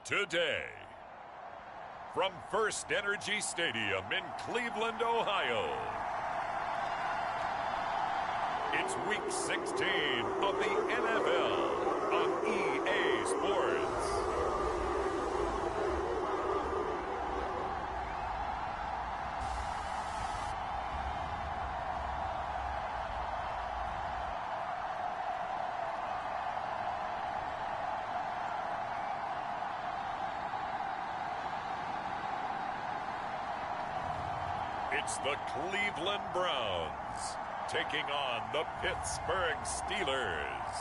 today. From First Energy Stadium in Cleveland, Ohio, it's Week 16 of the NFL on EA Sports. It's the Cleveland Browns taking on the Pittsburgh Steelers.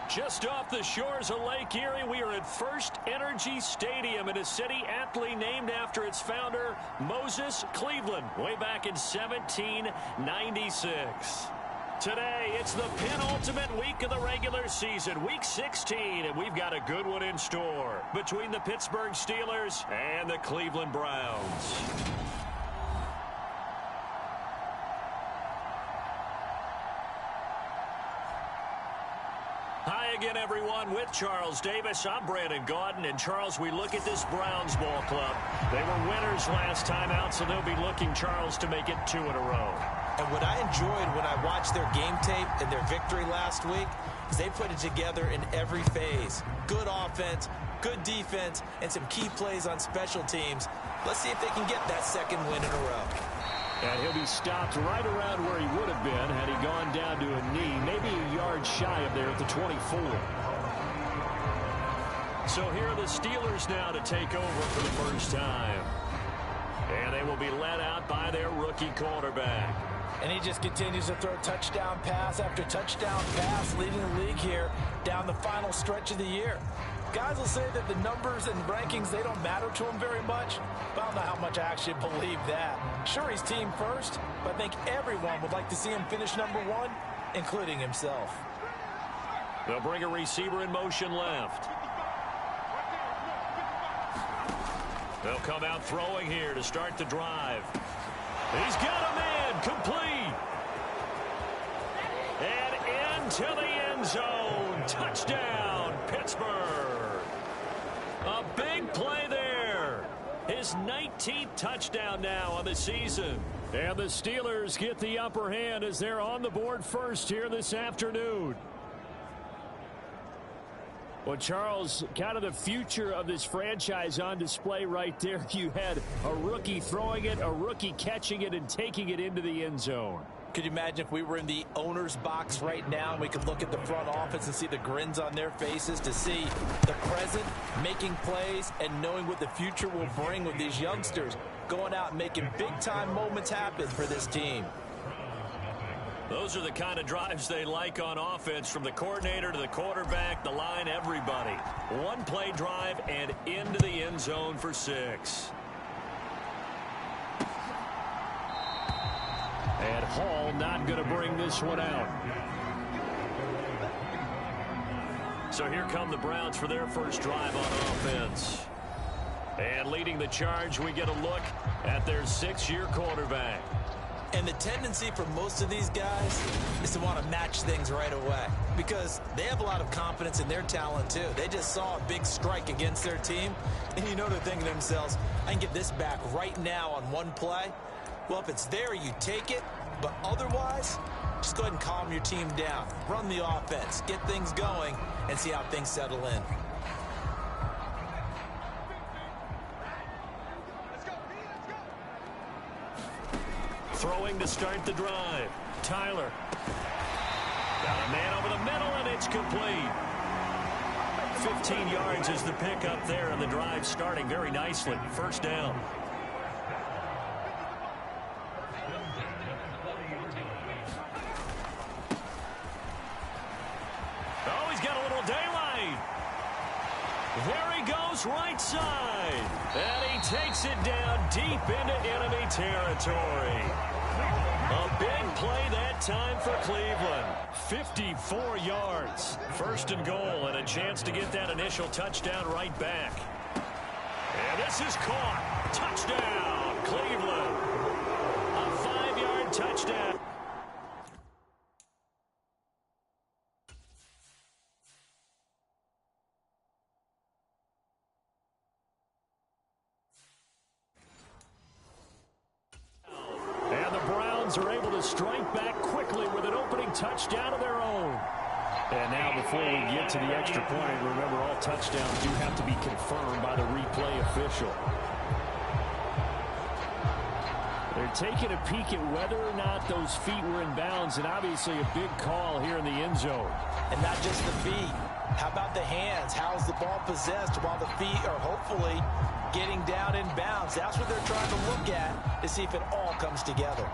Just off the shores of Lake Erie, we are at First Energy Stadium in a city aptly named after its founder, Moses Cleveland, way back in 1796. Today, it's the penultimate week of the regular season, Week 16, and we've got a good one in store between the Pittsburgh Steelers and the Cleveland Browns. Hi again, everyone. With Charles Davis, I'm Brandon Gaudin. And, Charles, we look at this Browns ball club. They were winners last time out, so they'll be looking, Charles, to make it 2 in a row. And what I enjoyed when I watched their game tape and their victory last week is they put it together in every phase. Good offense, good defense, and some key plays on special teams. Let's see if they can get that second win in a row. And he'll be stopped right around where he would have been had he gone down to a knee, maybe a yard shy of there at the 24. So here are the Steelers now to take over for the first time. And they will be led out by their rookie quarterback. And he just continues to throw touchdown pass after touchdown pass, leading the league here down the final stretch of the year. Guys will say that the numbers and rankings, they don't matter to him very much. But I don't know how much I actually believe that. Sure, he's team first, but I think everyone would like to see him finish number 1, including himself. They'll bring a receiver in motion left. They'll come out throwing here to start the drive. He's got a man, complete. And into the end zone. Touchdown, Pittsburgh. A big play there. His 19th touchdown now on the season. And the Steelers get the upper hand as they're on the board first here this afternoon. Well, Charles, kind of the future of this franchise on display right there. You had a rookie throwing it, a rookie catching it, and taking it into the end zone. Could you imagine if we were in the owner's box right now and we could look at the front office and see the grins on their faces, to see the present making plays and knowing what the future will bring with these youngsters going out and making big-time moments happen for this team. Those are the kind of drives they like on offense, from the coordinator to the quarterback, the line, everybody. One-play drive and into the end zone for 6. And Hall not going to bring this one out. So here come the Browns for their first drive on offense. And leading the charge, we get a look at their 6-year quarterback. And the tendency for most of these guys is to want to match things right away, because they have a lot of confidence in their talent too. They just saw a big strike against their team, and you know they're thinking to themselves, I can get this back right now on one play. Well, if it's there, you take it, but otherwise, just go ahead and calm your team down. Run the offense, get things going, and see how things settle in. Throwing to start the drive. Tyler. Got a man over the middle, and it's complete. 15 yards is the pickup there, and the drive starting very nicely. First down. Oh, he's got a little daylight. There he goes, right side. And he takes it down deep into enemy territory. A big play that time for Cleveland. 54 yards. First and goal, and a chance to get that initial touchdown right back. And this is caught. Touchdown, Cleveland. A 5-yard touchdown. Eagles are able to strike back quickly with an opening touchdown of their own. And now before we get to the extra point, remember all touchdowns do have to be confirmed by the replay official. They're taking a peek at whether or not those feet were in bounds, and obviously a big call here in the end zone. And not just the feet. How about the hands? How's the ball possessed while the feet are hopefully getting down in bounds? That's what they're trying to look at to see if it all comes together.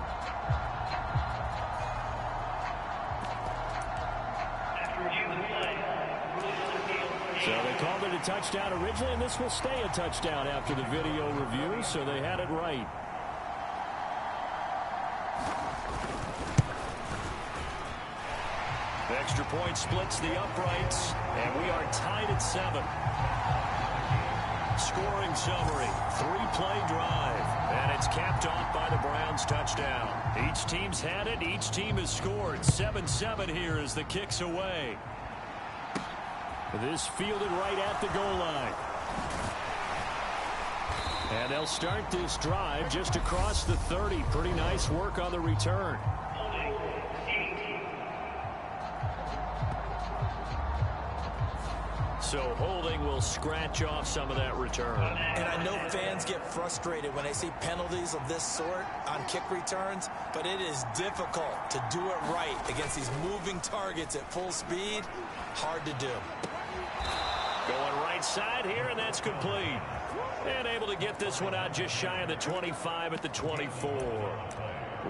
So they called it a touchdown originally, and this will stay a touchdown after the video review, so they had it right. Extra point splits the uprights, and we are tied at 7. Scoring summary, 3-play drive, and it's capped off by the Browns touchdown. Each team's had it, each team has scored. 7-7 here as the kick's away. This fielded right at the goal line. And they'll start this drive just across the 30. Pretty nice work on the return. So holding will scratch off some of that return. And I know fans get frustrated when they see penalties of this sort on kick returns, but it is difficult to do it right against these moving targets at full speed. Hard to do. Going right side here, and that's complete. And able to get this one out just shy of the 25 at the 24.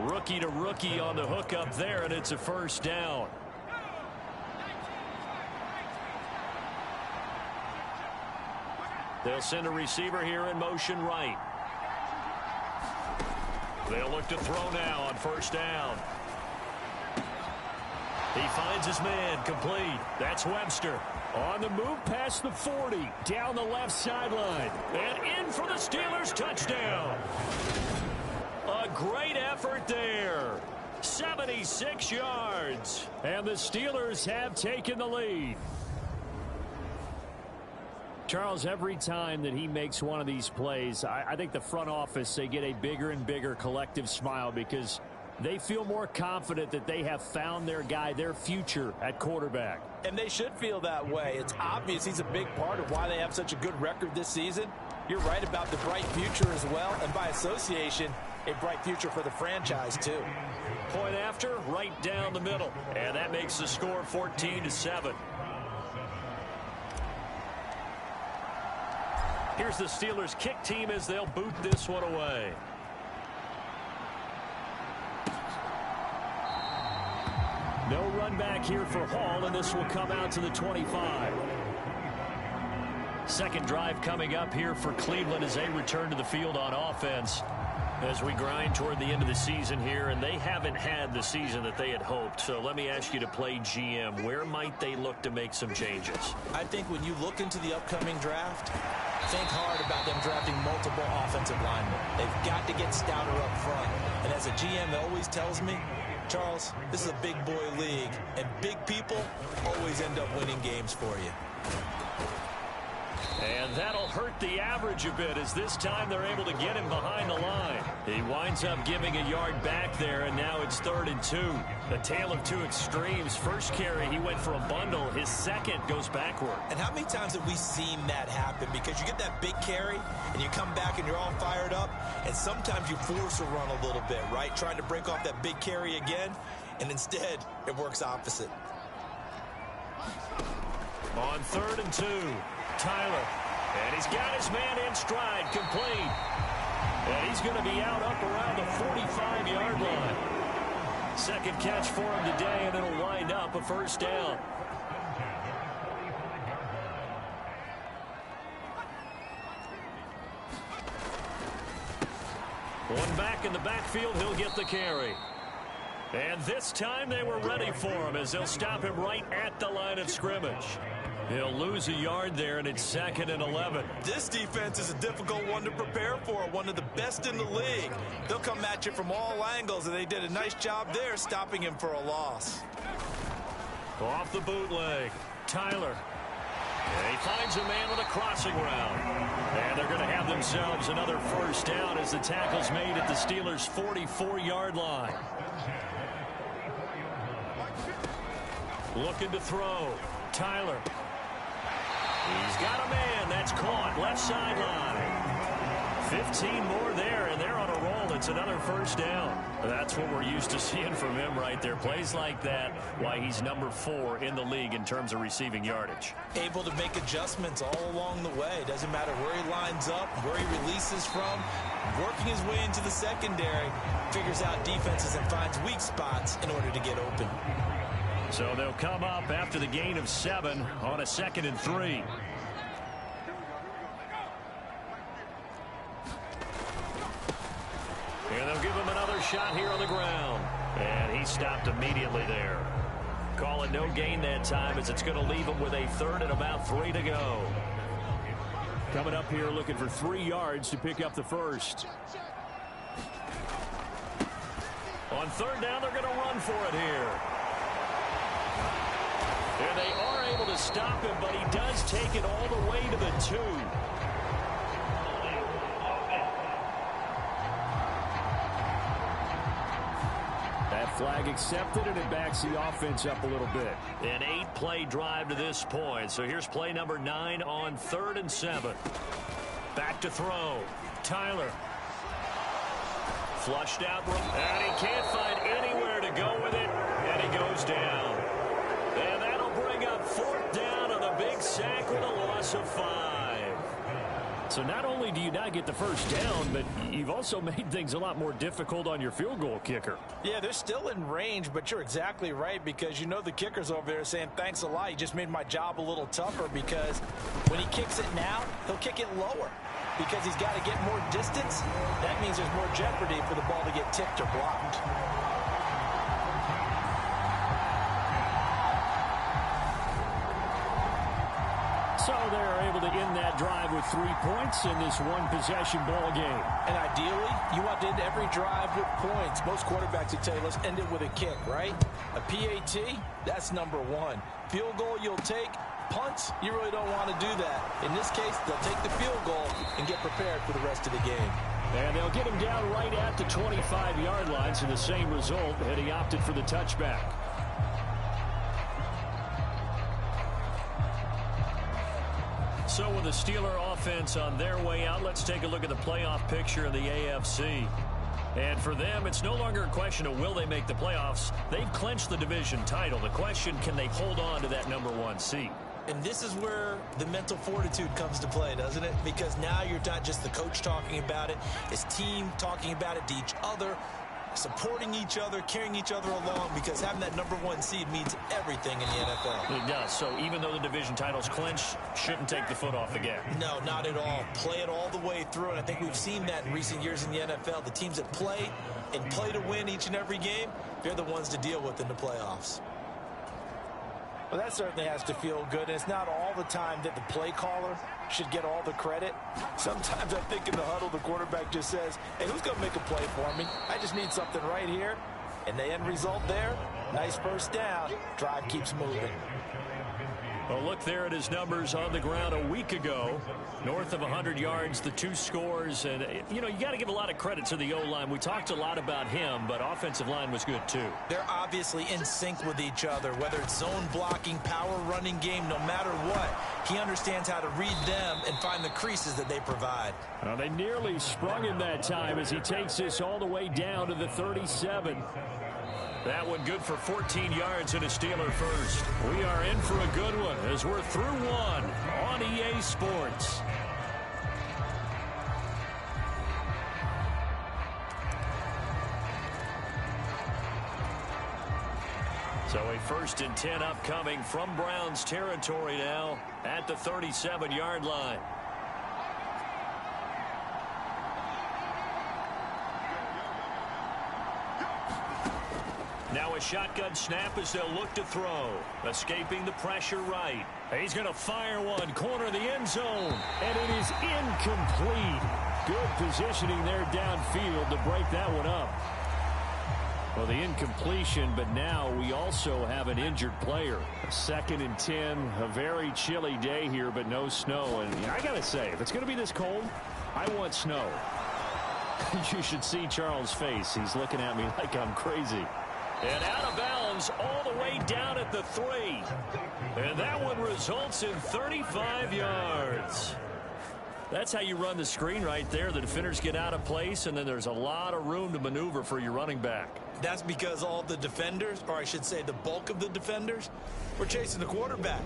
Rookie to rookie on the hook up there, and it's a first down. They'll send a receiver here in motion right. They'll look to throw now on first down. He finds his man, complete. That's Webster. On the move past the 40, down the left sideline. And in for the Steelers touchdown. A great effort there. 76 yards. And the Steelers have taken the lead. Charles, every time that he makes one of these plays, I think the front office, they get a bigger and bigger collective smile because they feel more confident that they have found their guy, their future at quarterback. And they should feel that way. It's obvious he's a big part of why they have such a good record this season. You're right about the bright future as well, and by association, a bright future for the franchise too. Point after, right down the middle, and that makes the score 14-7. Here's the Steelers kick team as they'll boot this one away. No run back here for Hall, and this will come out to the 25. Second drive coming up here for Cleveland as they return to the field on offense. As we grind toward the end of the season here, and they haven't had the season that they had hoped. So let me ask you to play GM. Where might they look to make some changes? I think when you look into the upcoming draft, think hard about them drafting multiple offensive linemen. They've got to get stouter up front. And as a GM always tells me, Charles, this is a big boy league, and big people always end up winning games for you. And that'll hurt the average a bit as this time they're able to get him behind the line. He winds up giving a yard back there, and now it's 3rd and 2. A tale of two extremes. First carry, he went for a bundle. His second goes backward. And how many times have we seen that happen? Because you get that big carry, and you come back and you're all fired up, and sometimes you force a run a little bit, right? Trying to break off that big carry again, and instead it works opposite. On 3rd and 2. Tyler, and he's got his man in stride, complete. And he's going to be out up around the 45-yard line. Second catch for him today, and it'll wind up a first down. One back in the backfield, he'll get the carry. And this time they were ready for him as they'll stop him right at the line of scrimmage. He'll lose a yard there, and it's 2nd and 11. This defense is a difficult one to prepare for, one of the best in the league. They'll come at you from all angles, and they did a nice job there stopping him for a loss. Off the bootleg, Tyler. And he finds a man with a crossing route. And they're going to have themselves another first down as the tackle's made at the Steelers' 44-yard line. Looking to throw. Tyler. He's got a man. That's caught. Left sideline. 15 more there, and they're on a roll. It's another first down. That's what we're used to seeing from him right there. Plays like that, why he's number 4 in the league in terms of receiving yardage. Able to make adjustments all along the way. Doesn't matter where he lines up, where he releases from. Working his way into the secondary. Figures out defenses and finds weak spots in order to get open. So they'll come up after the gain of 7 on a 2nd and 3. And they'll give him another shot here on the ground. And he stopped immediately there. Call it no gain that time as it's going to leave him with a 3rd and about 3 to go. Coming up here looking for 3 yards to pick up the first. On 3rd down, they're going to run for it here. And they are able to stop him, but he does take it all the way to the 2. That flag accepted, and it backs the offense up a little bit. An 8-play drive to this point. So here's play number 9 on 3rd and 7. Back to throw. Tyler. Flushed out. And he can't find anywhere to go with it. And he goes down. And that'll bring up 4th down on the big sack with a loss of 5. So not only do you not get the first down, but you've also made things a lot more difficult on your field goal kicker. Yeah, they're still in range, but you're exactly right because you know the kicker's over there saying, thanks a lot. You just made my job a little tougher because when he kicks it now, he'll kick it lower because he's got to get more distance. That means there's more jeopardy for the ball to get tipped or blocked. So they're able to end that drive with 3 points in this one-possession ball game. And ideally, you want to end every drive with points. Most quarterbacks would tell you, let's end it with a kick, right? A PAT, that's number 1. Field goal you'll take. Punts, you really don't want to do that. In this case, they'll take the field goal and get prepared for the rest of the game. And they'll get him down right at the 25-yard line, so the same result, and he opted for the touchback. So with the Steeler offense on their way out, let's take a look at the playoff picture in the AFC. And for them, it's no longer a question of will they make the playoffs. They've clinched the division title. The question, can they hold on to that number 1 seed? And this is where the mental fortitude comes to play, doesn't it? Because now you're not just the coach talking about it. It's team talking about it to each other, supporting each other, carrying each other along, because having that number 1 seed means everything in the NFL. It does. So even though the division title's clinched, shouldn't take the foot off the gas. No, not at all. Play it all the way through, and I think we've seen that in recent years in the NFL. The teams that play and play to win each and every game, they're the ones to deal with in the playoffs. Well, that certainly has to feel good, and it's not all the time that the play caller should get all the credit. Sometimes I think in the huddle, the quarterback just says, hey, who's going to make a play for me? I just need something right here. And the end result there, nice first down. Drive keeps moving. Well, look there at his numbers on the ground a week ago. North of 100 yards, the 2 scores. And, you know, you got to give a lot of credit to the O-line. We talked a lot about him, but offensive line was good, too. They're obviously in sync with each other, whether it's zone blocking, power running game, no matter what. He understands how to read them and find the creases that they provide. Well, they nearly sprung him that time as he takes this all the way down to the 37. That one good for 14 yards and a Steeler first. We are in for a good one as we're through 1 on EA Sports. So a 1st and 10 upcoming from Browns territory now at the 37-yard line. Now a shotgun snap as they'll look to throw. Escaping the pressure right. He's going to fire one. Corner of the end zone. And it is incomplete. Good positioning there downfield to break that one up. Well, the incompletion, but now we also have an injured player. 2nd and 10, a very chilly day here, but no snow. And I got to say, if it's going to be this cold, I want snow. You should see Charles' face. He's looking at me like I'm crazy. And out of bounds all the way down at the 3. And that one results in 35 yards. That's how you run the screen right there. The defenders get out of place, and then there's a lot of room to maneuver for your running back. That's because all the defenders, or I should say the bulk of the defenders, were chasing the quarterback.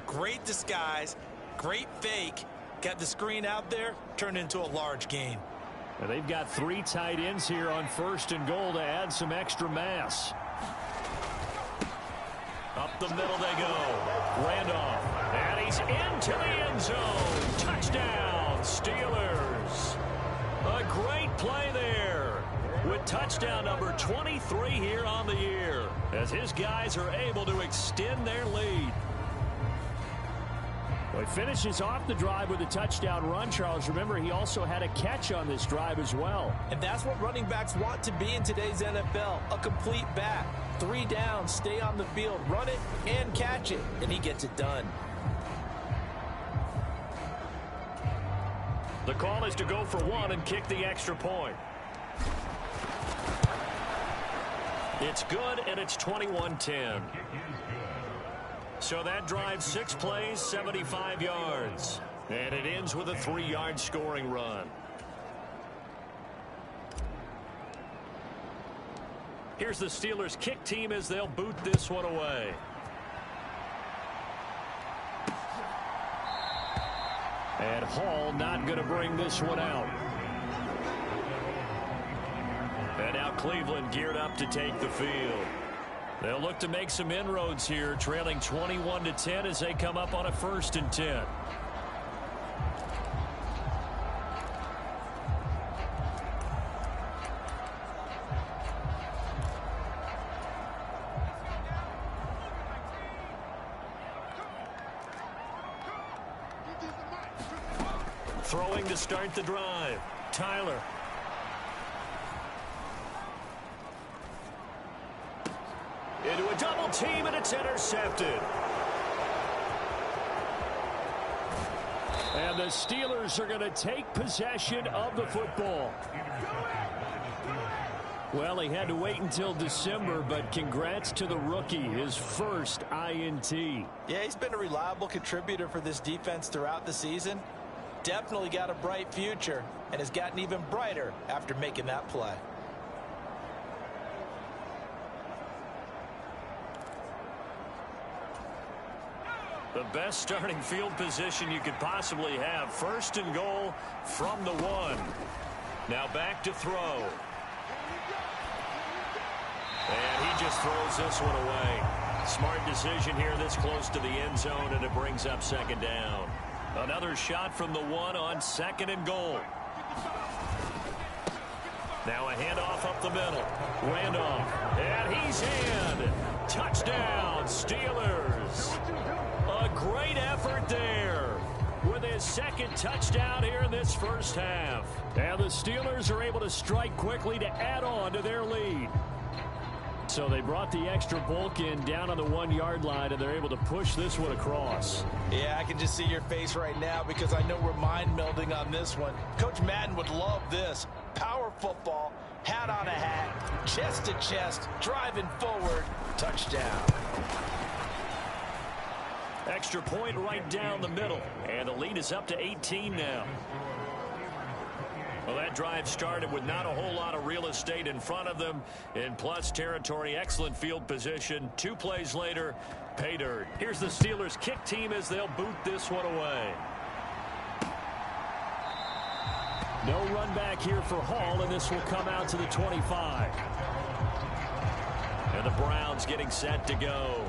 Great disguise, great fake, got the screen out there, turned into a large gain. Now they've got 3 tight ends here on 1st and goal to add some extra mass. Up the middle they go. Randolph. And he's into the end zone. Touchdown, Steelers. A great play there with touchdown number 23 here on the year as his guys are able to extend their lead. Well, he finishes off the drive with a touchdown run, Charles. Remember, he also had a catch on this drive as well. And that's what running backs want to be in today's NFL, a complete back. 3 downs, stay on the field, run it, and catch it, and he gets it done. The call is to go for 1 and kick the extra point. It's good, and it's 21-10. So that drives 6 plays, 75 yards. And it ends with a 3-yard scoring run. Here's the Steelers' kick team as they'll boot this one away. And Hall not going to bring this one out. And now Cleveland geared up to take the field. They'll look to make some inroads here, trailing 21-10 as they come up on a 1st and 10. Throwing to start the drive. Tyler. Into a double team, and it's intercepted. And the Steelers are going to take possession of the football. Well, he had to wait until December, but congrats to the rookie, his first INT. Yeah, he's been a reliable contributor for this defense throughout the season. Definitely got a bright future, and has gotten even brighter after making that play. The best starting field position you could possibly have. 1st and goal from the 1. Now back to throw. And he just throws this one away. Smart decision here this close to the end zone, and it brings up 2nd down. Another shot from the 1 on 2nd and goal. Now a handoff up the middle. Randolph. And he's in. Touchdown, Steelers. A great effort there with his 2nd touchdown here in this first half. And the Steelers are able to strike quickly to add on to their lead. So they brought the extra bulk in down on the 1-yard line, and they're able to push this one across. Yeah, I can just see your face right now because I know we're mind melding on this one. Coach Madden would love this. Power football, hat on a hat, chest to chest, driving forward, touchdown. Extra point right down the middle, and the lead is up to 18 now. Well, that drive started with not a whole lot of real estate in front of them. In plus territory, excellent field position. 2 plays later, pay dirt. Here's the Steelers' kick team as they'll boot this one away. No run back here for Hall, and this will come out to the 25. And the Browns getting set to go.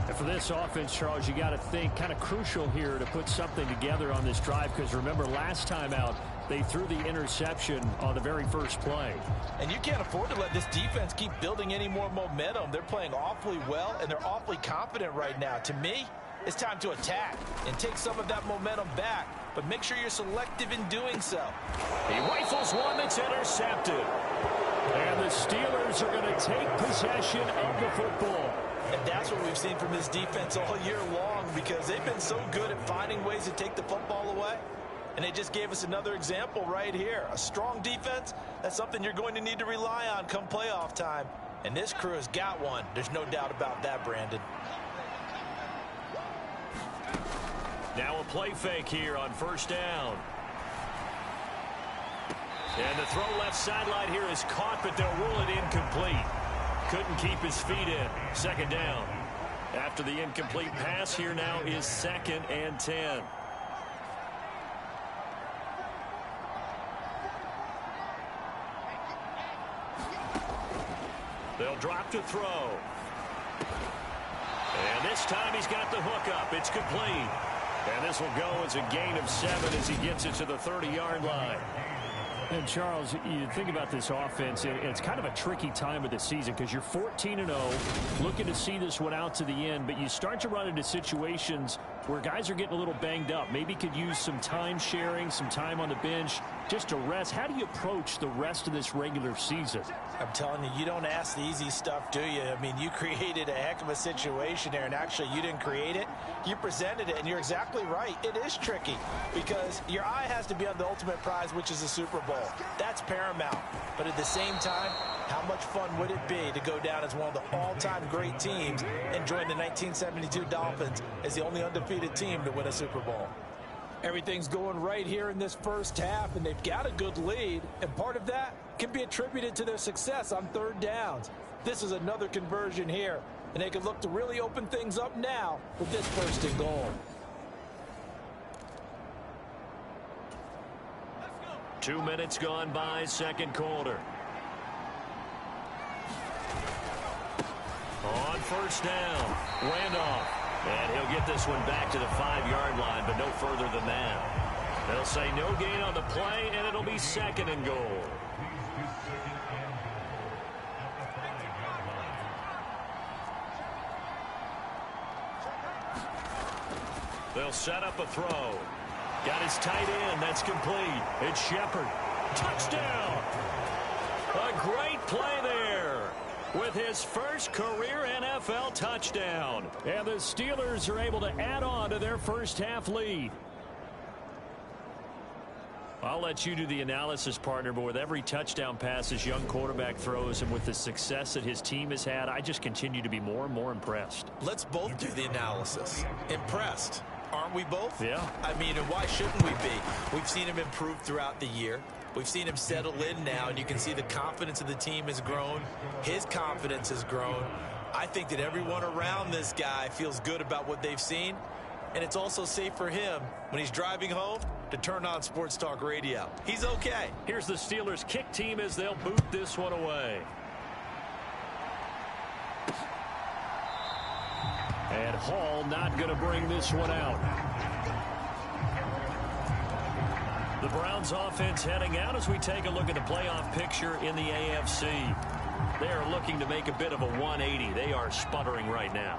And for this offense, Charles, you got to think kind of crucial here to put something together on this drive, because remember last time out, they threw the interception on the very first play. And you can't afford to let this defense keep building any more momentum. They're playing awfully well, and they're awfully confident right now. To me, it's time to attack and take some of that momentum back, but make sure you're selective in doing so. He rifles one that's intercepted. And the Steelers are going to take possession of the football. And that's what we've seen from this defense all year long, because they've been so good at finding ways to take the football away. And they just gave us another example right here. A strong defense, that's something you're going to need to rely on come playoff time. And this crew has got one. There's no doubt about that, Brandon. Now a play fake here on first down. And the throw left sideline here is caught, but they'll rule it incomplete. Couldn't keep his feet in. Second down. After the incomplete pass, here now is 2nd and 10. They'll drop to throw. And this time he's got the hook up. It's complete. And this will go as a gain of 7 as he gets it to the 30-yard line. And, Charles, you think about this offense, it's kind of a tricky time of the season because you're 14-0, looking to see this one out to the end, but you start to run into situations where guys are getting a little banged up. Maybe could use some time sharing, some time on the bench, just to rest. How do you approach the rest of this regular season? I'm telling you, you don't ask the easy stuff, do you? I mean, you created a heck of a situation there, and actually you didn't create it. You presented it, and you're exactly right. It is tricky because your eye has to be on the ultimate prize, which is the Super Bowl. That's paramount. But at the same time, how much fun would it be to go down as one of the all-time great teams and join the 1972 Dolphins as the only undefeated team to win a Super Bowl? Everything's going right here in this first half, and they've got a good lead, and part of that can be attributed to their success on third downs. This is another conversion here, and they can look to really open things up now with this 1st and goal. Two minutes gone by, second quarter. On first down, Randolph. And he'll get this one back to the 5-yard line, but no further than that. They'll say no gain on the play, and it'll be 2nd and goal. They'll set up a throw. Got his tight end. That's complete. It's Shepard. Touchdown! A great play there with his first career NFL touchdown. And the Steelers are able to add on to their first half lead. I'll let you do the analysis, partner, but with every touchdown pass this young quarterback throws and with the success that his team has had, I just continue to be more and more impressed. Let's both do the analysis. Impressed. Aren't we both? Yeah. I mean, and why shouldn't we be? We've seen him improve throughout the year. We've seen him settle in now, and you can see the confidence of the team has grown. His confidence has grown. I think that everyone around this guy feels good about what they've seen, and it's also safe for him when he's driving home to turn on Sports Talk Radio. He's okay. Here's the Steelers kick team as they'll boot this one away. And Hall not going to bring this one out. The Browns offense heading out as we take a look at the playoff picture in the AFC. They are looking to make a bit of a 180. They are sputtering right now.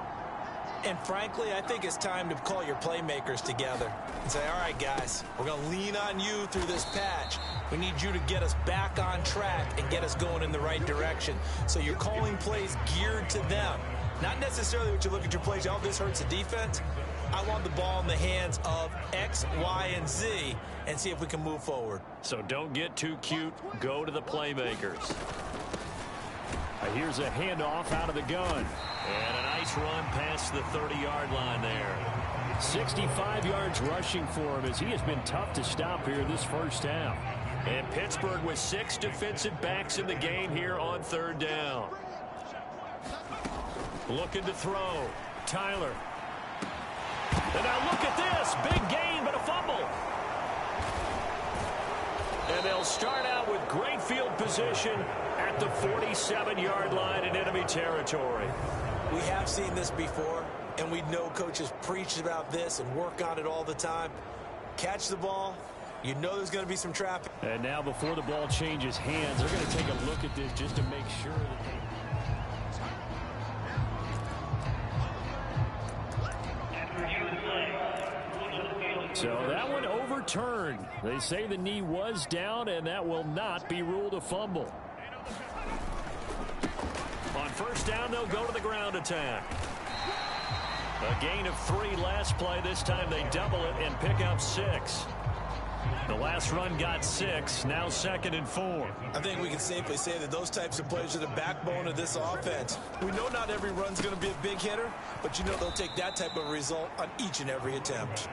And frankly, I think it's time to call your playmakers together and say, all right, guys, we're going to lean on you through this patch. We need you to get us back on track and get us going in the right direction. So you're calling plays geared to them. Not necessarily what you look at your plays, oh, this hurts the defense. I want the ball in the hands of X, Y, and Z and see if we can move forward. So don't get too cute. Go to the playmakers. Here's a handoff out of the gun. And a nice run past the 30-yard line there. 65 yards rushing for him as he has been tough to stop here this first half. And Pittsburgh with 6 defensive backs in the game here on third down. Looking to throw. Tyler. And now look at this. Big gain, but a fumble. And they'll start out with great field position at the 47-yard line in enemy territory. We have seen this before, and we know coaches preach about this and work on it all the time. Catch the ball. You know there's going to be some traffic. And now before the ball changes hands, they're going to take a look at this just to make sure that they... So that one overturned. They say the knee was down, and that will not be ruled a fumble. On first down, they'll go to the ground attack. A gain of 3 last play. This time they double it and pick up 6. The last run got 6. Now 2nd and 4. I think we can safely say that those types of plays are the backbone of this offense. We know not every run's going to be a big hitter, but you know they'll take that type of result on each and every attempt.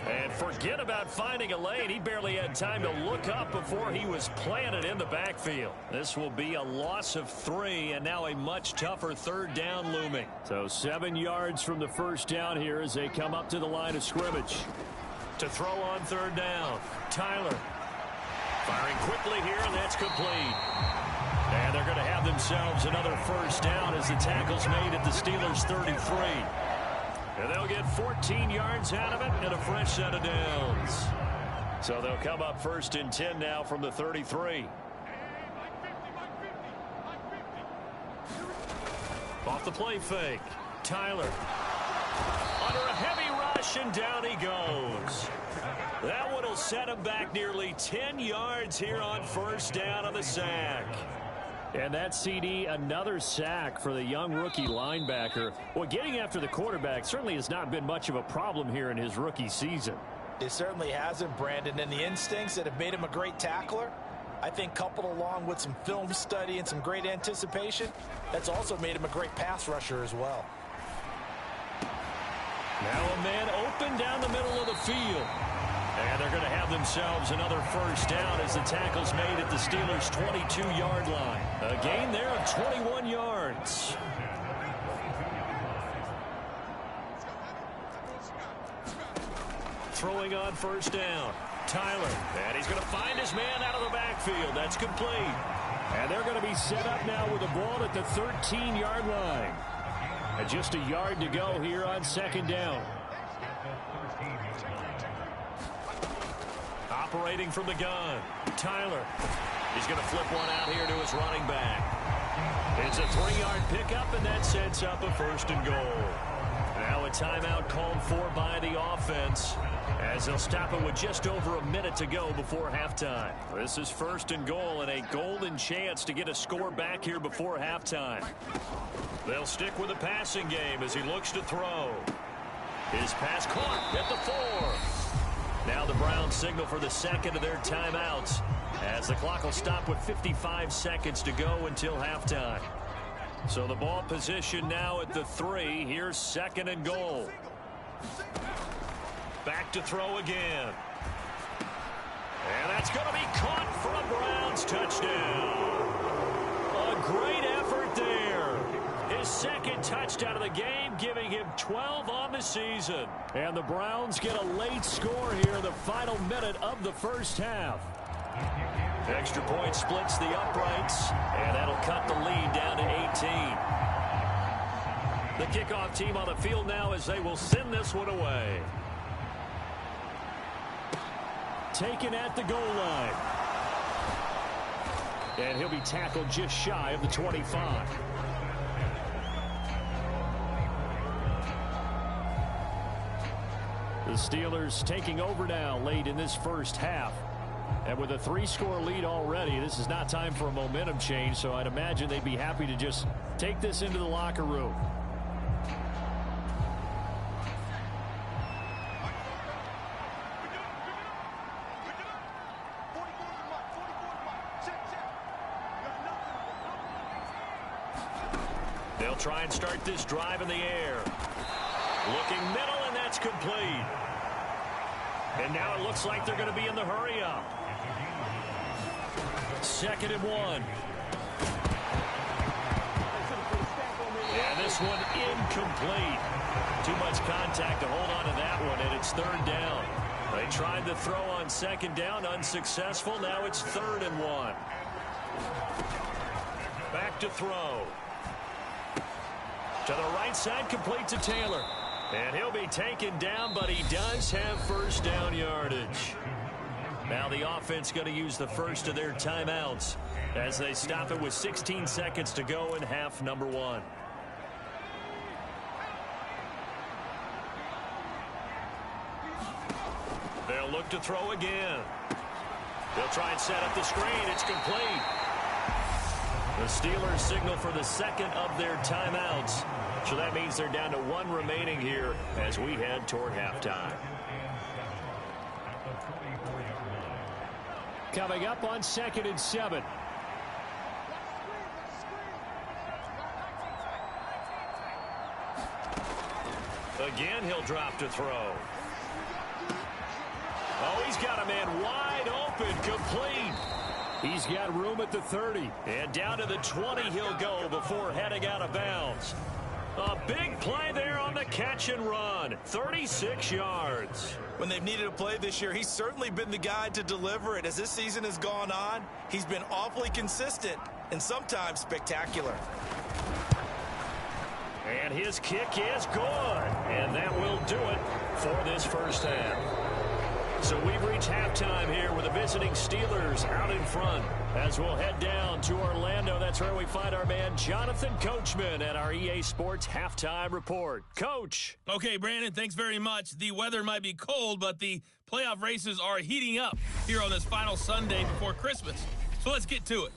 And forget about finding a lane. He barely had time to look up before he was planted in the backfield. This will be a loss of 3, and now a much tougher 3rd down looming. So 7 yards from the first down here as they come up to the line of scrimmage. To throw on 3rd down, Tyler. Firing quickly here, and that's complete. And they're going to have themselves another first down as the tackle's made at the Steelers' 33. And they'll get 14 yards out of it and a fresh set of downs. So they'll come up 1st and 10 now from the 33. Off the play fake. Tyler. Under a heavy rush, and down he goes. That one will set him back nearly 10 yards here on first down on the sack. And that CD, another sack for the young rookie linebacker. Well, getting after the quarterback certainly has not been much of a problem here in his rookie season. It certainly hasn't, Brandon, and the instincts that have made him a great tackler, I think coupled along with some film study and some great anticipation, that's also made him a great pass rusher as well. Now a man open down the middle of the field. And they're going to have themselves another first down as the tackle's made at the Steelers' 22-yard line. A gain there of 21 yards. Throwing on first down. Tyler. And he's going to find his man out of the backfield. That's complete. And they're going to be set up now with the ball at the 13-yard line. And just a yard to go here on 2nd down. Operating from the gun, Tyler. He's going to flip one out here to his running back. It's a 3-yard pickup, and that sets up a 1st and goal. Now a timeout called for by the offense as they'll stop it with just over a minute to go before halftime. This is 1st and goal and a golden chance to get a score back here before halftime. They'll stick with the passing game as he looks to throw. His pass caught at the 4. Now the Browns signal for the 2nd of their timeouts as the clock will stop with 55 seconds to go until halftime. So the ball position now at the 3. Here's 2nd and goal. Back to throw again. And that's going to be caught for a Browns touchdown. A great effort there. His 2nd touchdown of the game, giving him 12 on the season. And the Browns get a late score here in the final minute of the first half. Extra point splits the uprights, and that'll cut the lead down to 18. The kickoff team on the field now as they will send this one away. Taken at the goal line. And he'll be tackled just shy of the 25. The Steelers taking over now late in this first half. And with a 3-score lead already, this is not time for a momentum change, so I'd imagine they'd be happy to just take this into the locker room. They'll try and start this drive in the air. Looking middle, and that's complete. And now it looks like they're going to be in the hurry up. 2nd and 1. And this one incomplete. Too much contact to hold on to that one, and it's 3rd down. They tried to throw on 2nd down, unsuccessful. Now it's 3rd and 1. Back to throw. To the right side, complete to Taylor. And he'll be taken down, but he does have first down yardage. Now the offense going to use the first of their timeouts as they stop it with 16 seconds to go in half number 1. They'll look to throw again. They'll try and set up the screen. It's complete. The Steelers signal for the second of their timeouts. So that means they're down to one remaining here as we head toward halftime. Coming up on 2nd and 7. Again, he'll drop to throw. Oh, he's got a man wide open, complete. He's got room at the 30. And down to the 20 he'll go before heading out of bounds. A big play there on the catch and run. 36 yards. When they've needed a play this year, he's certainly been the guy to deliver it. As this season has gone on, he's been awfully consistent and sometimes spectacular. And his kick is good. And that will do it for this first half. So we've reached halftime here with the visiting Steelers out in front. As we'll head down to Orlando, that's where we find our man Jonathan Coachman at our EA Sports Halftime Report. Coach. Okay, Brandon, thanks very much. The weather might be cold, but the playoff races are heating up here on this final Sunday before Christmas. So let's get to it.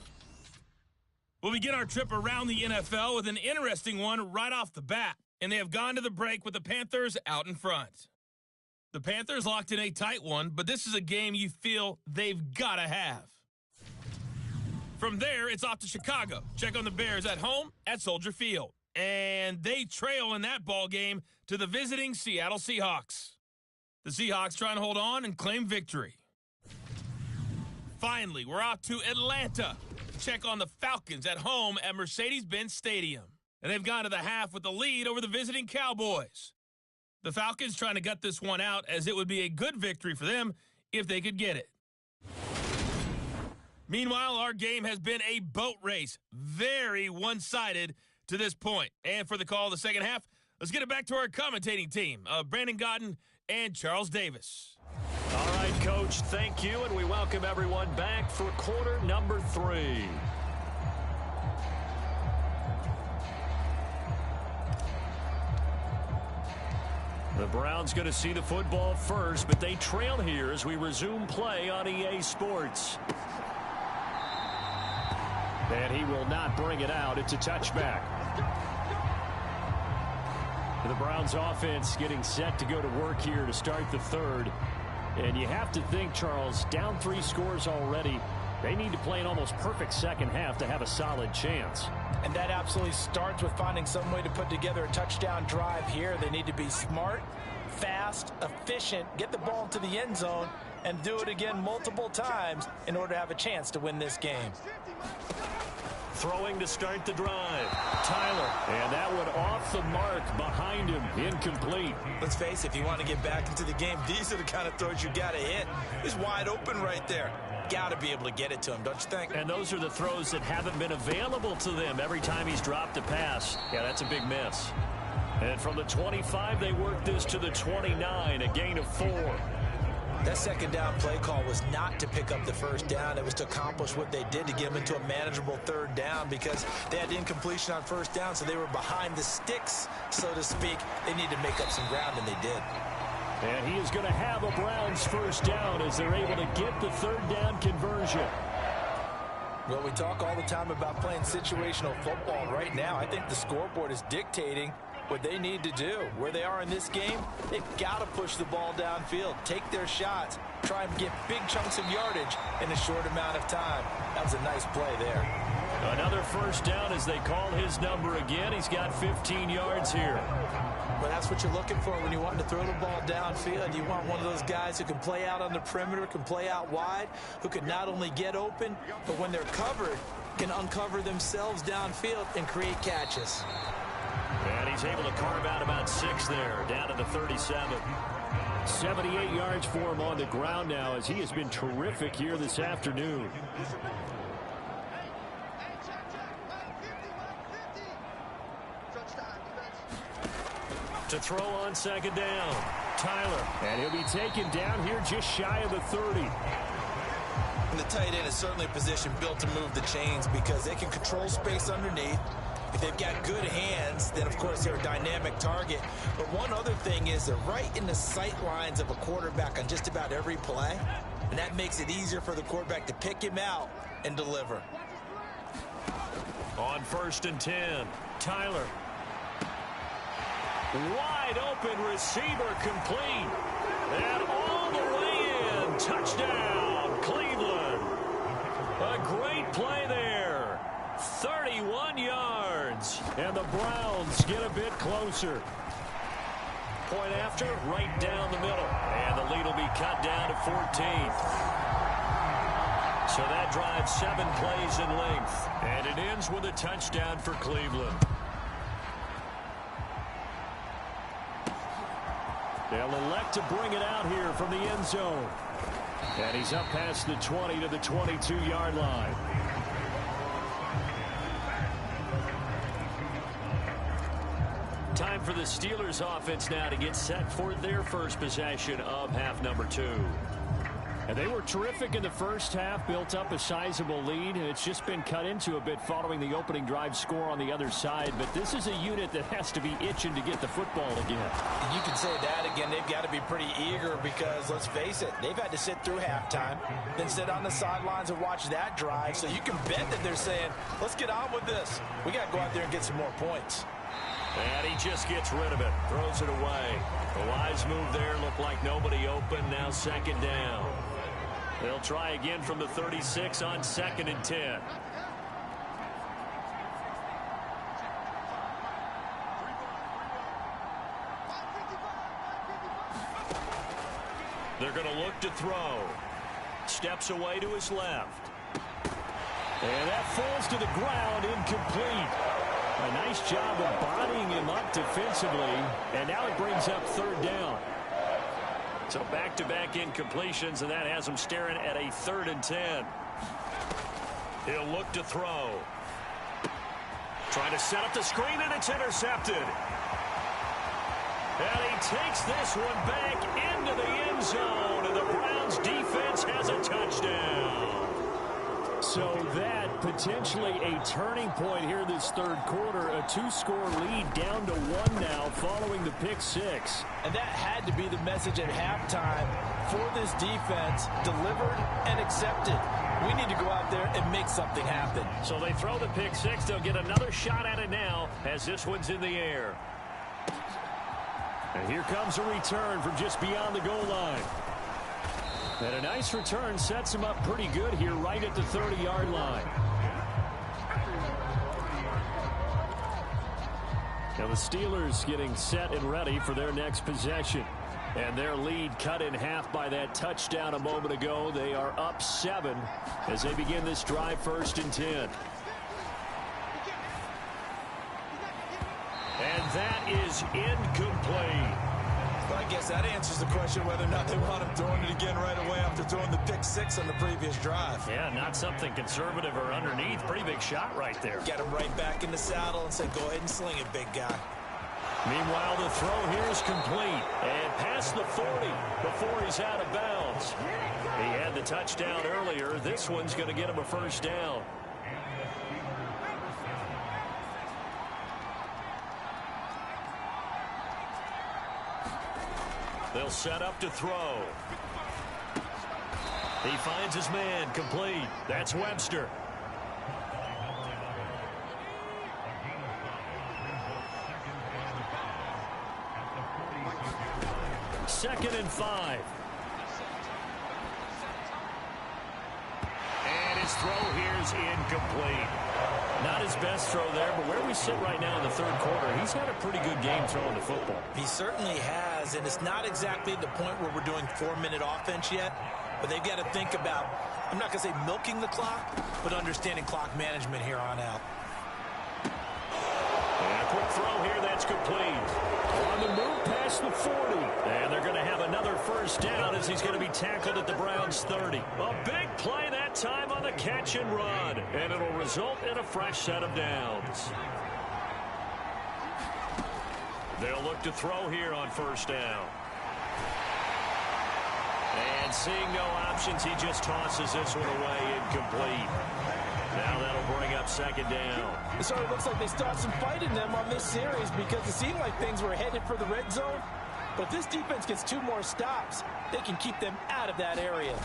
We'll begin our trip around the NFL with an interesting one right off the bat. And they have gone to the break with the Panthers out in front. The Panthers locked in a tight one, but this is a game you feel they've got to have. From there, it's off to Chicago. Check on the Bears at home at Soldier Field. And they trail in that ball game to the visiting Seattle Seahawks. The Seahawks trying to hold on and claim victory. Finally, we're off to Atlanta. Check on the Falcons at home at Mercedes-Benz Stadium. And they've gone to the half with the lead over the visiting Cowboys. The Falcons trying to gut this one out, as it would be a good victory for them if they could get it. Meanwhile, our game has been a boat race. Very one-sided to this point. And for the call of the second half, let's get it back to our commentating team, Brandon Gaudin and Charles Davis. All right, Coach, thank you, and we welcome everyone back for quarter number 3. The Browns going to see the football first, but they trail here as we resume play on EA Sports. And he will not bring it out. It's a touchback. The Browns offense getting set to go to work here to start the third. And you have to think, Charles, down 3 scores already. They need to play an almost perfect second half to have a solid chance. And that absolutely starts with finding some way to put together a touchdown drive here. They need to be smart, fast, efficient, get the ball into the end zone, and do it again multiple times in order to have a chance to win this game. Throwing to start the drive. Tyler. And that one off the mark behind him. Incomplete. Let's face it, if you want to get back into the game, these are the kind of throws you got to hit. He's wide open right there. Got to be able to get it to him, don't you think? And those are the throws that haven't been available to them every time he's dropped a pass. Yeah, that's a big miss. And from the 25, they work this to the 29, a gain of 4. That second down play call was not to pick up the first down. It was to accomplish what they did to get them into a manageable third down because they had incompletion on first down, so they were behind the sticks, so to speak. They needed to make up some ground, and they did. And he is going to have a Browns first down as they're able to get the third down conversion. Well, we talk all the time about playing situational football. Right now, I think the scoreboard is dictating what they need to do. Where they are in this game, they've got to push the ball downfield, take their shots, try and get big chunks of yardage in a short amount of time. That was a nice play there. Another first down as they call his number again. He's got 15 yards here. Well, that's what you're looking for when you want to throw the ball downfield. You want one of those guys who can play out on the perimeter, can play out wide, who can not only get open, but when they're covered, can uncover themselves downfield and create catches. And he's able to carve out about 6 there, down to the 37. 78 yards for him on the ground now as he has been terrific here this afternoon. To throw on second down, Tyler. And he'll be taken down here just shy of the 30. And the tight end is certainly a position built to move the chains because they can control space underneath. If they've got good hands, then, of course, they're a dynamic target. But one other thing is they're right in the sight lines of a quarterback on just about every play. And that makes it easier for the quarterback to pick him out and deliver. On 1st and 10, Tyler. Wide open receiver complete. And all the way in. Touchdown, Cleveland. A great play there. 31 yards. And the Browns get a bit closer. Point after, right down the middle. And the lead will be cut down to 14. So that drives 7 plays in length. And it ends with a touchdown for Cleveland. They'll elect to bring it out here from the end zone. And he's up past the 20 to the 22-yard line. Time for the Steelers offense now to get set for their first possession of half number 2. And they were terrific in the first half, built up a sizable lead, and it's just been cut into a bit following the opening drive score on the other side. But this is a unit that has to be itching to get the football again. And you can say that again. They've got to be pretty eager because, let's face it, they've had to sit through halftime, then sit on the sidelines and watch that drive. So you can bet that they're saying, let's get on with this. We got to go out there and get some more points. And he just gets rid of it, throws it away. A wise move there, looked like nobody open, now 2nd down. They'll try again from the 36 on 2nd and 10. They're going to look to throw. Steps away to his left. And that falls to the ground, incomplete. A nice job of bodying him up defensively. And now it brings up 3rd down. So back-to-back incompletions, and that has him staring at a 3rd and 10. He'll look to throw. Trying to set up the screen, and it's intercepted. And he takes this one back into the end zone, and the Browns defense has a touchdown. So that potentially a turning point here this 3rd quarter. A 2-score lead down to 1 now following the pick 6. And that had to be the message at halftime for this defense. Delivered and accepted. We need to go out there and make something happen. So they throw the pick 6. They'll get another shot at it now as this one's in the air. And here comes a return from just beyond the goal line. And a nice return sets him up pretty good here right at the 30-yard line. Now the Steelers getting set and ready for their next possession. And their lead cut in half by that touchdown a moment ago. They are up 7 as they begin this drive 1st and 10. And that is incomplete. Well, I guess that answers the question whether or not they want him throwing it again right away after throwing the pick 6 on the previous drive. Yeah, not something conservative or underneath. Pretty big shot right there. Get him right back in the saddle and say, go ahead and sling it, big guy. Meanwhile, the throw here is complete. And past the 40 before he's out of bounds. He had the touchdown earlier. This one's going to get him a 1st down. They'll set up to throw. He finds his man, complete. That's Webster. Second and 5. And his throw here is incomplete. Not his best throw there, but where we sit right now in the 3rd quarter, he's had a pretty good game throwing the football. He certainly has, and it's not exactly the point where we're doing 4-minute offense yet, but they've got to think about, I'm not going to say milking the clock, but understanding clock management here on out. And a quick throw here, that's complete. On the move past the 40. And they're going to have another 1st down as he's going to be tackled at the Browns 30. A big play that time on the catch and run. And it'll result in a fresh set of downs. They'll look to throw here on 1st down. And seeing no options, he just tosses this one away, incomplete. Now that'll bring up 2nd down. It sort of looks like they start some fight in them on this series because it seemed like things were headed for the red zone. But if this defense gets 2 more stops, they can keep them out of that area.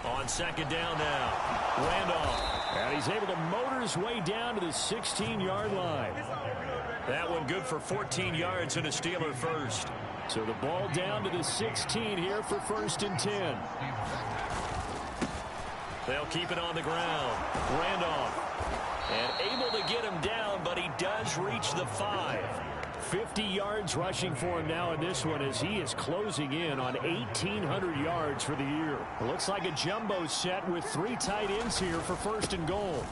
On 2nd down now, Randolph. And he's able to motor his way down to the 16-yard line. That one good for 14 yards and a Steeler first. So the ball down to the 16 here for 1st and 10. They'll keep it on the ground. Randolph. And able to get him down, but he does reach the 5. 50 yards rushing for him now in this one as he is closing in on 1,800 yards for the year. It looks like a jumbo set with 3 tight ends here for 1st and goal.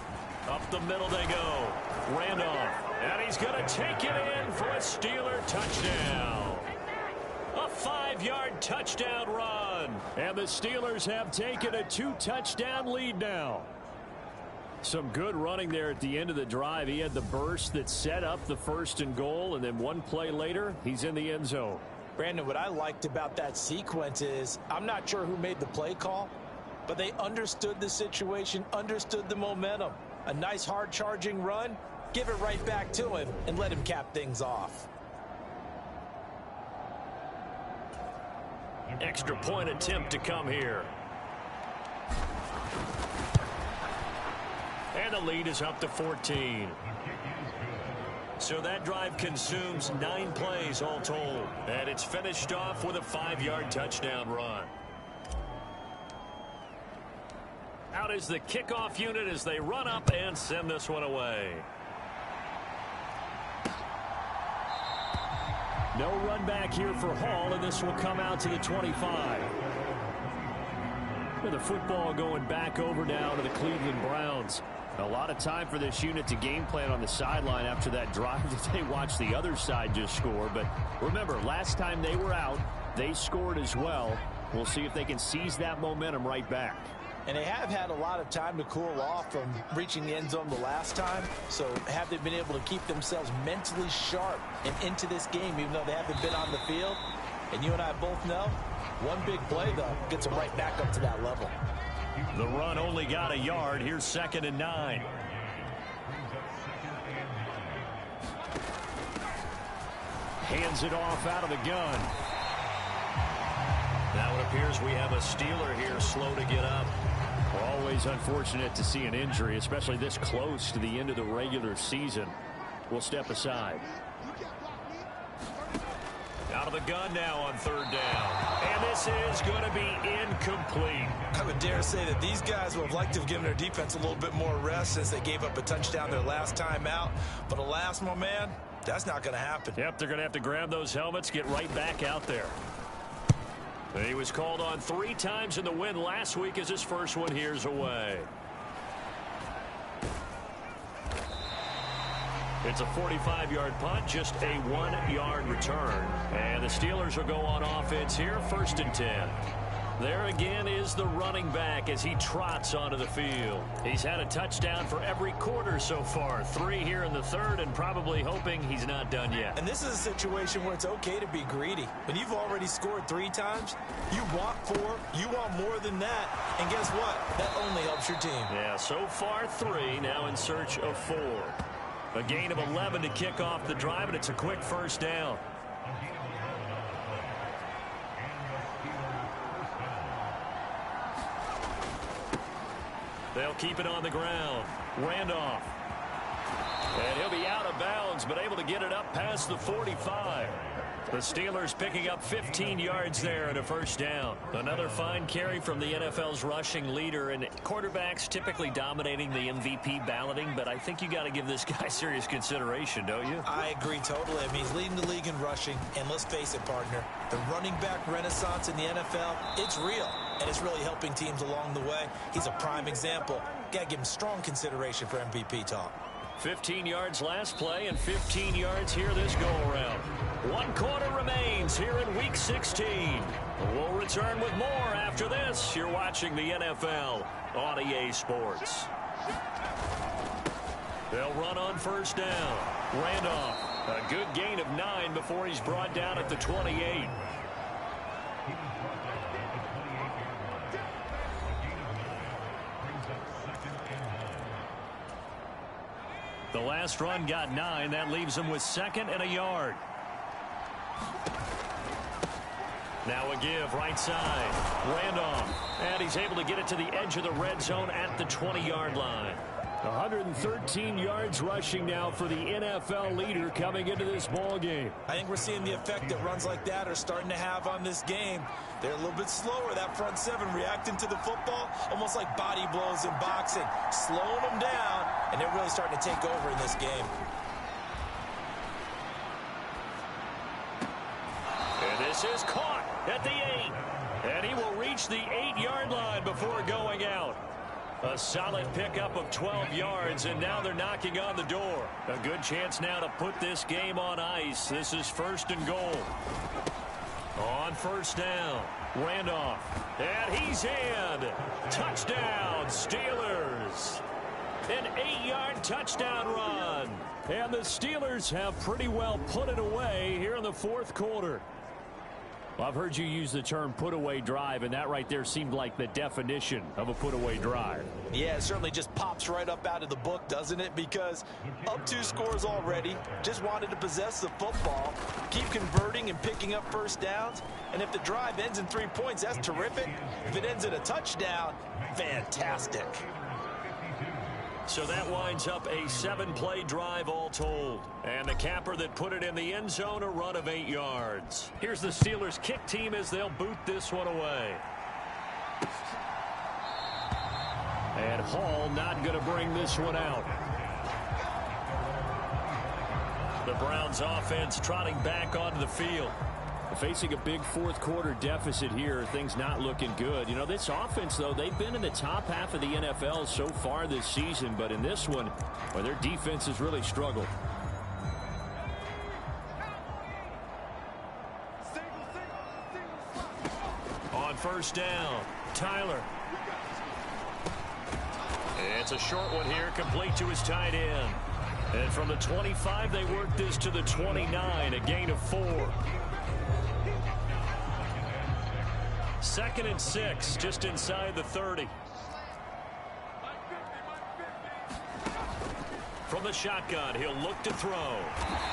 Up the middle they go. Randolph. And he's going to take it in for a Steeler touchdown. A 5-yard touchdown run. And the Steelers have taken a 2-touchdown lead now. Some good running there at the end of the drive. He had the burst that set up the 1st and goal, and then one play later, he's in the end zone. Brandon, what I liked about that sequence is I'm not sure who made the play call, but they understood the situation, understood the momentum. A nice hard-charging run, give it right back to him, and let him cap things off. Extra point attempt to come here. And the lead is up to 14. So that drive consumes 9 plays all told. And it's finished off with a 5-yard touchdown run. Out is the kickoff unit as they run up and send this one away. No run back here for Hall, and this will come out to the 25. With the football going back over now to the Cleveland Browns. A lot of time for this unit to game plan on the sideline after that drive that they watched the other side just score. But remember, last time they were out, they scored as well. We'll see if they can seize that momentum right back. And they have had a lot of time to cool off from reaching the end zone the last time. So have they been able to keep themselves mentally sharp and into this game, even though they haven't been on the field? And you and I both know, one big play, though, gets them right back up to that level. The run only got a yard. Here's 2nd and 9. Hands it off out of the gun. Now it appears we have a Steeler here slow to get up. Always unfortunate to see an injury, especially this close to the end of the regular season. We'll step aside. Out of the gun now on 3rd down. And this is going to be incomplete. I would dare say that these guys would have liked to have given their defense a little bit more rest since they gave up a touchdown their last time out. But alas, my man, that's not going to happen. Yep, they're going to have to grab those helmets, get right back out there. He was called on 3 times in the win last week as his first one here's away. It's a 45-yard punt, just a 1-yard return. And the Steelers will go on offense here, 1st and 10. There again is the running back as he trots onto the field. He's had a touchdown for every quarter so far. 3 here in the 3rd, and probably hoping he's not done yet. And this is a situation where it's okay to be greedy. When you've already scored 3 times, you want 4, you want more than that. And guess what? That only helps your team. Yeah, so far 3, now in search of 4. A gain of 11 to kick off the drive, and it's a quick 1st down. They'll keep it on the ground. Randolph. And he'll be out of bounds, but able to get it up past the 45. The Steelers picking up 15 yards there and a 1st down. Another fine carry from the NFL's rushing leader, and quarterbacks typically dominating the MVP balloting, but I think you got to give this guy serious consideration, don't you? I agree totally. I mean, he's leading the league in rushing, and let's face it, partner, the running back renaissance in the NFL, it's real, and it's really helping teams along the way. He's a prime example. Got to give him strong consideration for MVP talk. 15 yards last play and 15 yards here this go-around. 1 quarter remains here in Week 16. We'll return with more after this. You're watching the NFL on EA Sports. They'll run on 1st down. Randolph, a good gain of 9 before he's brought down at the 28. The last run got 9. That leaves him with 2nd and a yard. Now a give right side. Randolph. And he's able to get it to the edge of the red zone at the 20-yard line. 113 yards rushing now for the NFL leader coming into this ball game. I think we're seeing the effect that runs like that are starting to have on this game. They're a little bit slower, that front seven, reacting to the football, almost like body blows in boxing, slowing them down, and they're really starting to take over in this game. And this is caught at the 8. And he will reach the 8-yard line before going out. A solid pickup of 12 yards, and now they're knocking on the door. A good chance now to put this game on ice. This is 1st and goal. On 1st down, Randolph. And he's in. Touchdown, Steelers. An 8-yard touchdown run. And the Steelers have pretty well put it away here in the 4th quarter. Well, I've heard you use the term put-away drive, and that right there seemed like the definition of a put-away drive. Yeah, it certainly just pops right up out of the book, doesn't it? Because up 2 scores already, just wanted to possess the football, keep converting and picking up 1st downs, and if the drive ends in 3 points, that's terrific. If it ends in a touchdown, fantastic. So that winds up a 7-play drive all told. And the capper that put it in the end zone, a run of 8 yards. Here's the Steelers kick team as they'll boot this one away. And Hall not going to bring this one out. The Browns offense trotting back onto the field. Facing a big 4th quarter deficit here, things not looking good. You know, this offense, though, they've been in the top half of the NFL so far this season, but in this one, well, their defense has really struggled. On 1st down, Tyler. It's a short one here, complete to his tight end. And from the 25, they work this to the 29, a gain of 4. 2nd and 6, just inside the 30. From the shotgun, he'll look to throw.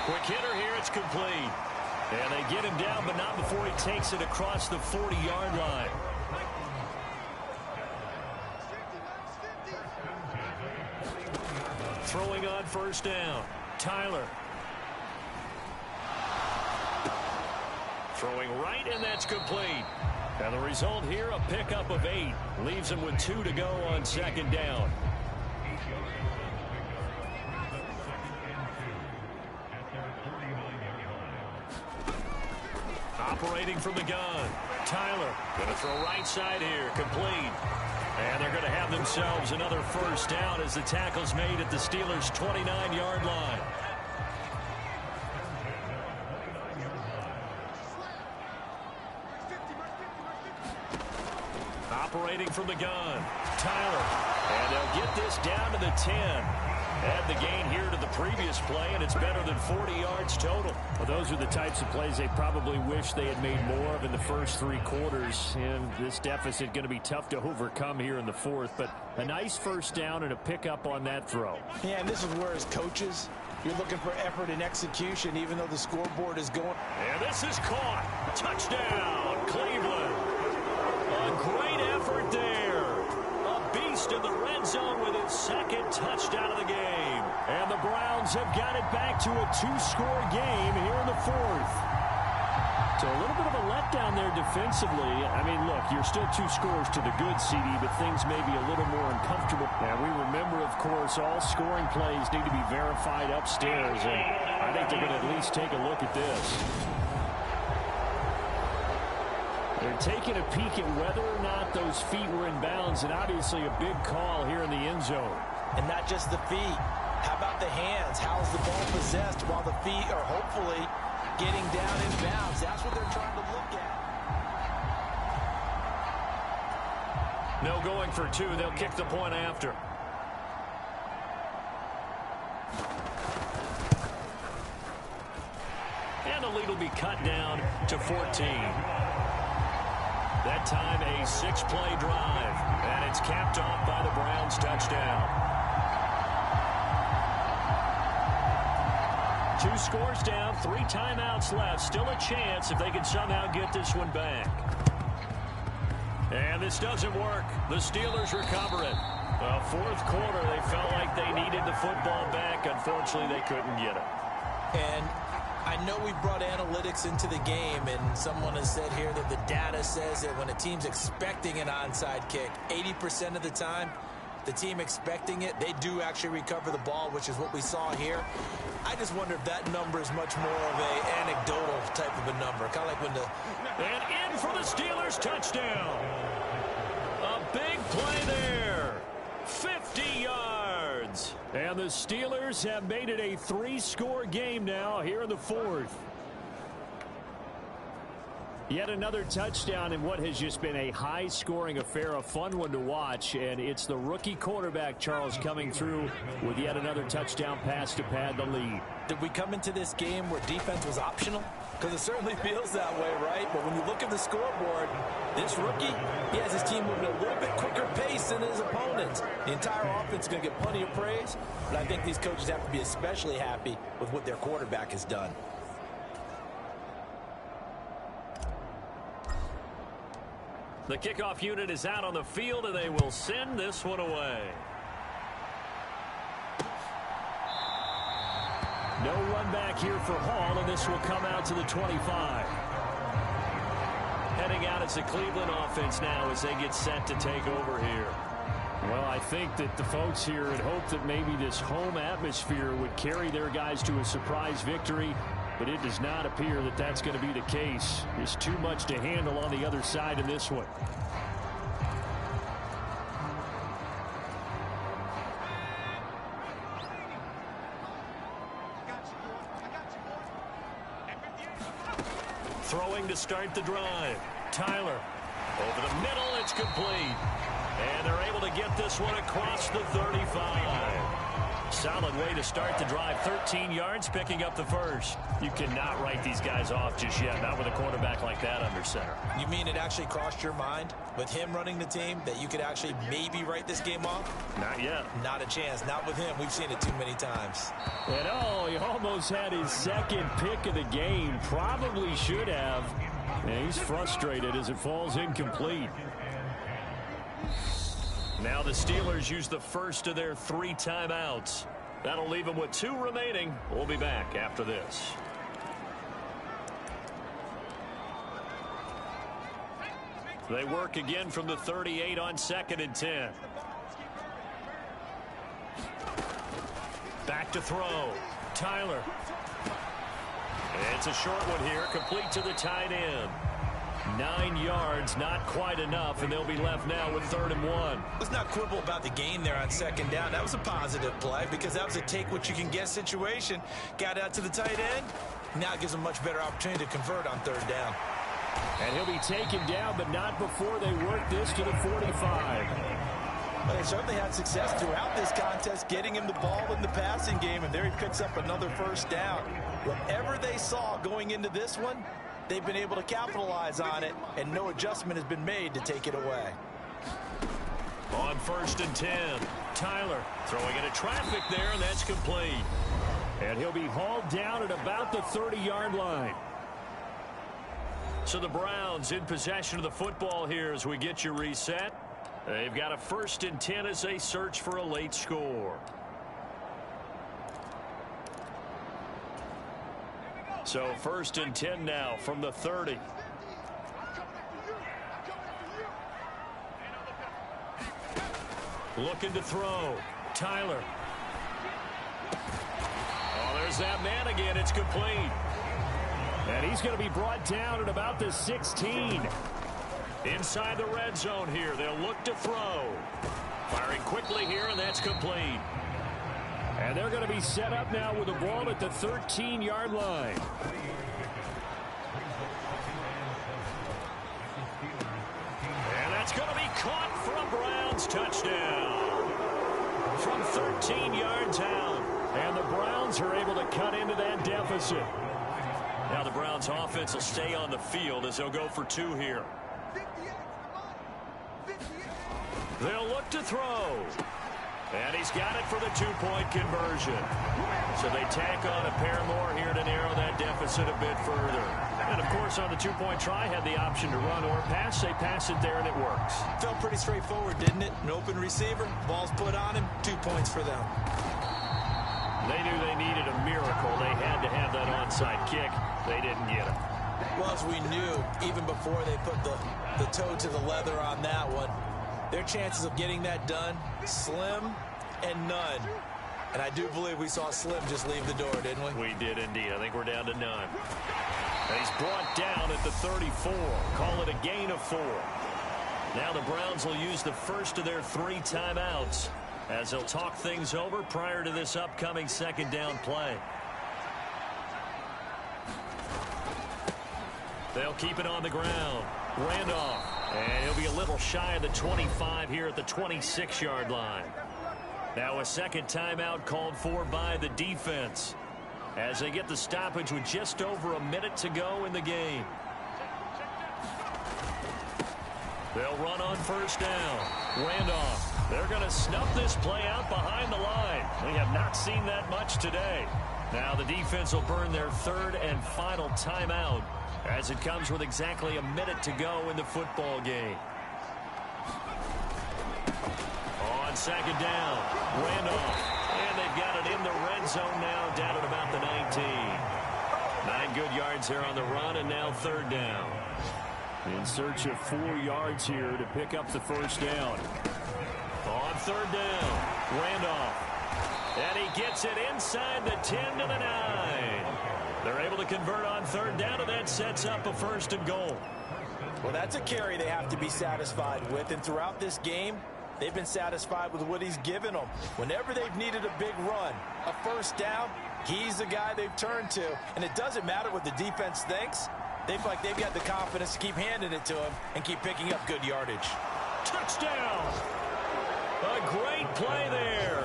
Quick hitter here, it's complete. And they get him down, but not before he takes it across the 40-yard line. Throwing on 1st down, Tyler. Throwing right, and that's complete. And the result here, a pickup of 8. Leaves him with 2 to go on 2nd down. Operating from the gun, Tyler. Going to throw right side here, complete. And they're going to have themselves another 1st down as the tackle's made at the Steelers' 29-yard line. Operating from the gun, Tyler. And they'll get this down to the 10. Add the gain here to the previous play, and it's better than 40 yards total. Well, those are the types of plays they probably wish they had made more of in the first 3 quarters. And this deficit going to be tough to overcome here in the 4th. But a nice 1st down and a pickup on that throw. Yeah, and this is where, as coaches, you're looking for effort and execution, even though the scoreboard is going. And this is caught. Touchdown, Cleveland. A great effort there. A beast in the red zone with his 2nd touchdown of the game. And the Browns have got it back to a 2-score game here in the 4th. So a little bit of a letdown there defensively. I mean, look, you're still 2 scores to the good, CD, but things may be a little more uncomfortable. Now, we remember, of course, all scoring plays need to be verified upstairs, and I think they're going to at least take a look at this. They're taking a peek at whether or not those feet were in bounds, and obviously a big call here in the end zone. And not just the feet. How about the hands? How's the ball possessed while the feet are hopefully getting down in bounds? That's what they're trying to look at. No going for 2. They'll kick the point after. And the lead will be cut down to 14. That time a 6-play drive, and it's capped off by the Browns touchdown. 2 scores down, 3 timeouts left. Still a chance if they can somehow get this one back. And this doesn't work. The Steelers recover it. Fourth quarter, they felt like they needed the football back. Unfortunately, they couldn't get it. And I know we brought analytics into the game, and someone has said here that the data says that when a team's expecting an onside kick, 80% of the time, the team expecting it, they do actually recover the ball, which is what we saw here. I just wonder if that number is much more of an anecdotal type of a number. Kind of like when the... And in for the Steelers, touchdown. A big play there. 50 yards. And the Steelers have made it a 3-score game now here in the fourth. Yet another touchdown in what has just been a high-scoring affair, a fun one to watch. And it's the rookie quarterback, Charles, coming through with yet another touchdown pass to pad the lead. Did we come into this game where defense was optional? Because it certainly feels that way, right? But when you look at the scoreboard, this rookie, he has his team moving at a little bit quicker pace than his opponents. The entire offense is going to get plenty of praise, but I think these coaches have to be especially happy with what their quarterback has done. The kickoff unit is out on the field, and they will send this one away. No run back here for Hall, and this will come out to the 25. Heading out, it's the Cleveland offense now as they get set to take over here. Well, I think that the folks here had hoped that maybe this home atmosphere would carry their guys to a surprise victory, but it does not appear that that's going to be the case. There's too much to handle on the other side in this one. Throwing to start the drive. Tyler. Over the middle, it's complete. And they're able to get this one across the 35. Solid way to start the drive. 13 yards, picking up the first. You cannot write these guys off just yet, not with a quarterback like that under center. You mean it actually crossed your mind with him running the team that you could actually maybe write this game off? Not yet. Not a chance. Not with him. We've seen it too many times. And he almost had his second pick of the game. Probably should have. And he's frustrated as it falls incomplete. Now the Steelers use the first of their 3 timeouts. That'll leave them with 2 remaining. We'll be back after this. They work again from the 38 on 2nd and 10. Back to throw. Tyler. It's a short one here, complete to the tight end. 9 yards, not quite enough, and they'll be left now with 3rd and 1. Let's not quibble about the gain there on 2nd down. That was a positive play because that was a take-what-you-can-get situation. Got out to the tight end. Now it gives them much better opportunity to convert on 3rd down. And he'll be taken down, but not before they work this to the 45. Well, they certainly had success throughout this contest, getting him the ball in the passing game, and there he picks up another 1st down. Whatever they saw going into this one, they've been able to capitalize on it, and no adjustment has been made to take it away. On 1st and 10, Tyler throwing into traffic there, and that's complete. And he'll be hauled down at about the 30-yard line. So the Browns in possession of the football here as we get you reset. They've got a 1st and 10 as they search for a late score. So 1st and 10 now from the 30. Looking to throw. Tyler. Oh, there's that man again. It's complete. And he's going to be brought down at about the 16. Inside the red zone here. They'll look to throw. Firing quickly here, and that's complete. And they're going to be set up now with the ball at the 13-yard line. And that's going to be caught for a Browns touchdown. From 13 yards out. And the Browns are able to cut into that deficit. Now the Browns offense will stay on the field as they'll go for 2 here. They'll look to throw. And he's got it for the 2-point conversion. So they tack on a pair more here to narrow that deficit a bit further. And, of course, on the two-point try, had the option to run or pass. They pass it there, and it works. Felt pretty straightforward, didn't it? An open receiver, ball's put on him, 2 points for them. They knew they needed a miracle. They had to have that onside kick. They didn't get it. Well, as we knew, even before they put the toe to the leather on that one, their chances of getting that done, slim and none. And I do believe we saw Slim just leave the door, didn't we? We did indeed. I think we're down to none. And he's brought down at the 34. Call it a gain of 4. Now the Browns will use the first of their 3 timeouts as they'll talk things over prior to this upcoming second down play. They'll keep it on the ground. Randolph. And he'll be a little shy of the 25 here at the 26-yard line. Now a second timeout called for by the defense as they get the stoppage with just over a minute to go in the game. They'll run on first down. Randolph. They're going to snuff this play out behind the line. We have not seen that much today. Now the defense will burn their third and final timeout as it comes with exactly a minute to go in the football game. On second down, Randolph. And they've got it in the red zone now, down at about the 19. 9 good yards there on the run, and now third down. In search of 4 yards here to pick up the first down. On third down, Randolph. And he gets it inside the 10 to the 9. They're able to convert on third down, and that sets up a first and goal. Well, that's a carry they have to be satisfied with, and throughout this game, they've been satisfied with what he's given them. Whenever they've needed a big run, a first down, he's the guy they've turned to. And it doesn't matter what the defense thinks. They feel like they've got the confidence to keep handing it to him and keep picking up good yardage. Touchdown! A great play there.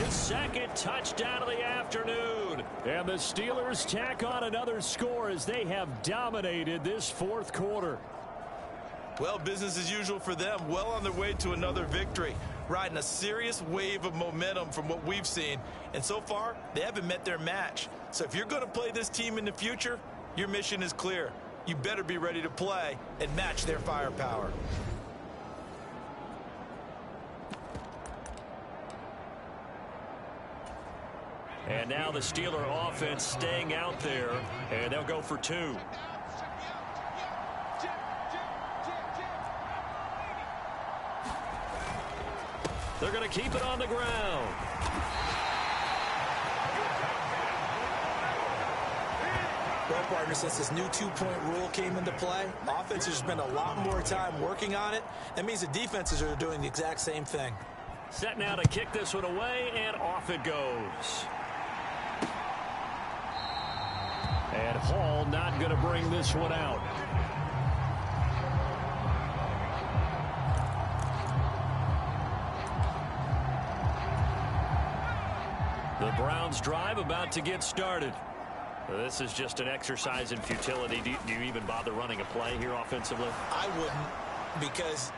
His second touchdown of the afternoon. And the Steelers tack on another score as they have dominated this fourth quarter. Well, business as usual for them. Well on their way to another victory. Riding a serious wave of momentum from what we've seen. And so far, they haven't met their match. So if you're going to play this team in the future, your mission is clear. You better be ready to play and match their firepower. And now the Steeler offense staying out there, and they'll go for 2. They're going to keep it on the ground. Well, partner, since this new 2-point rule came into play, offense has spent a lot more time working on it. That means the defenses are doing the exact same thing. Set now to kick this one away, and off it goes. And Hall not going to bring this one out. The Browns drive about to get started. This is just an exercise in futility. Do you even bother running a play here offensively? I wouldn't, because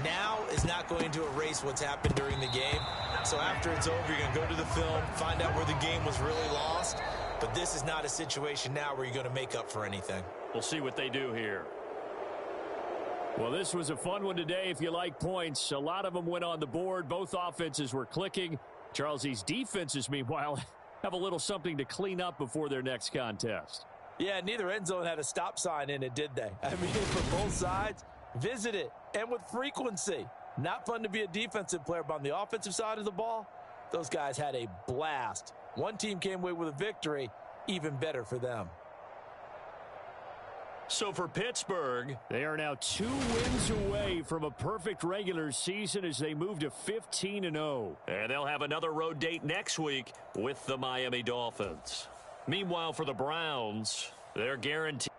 now is not going to erase what's happened during the game. So after it's over, you're going to go to the film, find out where the game was really lost. But this is not a situation now where you're going to make up for anything. We'll see what they do here. Well, this was a fun one today if you like points. A lot of them went on the board. Both offenses were clicking. Charles, these defenses, meanwhile, have a little something to clean up before their next contest. Yeah, neither end zone had a stop sign in it, did they? I mean, for both sides, visit it, and with frequency. Not fun to be a defensive player, but on the offensive side of the ball, those guys had a blast. One team came away with a victory, even better for them. So for Pittsburgh, they are now 2 wins away from a perfect regular season as they move to 15-0. And they'll have another road date next week with the Miami Dolphins. Meanwhile, for the Browns, they're guaranteed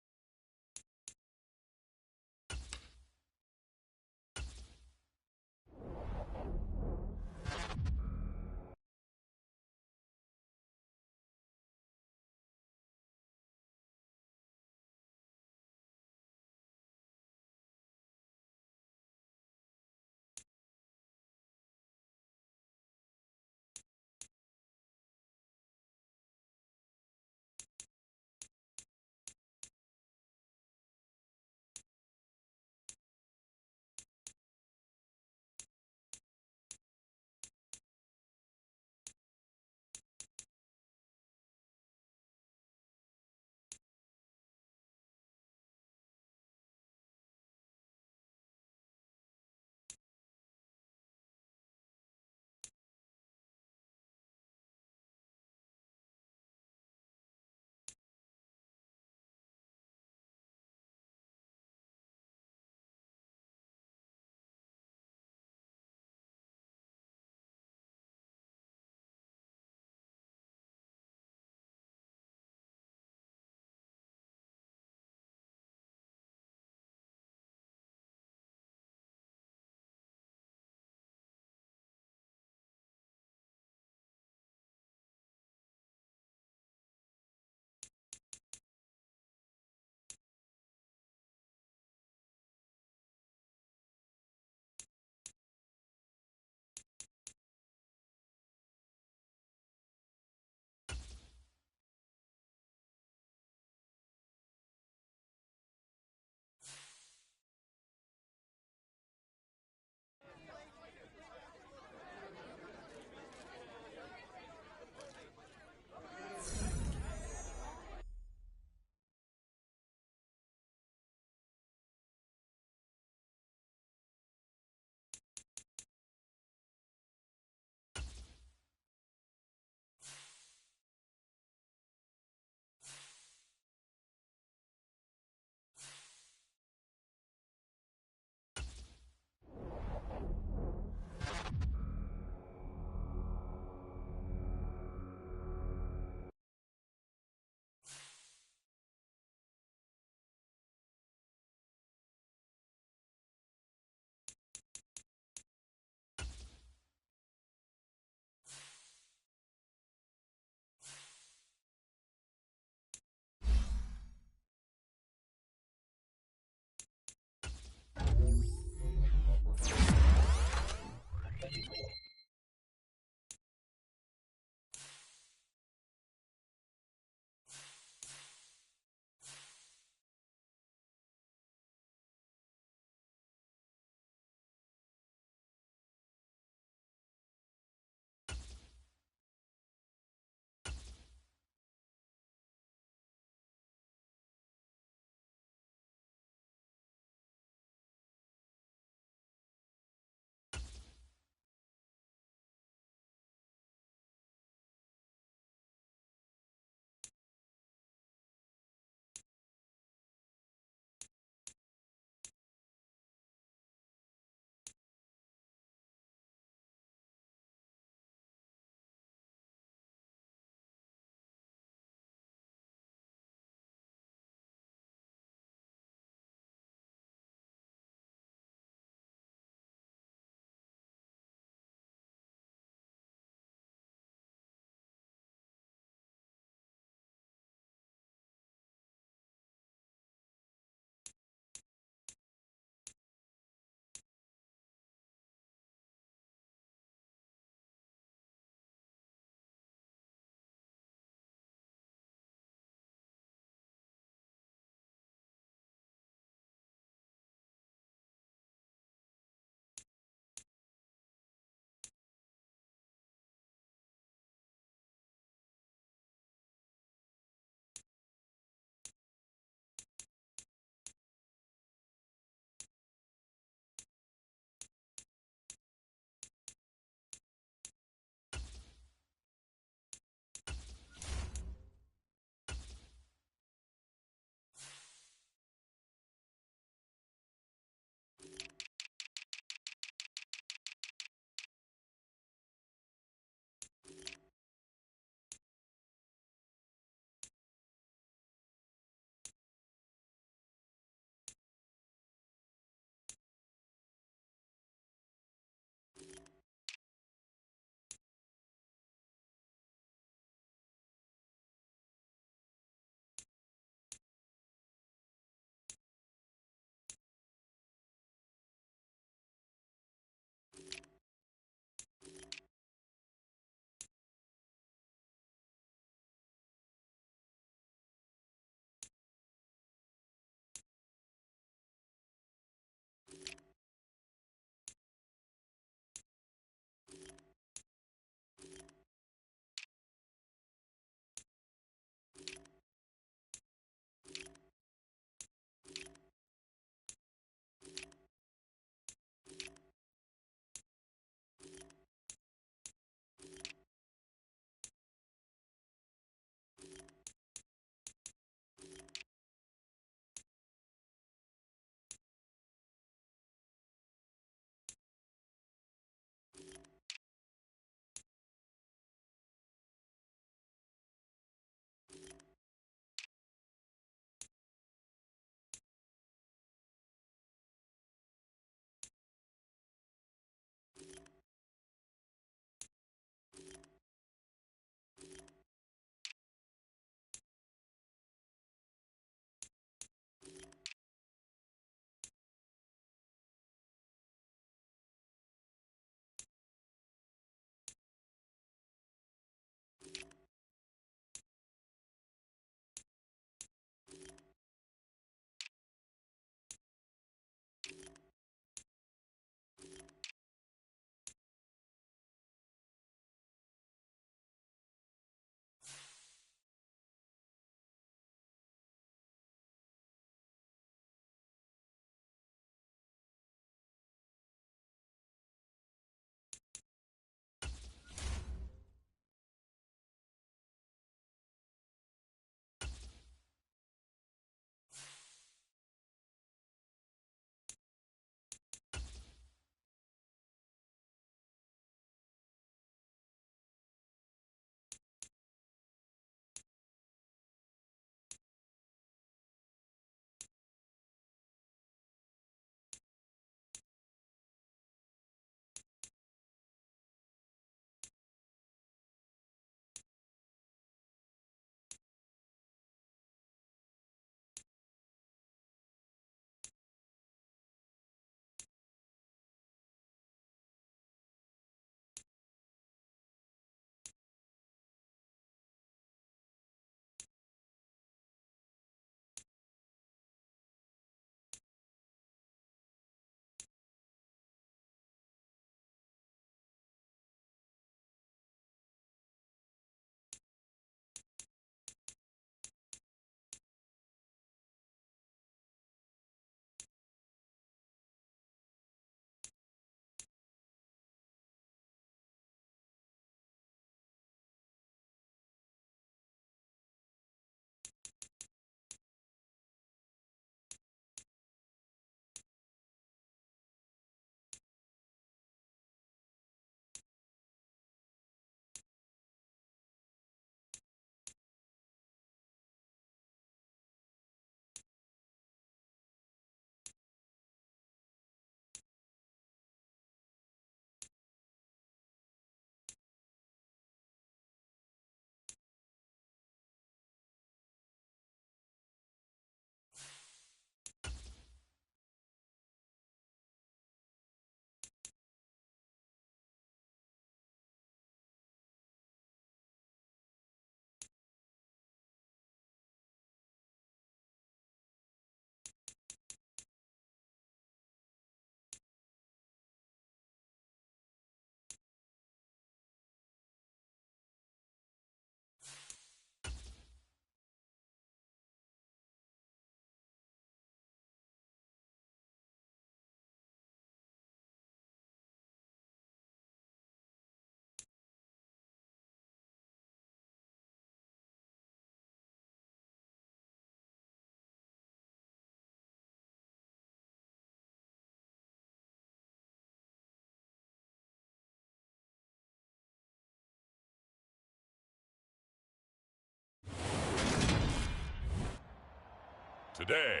Today,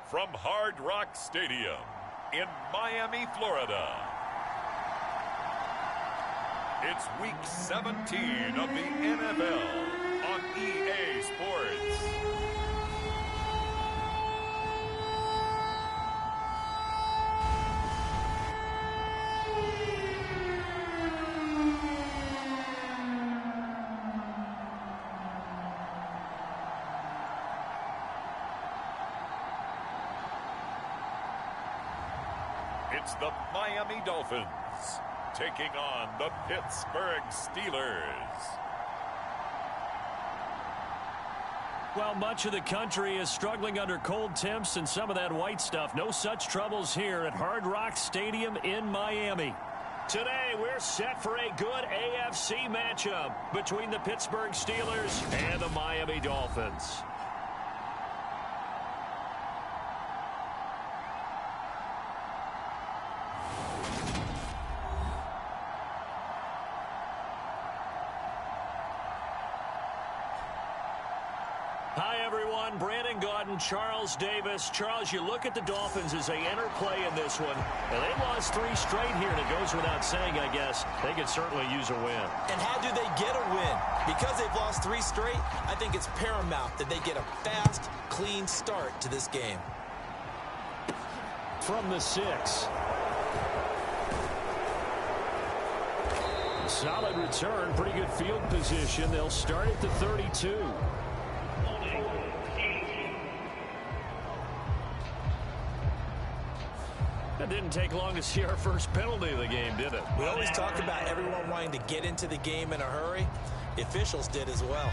from Hard Rock Stadium in Miami, Florida, it's Week 17 of the NFL on EA Sports. It's the Miami Dolphins taking on the Pittsburgh Steelers. Well, much of the country is struggling under cold temps and some of that white stuff. No such troubles here at Hard Rock Stadium in Miami. Today, we're set for a good AFC matchup between the Pittsburgh Steelers and the Miami Dolphins. Hi, everyone. Brandon Gaudin, Charles Davis. Charles, you look at the Dolphins as they enter play in this one. And they lost 3 straight here, and it goes without saying, I guess, they could certainly use a win. And how do they get a win? Because they've lost 3 straight, I think it's paramount that they get a fast, clean start to this game. From the 6. Solid return, pretty good field position. They'll start at the 32. It didn't take long to see our first penalty of the game, did it? We always talk about everyone wanting to get into the game in a hurry. The officials did as well.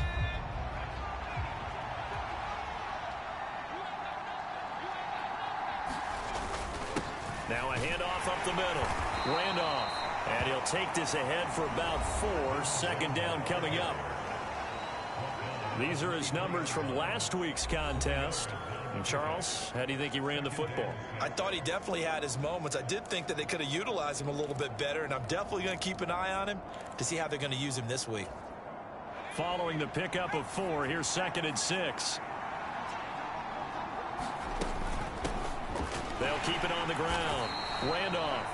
Now a handoff up the middle. Randolph. And he'll take this ahead for about 4. Second down coming up. These are his numbers from last week's contest. And Charles, how do you think he ran the football? I thought he definitely had his moments. I did think that they could have utilized him a little bit better, and I'm definitely going to keep an eye on him to see how they're going to use him this week. Following the pickup of 4, here's 2nd and 6. They'll keep it on the ground. Randolph.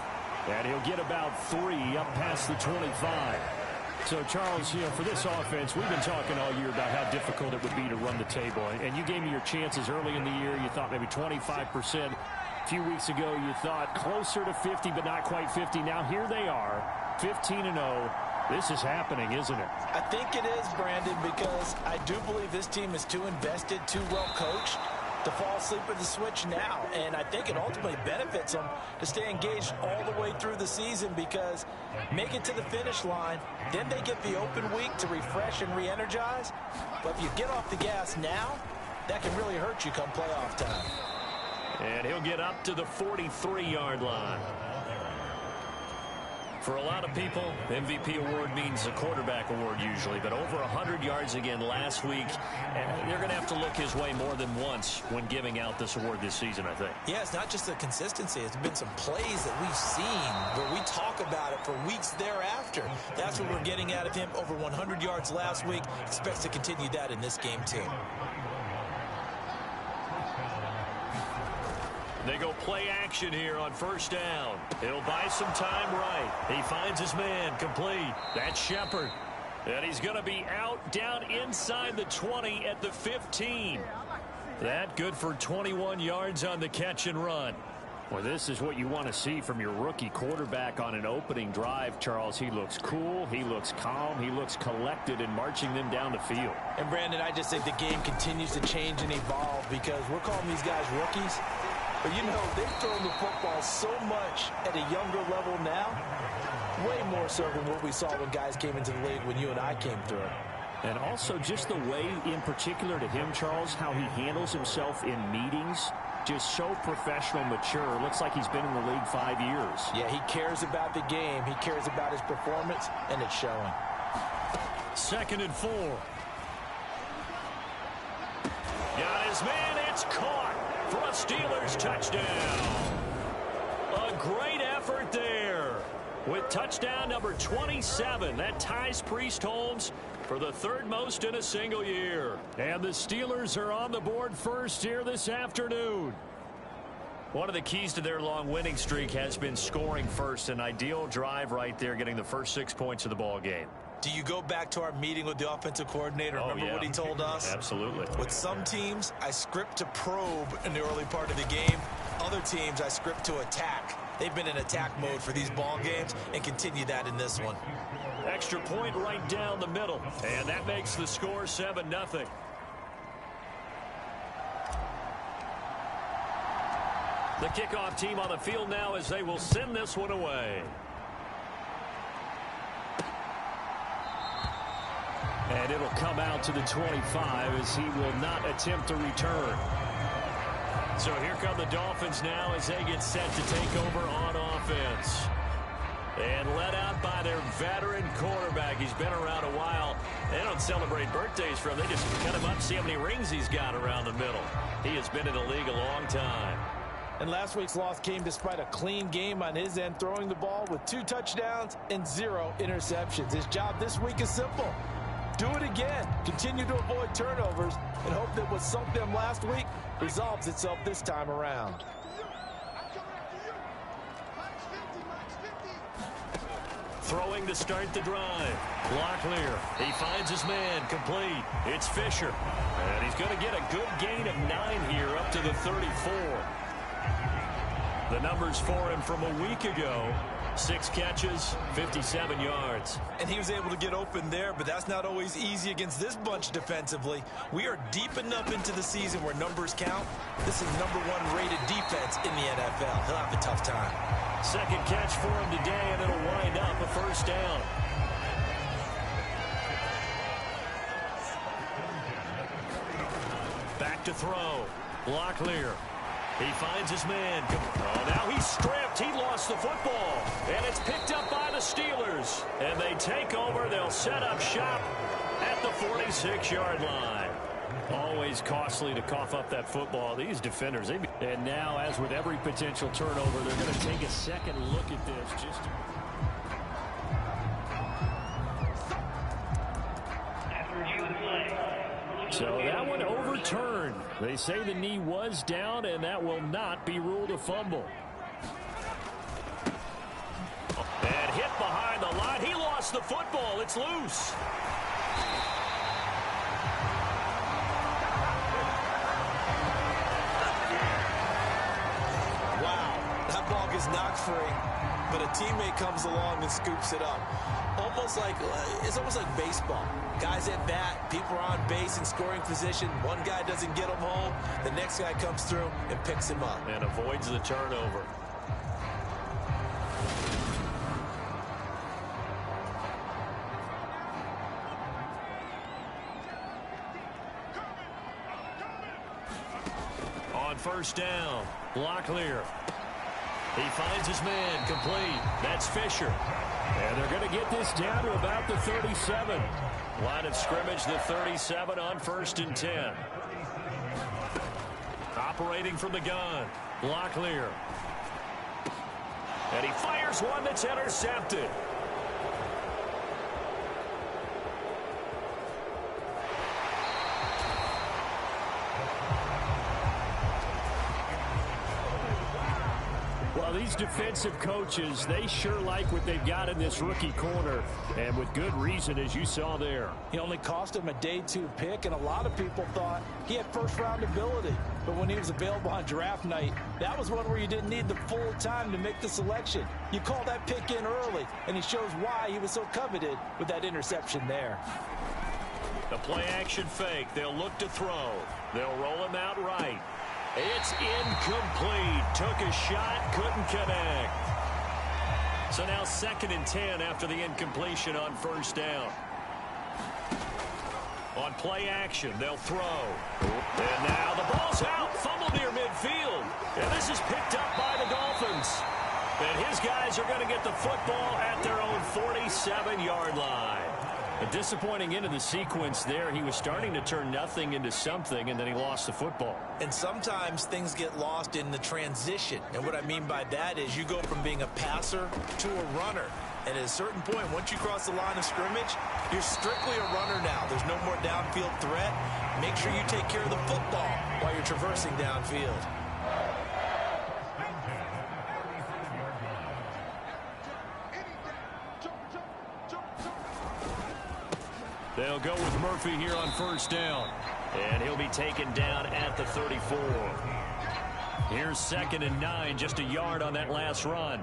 And he'll get about 3 up past the 25. So, Charles, you know, for this offense, we've been talking all year about how difficult it would be to run the table. And you gave me your chances early in the year. You thought maybe 25%. A few weeks ago, you thought closer to 50, but not quite 50. Now, here they are, 15-0. This is happening, isn't it? I think it is, Brandon, because I do believe this team is too invested, too well coached to fall asleep at the switch now. And I think it ultimately benefits them to stay engaged all the way through the season, because make it to the finish line, then they get the open week to refresh and re-energize. But if you get off the gas now, that can really hurt you come playoff time. And he'll get up to the 43-yard line. For a lot of people, MVP award means a quarterback award usually, but over 100 yards again last week. And they're going to have to look his way more than once when giving out this award this season, I think. Yeah, it's not just the consistency. It's been some plays that we've seen where we talk about it for weeks thereafter. That's what we're getting out of him. Over 100 yards last week. Expects to continue that in this game, too. They go play action here on first down. He'll buy some time right. He finds his man complete. That's Shepard. And he's going to be out down inside the 20 at the 15. That good for 21 yards on the catch and run. Well, this is what you want to see from your rookie quarterback on an opening drive, Charles. He looks cool. He looks calm. He looks collected in marching them down the field. And, Brandon, I just think the game continues to change and evolve because we're calling these guys rookies. But, you know, they've thrown the football so much at a younger level now, way more so than what we saw when guys came into the league when you and I came through. And also just the way, in particular to him, Charles, how he handles himself in meetings, just so professional, mature. Looks like he's been in the league 5 years. Yeah, he cares about the game. He cares about his performance, and it's showing. 2nd and 4. Got his man. It's caught for a Steelers touchdown. A great effort there. with touchdown number 27. That ties Priest Holmes for the third most in a single year. And the Steelers are on the board first here this afternoon. One of the keys to their long winning streak has been scoring first. An ideal drive right there, getting the first 6 points of the ball game. Do you go back to our meeting with the offensive coordinator? Remember what he told us? Absolutely. With some teams, I script to probe in the early part of the game. Other teams, I script to attack. They've been in attack mode for these ball games and continue that in this one. Extra point right down the middle. And that makes the score 7-0. The kickoff team on the field now as they will send this one away. And it'll come out to the 25 as he will not attempt to return. So here come the Dolphins now as they get set to take over on offense. And led out by their veteran quarterback. He's been around a while. They don't celebrate birthdays for him. They just cut him up, see how many rings he's got around the middle. He has been in the league a long time. And last week's loss came despite a clean game on his end, throwing the ball with 2 touchdowns and 0 interceptions. His job this week is simple. Do it again. Continue to avoid turnovers and hope that what sunk them last week resolves itself this time around. Throwing to start the drive. Locklear. He finds his man. Complete. It's Fisher. And he's going to get a good gain of 9 here up to the 34. The numbers for him from a week ago. 6 catches, 57 yards. And he was able to get open there, but that's not always easy against this bunch defensively. We are deep enough into the season where numbers count. This is #1 rated defense in the NFL. He'll have a tough time. Second catch for him today, and it'll wind up a first down. Back to throw. Locklear. He finds his man. Oh, now he's stripped. He lost the football. And it's picked up by the Steelers. And they take over. They'll set up shop at the 46-yard line. Always costly to cough up that football. These defenders. And now, as with every potential turnover, they're going to take a second look at this. So that one overturned. They say the knee was down, and that will not be ruled a fumble. And hit behind the line. He lost the football. It's loose. Wow, that ball gets knocked free, but a teammate comes along and scoops it up. It's almost like baseball. Guys at bat, people are on base in scoring position. One guy doesn't get him home. The next guy comes through and picks him up. And avoids the turnover. On first down, Locklear. He finds his man. Complete. That's Fisher. And they're going to get this down to about the 37. Line of scrimmage, the 37 on 1st and 10. Operating from the gun, Locklear. And he fires one that's intercepted. Well, these defensive coaches, they sure like what they've got in this rookie corner, and with good reason, as you saw there. He only cost him a day 2 pick, and a lot of people thought he had first-round ability. But when he was available on draft night, that was one where you didn't need the full time to make the selection. You call that pick in early, and he shows why he was so coveted with that interception there. The play-action fake. They'll look to throw. They'll roll him out right. It's incomplete. Took a shot, couldn't connect. So now 2nd and 10 after the incompletion on first down. On play action, they'll throw. And now the ball's out. Fumble near midfield. And this is picked up by the Dolphins. And his guys are going to get the football at their own 47-yard line. A disappointing end of the sequence there. He was starting to turn nothing into something, and then he lost the football. And sometimes things get lost in the transition. And what I mean by that is you go from being a passer to a runner. And at a certain point, once you cross the line of scrimmage, you're strictly a runner now. There's no more downfield threat. Make sure you take care of the football while you're traversing downfield. They'll go with Murphy here on first down. And he'll be taken down at the 34. Here's 2nd and 9, just a yard on that last run.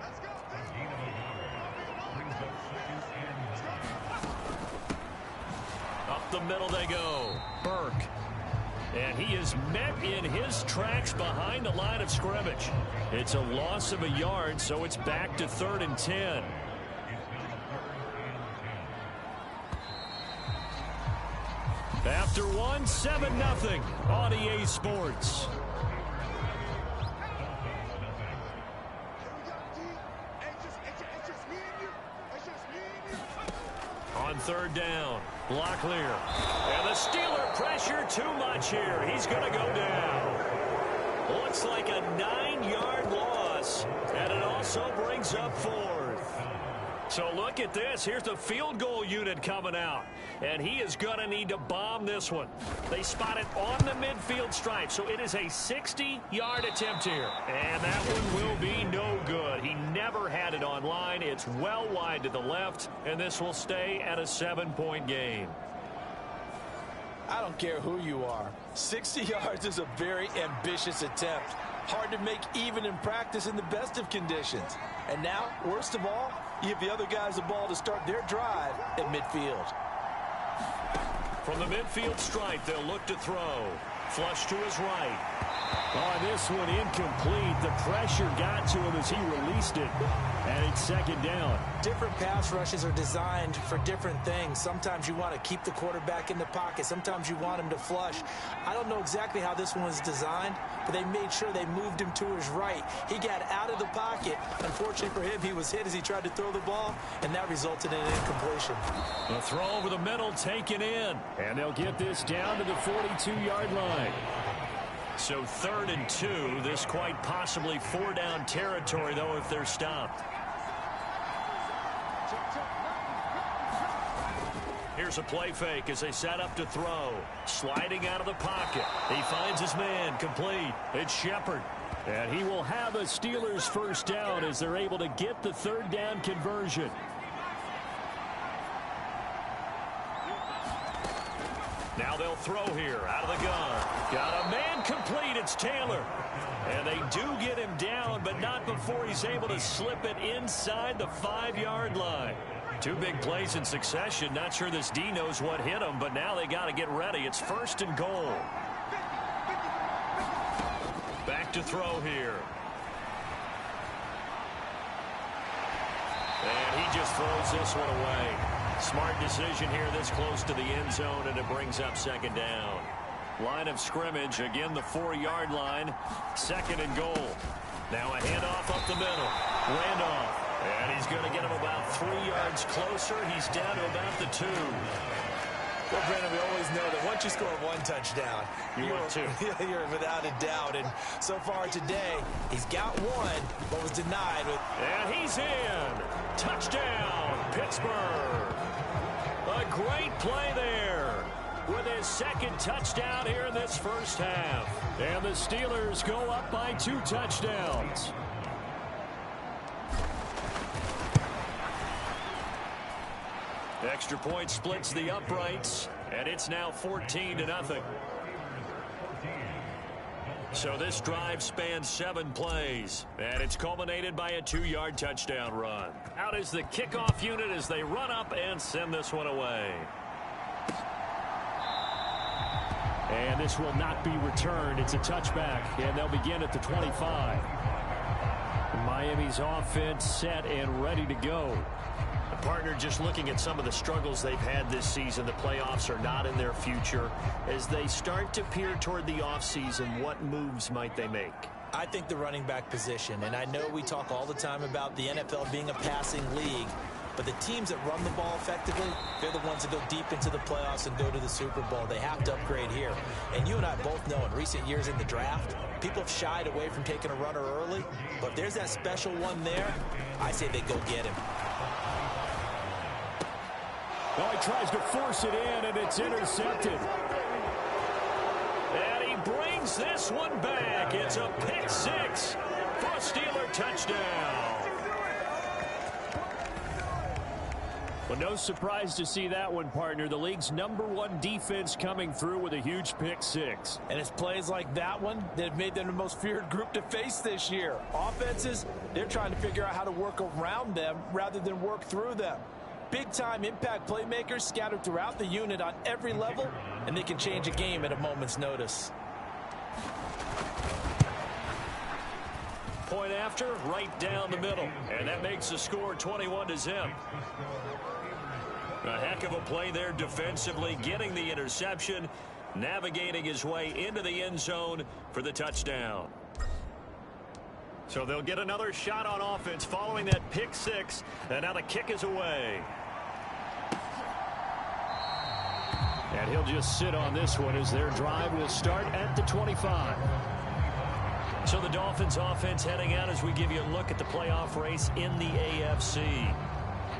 Up the middle they go. Burke. And he is met in his tracks behind the line of scrimmage. It's a loss of a yard, so it's back to 3rd and 10. After one, 7-0 on EA Sports. On 3rd down, Locklear. And the Steeler pressure too much here. He's going to go down. Looks like a 9-yard loss. And it also brings up 4th. So look at this. Here's the field goal unit coming out. And he is going to need to bomb this one. They spot it on the midfield stripe. So it is a 60-yard attempt here. And that one will be no good. He never had it on line. It's well wide to the left. And this will stay at a 7-point game. I don't care who you are. 60 yards is a very ambitious attempt. Hard to make even in practice in the best of conditions. And now, worst of all, you give the other guys the ball to start their drive at midfield. From the midfield stripe, they'll look to throw. Flush to his right. On this one, incomplete. The pressure got to him as he released it. And it's 2nd down. Different pass rushes are designed for different things. Sometimes you want to keep the quarterback in the pocket. Sometimes you want him to flush. I don't know exactly how this one was designed, but they made sure they moved him to his right. He got out of the pocket. Unfortunately for him, he was hit as he tried to throw the ball, and that resulted in an incompletion. The throw over the middle taken in. And they'll get this down to the 42-yard line. So 3rd and 2. This quite possibly 4-down territory, though, if they're stopped. Here's a play fake as they set up to throw. Sliding out of the pocket. He finds his man. Complete. It's Shepard. And he will have a Steelers first down as they're able to get the 3rd down conversion. Now they'll throw here out of the gun. Got a man complete. It's Taylor. And they do get him down, but not before he's able to slip it inside the 5-yard line. 2 big plays in succession. Not sure this D knows what hit him, but now they got to get ready. It's 1st and goal. Back to throw here. And he just throws this one away. Smart decision here this close to the end zone, and it brings up 2nd down. Line of scrimmage, again the 4-yard line. 2nd and goal. Now a handoff up the middle. Randolph. And he's going to get him about 3 yards closer. He's down to about the 2. Well, Brandon, we always know that once you score 1 touchdown, you're without a doubt. And so far today, he's got 1, but was denied. And he's in. Touchdown, Pittsburgh. A great play there with his 2nd touchdown here in this first half. And the Steelers go up by 2 touchdowns. Extra point splits the uprights, and it's now 14-0. So this drive spans 7 plays, and it's culminated by a 2-yard touchdown run. Out is the kickoff unit as they run up and send this one away. And this will not be returned. It's a touchback, and they'll begin at the 25. Miami's offense set and ready to go. Partner, just looking at some of the struggles they've had this season, the playoffs are not in their future. As they start to peer toward the offseason, what moves might they make? I think the running back position, and I know we talk all the time about the NFL being a passing league, But the teams that run the ball effectively, they're the ones that go deep into the playoffs and go to the Super Bowl. They have to upgrade here. And you and I both know in recent years in the draft, people have shied away from taking a runner early. But if there's that special one there, I say they go get him. Oh, he tries to force it in, and it's intercepted. And he brings this one back. It's a pick six for a Steeler touchdown. Well, no surprise to see that one, partner. The league's #1 defense coming through with a huge pick six. And it's plays like that one that have made them the most feared group to face this year. Offenses, they're trying to figure out how to work around them rather than work through them. Big-time impact playmakers scattered throughout the unit on every level, and they can change a game at a moment's notice. Point after, right down the middle. And that makes the score 21-0. A heck of a play there defensively, getting the interception, navigating his way into the end zone for the touchdown. So they'll get another shot on offense following that pick six, and now the kick is away. And he'll just sit on this one as their drive will start at the 25. So the Dolphins offense heading out as we give you a look at the playoff race in the AFC.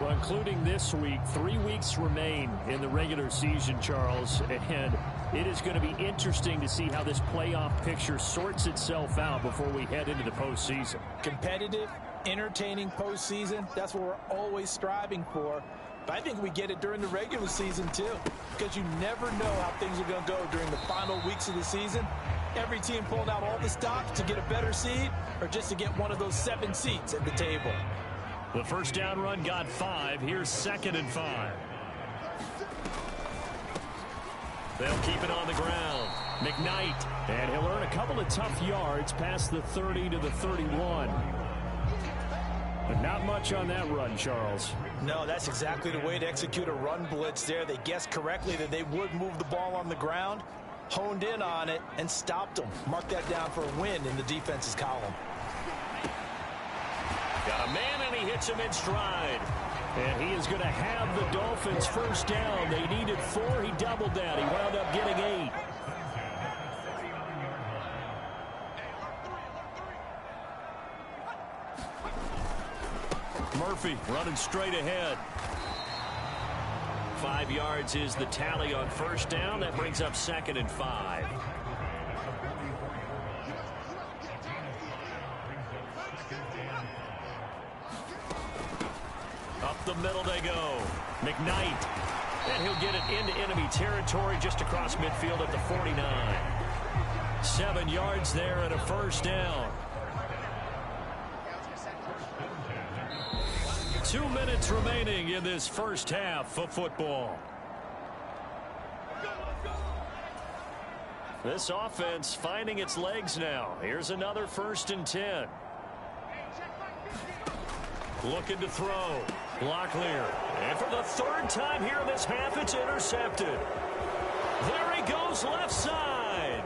Well, including this week, 3 weeks remain in the regular season, Charles, and it is going to be interesting to see how this playoff picture sorts itself out before we head into the postseason. Competitive, entertaining postseason, that's what we're always striving for. But I think we get it during the regular season, too, because you never know how things are going to go during the final weeks of the season. Every team pulling out all the stops to get a better seed or just to get one of those 7 seats at the table. The first down run got 5. Here's 2nd and 5. They'll keep it on the ground. McKnight, and he'll earn a couple of tough yards past the 30 to the 31. But not much on that run, Charles. No, that's exactly the way to execute a run blitz there. They guessed correctly that they would move the ball on the ground, honed in on it, and stopped them. Mark that down for a win in the defense's column. Got a man, and he hits him in stride. And he is going to have the Dolphins first down. They needed 4. He doubled that. He wound up getting 8. Murphy running straight ahead. 5 yards is the tally on first down. That brings up 2nd and 5. Up the middle they go. McKnight. And he'll get it into enemy territory just across midfield at the 49. 7 yards there and a first down. 2 minutes remaining in this first half of football. This offense finding its legs now. Here's another 1st and 10. Looking to throw. Locklear. And for the 3rd time here in this half, it's intercepted. There he goes left side.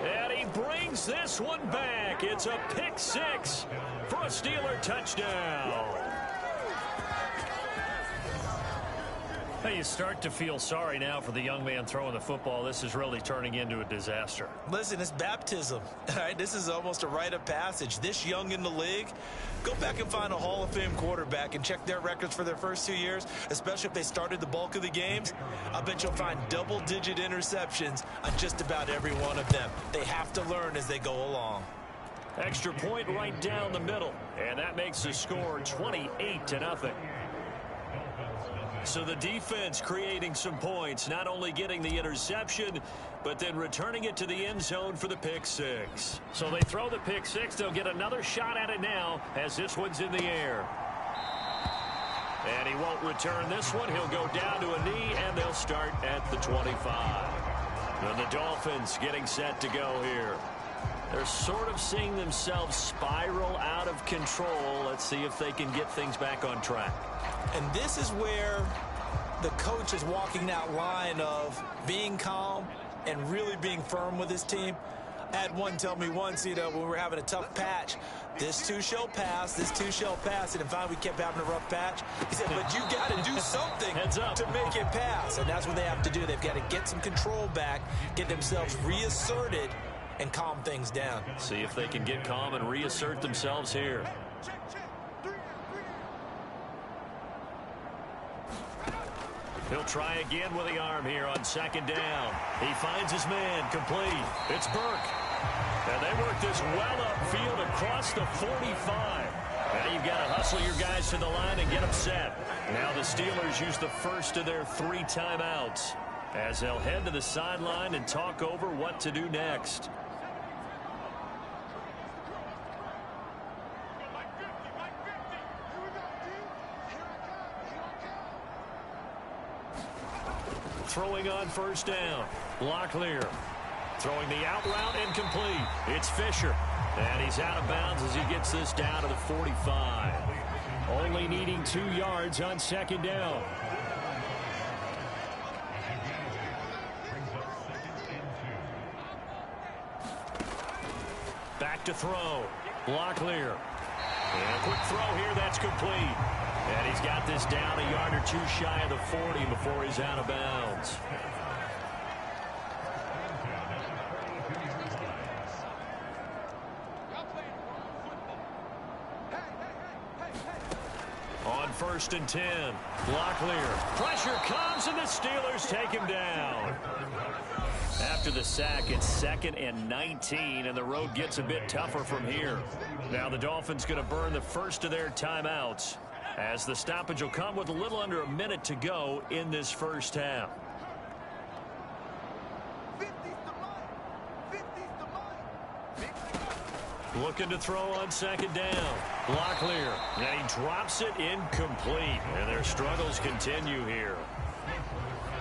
And he brings this one back. It's a pick 6 for a Steeler touchdown. Hey, you start to feel sorry now for the young man throwing the football. This is really turning into a disaster. Listen, it's baptism. All right, this is almost a rite of passage. This young in the league, go back and find a Hall of Fame quarterback and check their records for their first 2 years, especially if they started the bulk of the games. I bet you'll find double-digit interceptions on just about every one of them. They have to learn as they go along. Extra point right down the middle. And that makes the score 28-0. So the defense creating some points, not only getting the interception, but then returning it to the end zone for the pick 6. So they throw the pick 6. They'll get another shot at it now as this one's in the air. And he won't return this one. He'll go down to a knee, and they'll start at the 25. And the Dolphins getting set to go here. They're sort of seeing themselves spiral out of control. Let's see if they can get things back on track. And this is where the coach is walking that line of being calm and really being firm with his team. I had one tell me once, when we were having a tough patch, this too shall pass, this too shall pass, and finally we kept having a rough patch. He said, but you got to do something to make it pass, and that's what they have to do. They've got to get some control back, get themselves reasserted, and calm things down. See if they can get calm and reassert themselves here. He'll try again with the arm here on second down. He finds his man, complete. It's Burke. And they work this well upfield across the 45. Now you've got to hustle your guys to the line and get them set. Now the Steelers use the first of their 3 timeouts as they'll head to the sideline and talk over what to do next. Throwing on first down. Locklear throwing the out route incomplete. It's Fisher. And he's out of bounds as he gets this down to the 45. Only needing 2 yards on second down. Back to throw. Locklear. And a quick throw here. That's complete. And he's got this down a yard or 2 shy of the 40 before he's out of bounds. On first and 10, Locklear. Pressure comes and the Steelers take him down. After the sack, it's 2nd and 19, and the road gets a bit tougher from here. Now the Dolphins going to burn the first of their timeouts, as the stoppage will come with a little under a minute to go in this first half. Looking to throw on second down. Locklear. And he drops it incomplete. And their struggles continue here.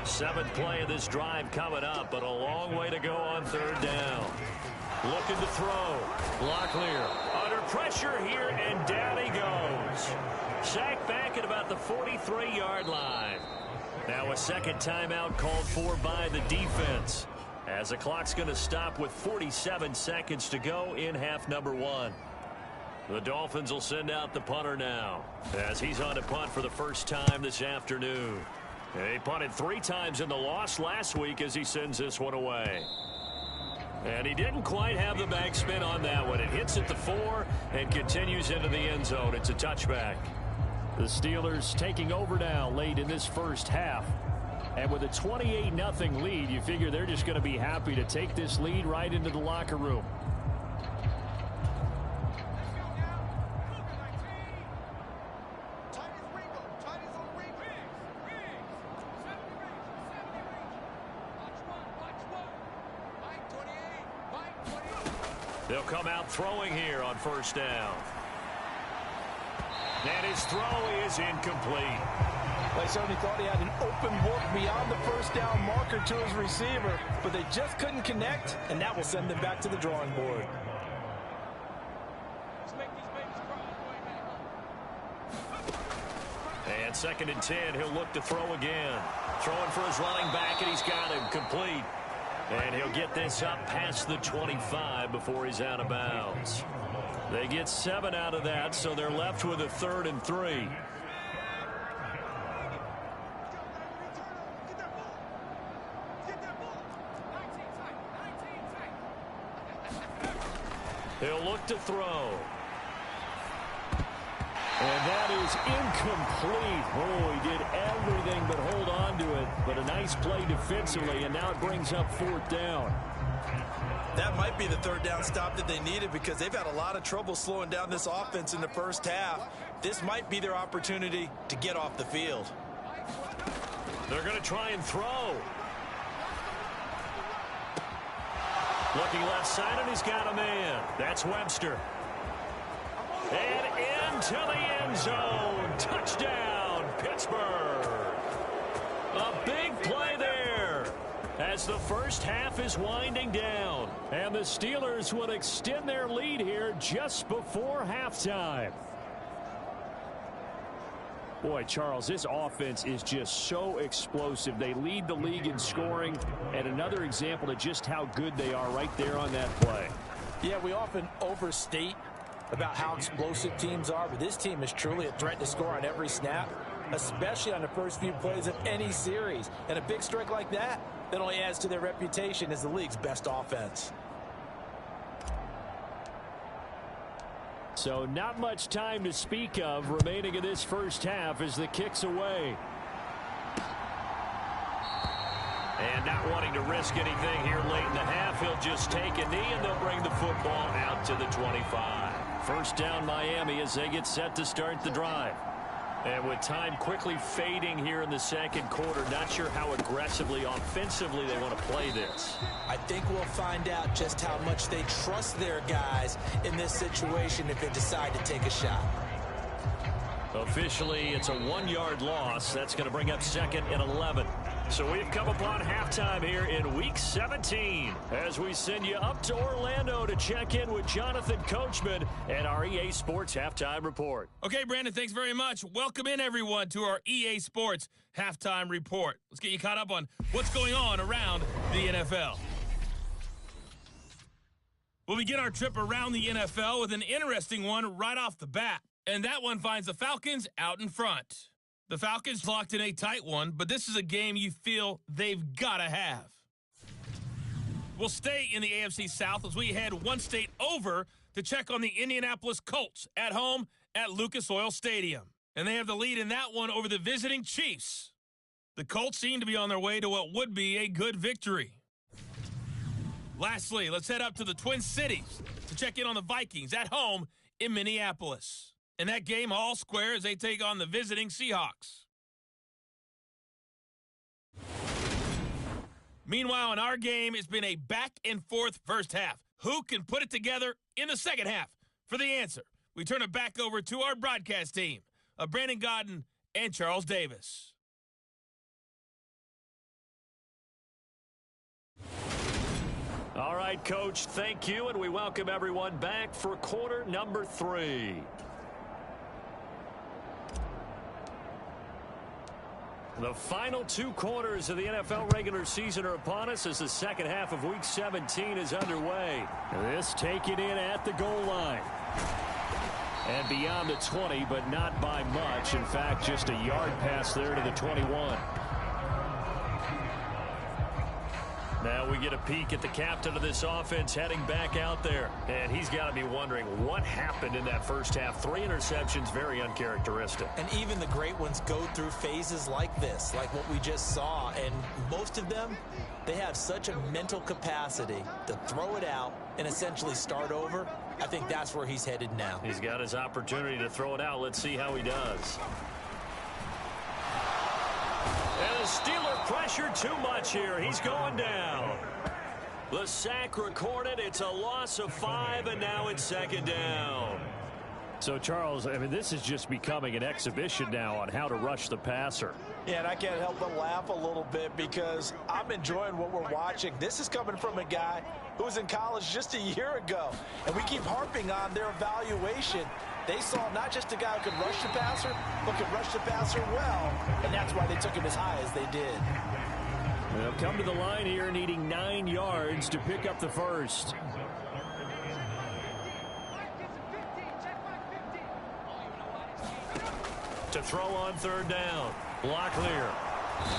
7th play of this drive coming up, but a long way to go on third down. Looking to throw. Locklear under pressure here, and down he goes. Sacked back at about the 43-yard line. Now a second timeout called for by the defense, as the clock's going to stop with 47 seconds to go in half number 1. The Dolphins will send out the punter now, as he's on to punt for the first time this afternoon. He punted 3 times in the loss last week as he sends this one away. And he didn't quite have the backspin on that one. It hits at the 4 and continues into the end zone. It's a touchback. The Steelers taking over now late in this first half. And with a 28-0 lead, you figure they're just going to be happy to take this lead right into the locker room. They'll come out throwing here on first down. And his throw is incomplete. They certainly thought he had an open look beyond the first down marker to his receiver, but they just couldn't connect, and that will send them back to the drawing board. And 2nd and 10, he'll look to throw again. Throwing for his running back, and he's got him complete. And he'll get this up past the 25 before he's out of bounds. They get 7 out of that, so they're left with a 3rd and 3. He'll look to throw. And that is incomplete. Oh, he did everything but hold on to it. But a nice play defensively, and now it brings up 4th down. That might be the 3rd down stop that they needed, because they've had a lot of trouble slowing down this offense in the first half. This might be their opportunity to get off the field. They're going to try and throw. Looking left side, and he's got a man. That's Webster. And into the end zone. Touchdown, Pittsburgh. A big play there as the first half is winding down. And the Steelers will extend their lead here just before halftime. Boy, Charles, this offense is just so explosive. They lead the league in scoring, and another example of just how good they are right there on that play. Yeah, we often overstate about how explosive teams are, but this team is truly a threat to score on every snap, especially on the first few plays of any series. And a big strike like that only adds to their reputation as the league's best offense. So not much time to speak of remaining in this first half as the kick's away. And not wanting to risk anything here late in the half, he'll just take a knee and they'll bring the football out to the 25. First down Miami as they get set to start the drive. And with time quickly fading here in the second quarter, not sure how aggressively, offensively they want to play this. I think we'll find out just how much they trust their guys in this situation if they decide to take a shot. Officially, it's a 1-yard loss. That's going to bring up 2nd and 11. So we've come upon halftime here in Week 17 as we send you up to Orlando to check in with Jonathan Coachman and our EA Sports Halftime Report. Okay, Brandon, thanks very much. Welcome in, everyone, to our EA Sports Halftime Report. Let's get you caught up on what's going on around the NFL. We'll begin our trip around the NFL with an interesting one right off the bat. And that one finds the Falcons out in front. The Falcons locked in a tight one, but this is a game you feel they've got to have. We'll stay in the AFC South as we head one state over to check on the Indianapolis Colts at home at Lucas Oil Stadium. And they have the lead in that one over the visiting Chiefs. The Colts seem to be on their way to what would be a good victory. Lastly, let's head up to the Twin Cities to check in on the Vikings at home in Minneapolis. And that game all square as they take on the visiting Seahawks. Meanwhile, in our game, it's been a back-and-forth first half. Who can put it together in the second half? For the answer, we turn it back over to our broadcast team of Brandon Gaudin and Charles Davis. All right, Coach, thank you, and we welcome everyone back for quarter number 3. The final 2 quarters of the NFL regular season are upon us as the second half of Week 17 is underway. This taken in at the goal line. And beyond the 20, but not by much. In fact, just a yard pass there to the 21. Now we get a peek at the captain of this offense heading back out there. And he's got to be wondering what happened in that first half. 3 interceptions, very uncharacteristic. And even the great ones go through phases like this, like what we just saw. And most of them, they have such a mental capacity to throw it out and essentially start over. I think that's where he's headed now. He's got his opportunity to throw it out. Let's see how he does. And the Steeler pressure too much here. He's going down. The sack recorded. It's a loss of 5, and now it's second down. So, Charles, I mean, this is just becoming an exhibition now on how to rush the passer. Yeah, and I can't help but laugh a little bit because I'm enjoying what we're watching. This is coming from a guy who was in college just a year ago, and we keep harping on their evaluation. They saw not just a guy who could rush the passer, but could rush the passer well, and that's why they took him as high as they did. They'll come to the line here needing 9 yards to pick up the first. To throw on third down. Locklear.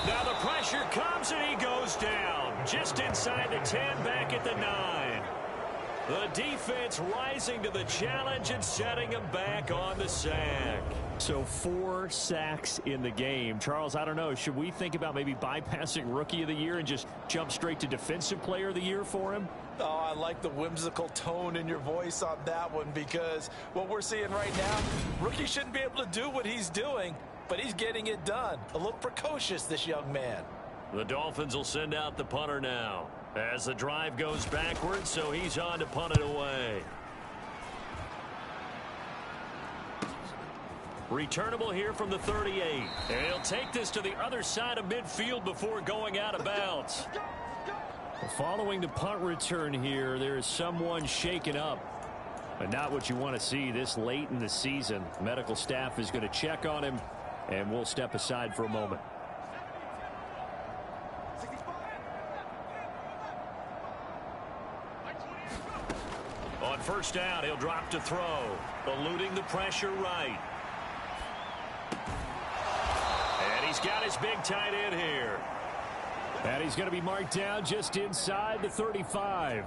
Now the pressure comes and he goes down. Just inside the 10, back at the 9. The defense rising to the challenge and setting him back on the sack. So 4 sacks in the game. Charles, I don't know. Should we think about maybe bypassing Rookie of the Year and just jump straight to Defensive Player of the Year for him? Oh, I like the whimsical tone in your voice on that one because what we're seeing right now, Rookie shouldn't be able to do what he's doing, but he's getting it done. A little precocious, this young man. The Dolphins will send out the punter now as the drive goes backwards, so he's on to punt it away. Returnable here from the 38. And he'll take this to the other side of midfield before going out of bounds. Following the punt return here, there is someone shaken up. But not what you want to see this late in the season. Medical staff is going to check on him And we'll step aside for a moment. On first down, he'll drop to throw, eluding the pressure right. And he's got his big tight end here. And he's going to be marked down just inside the 35.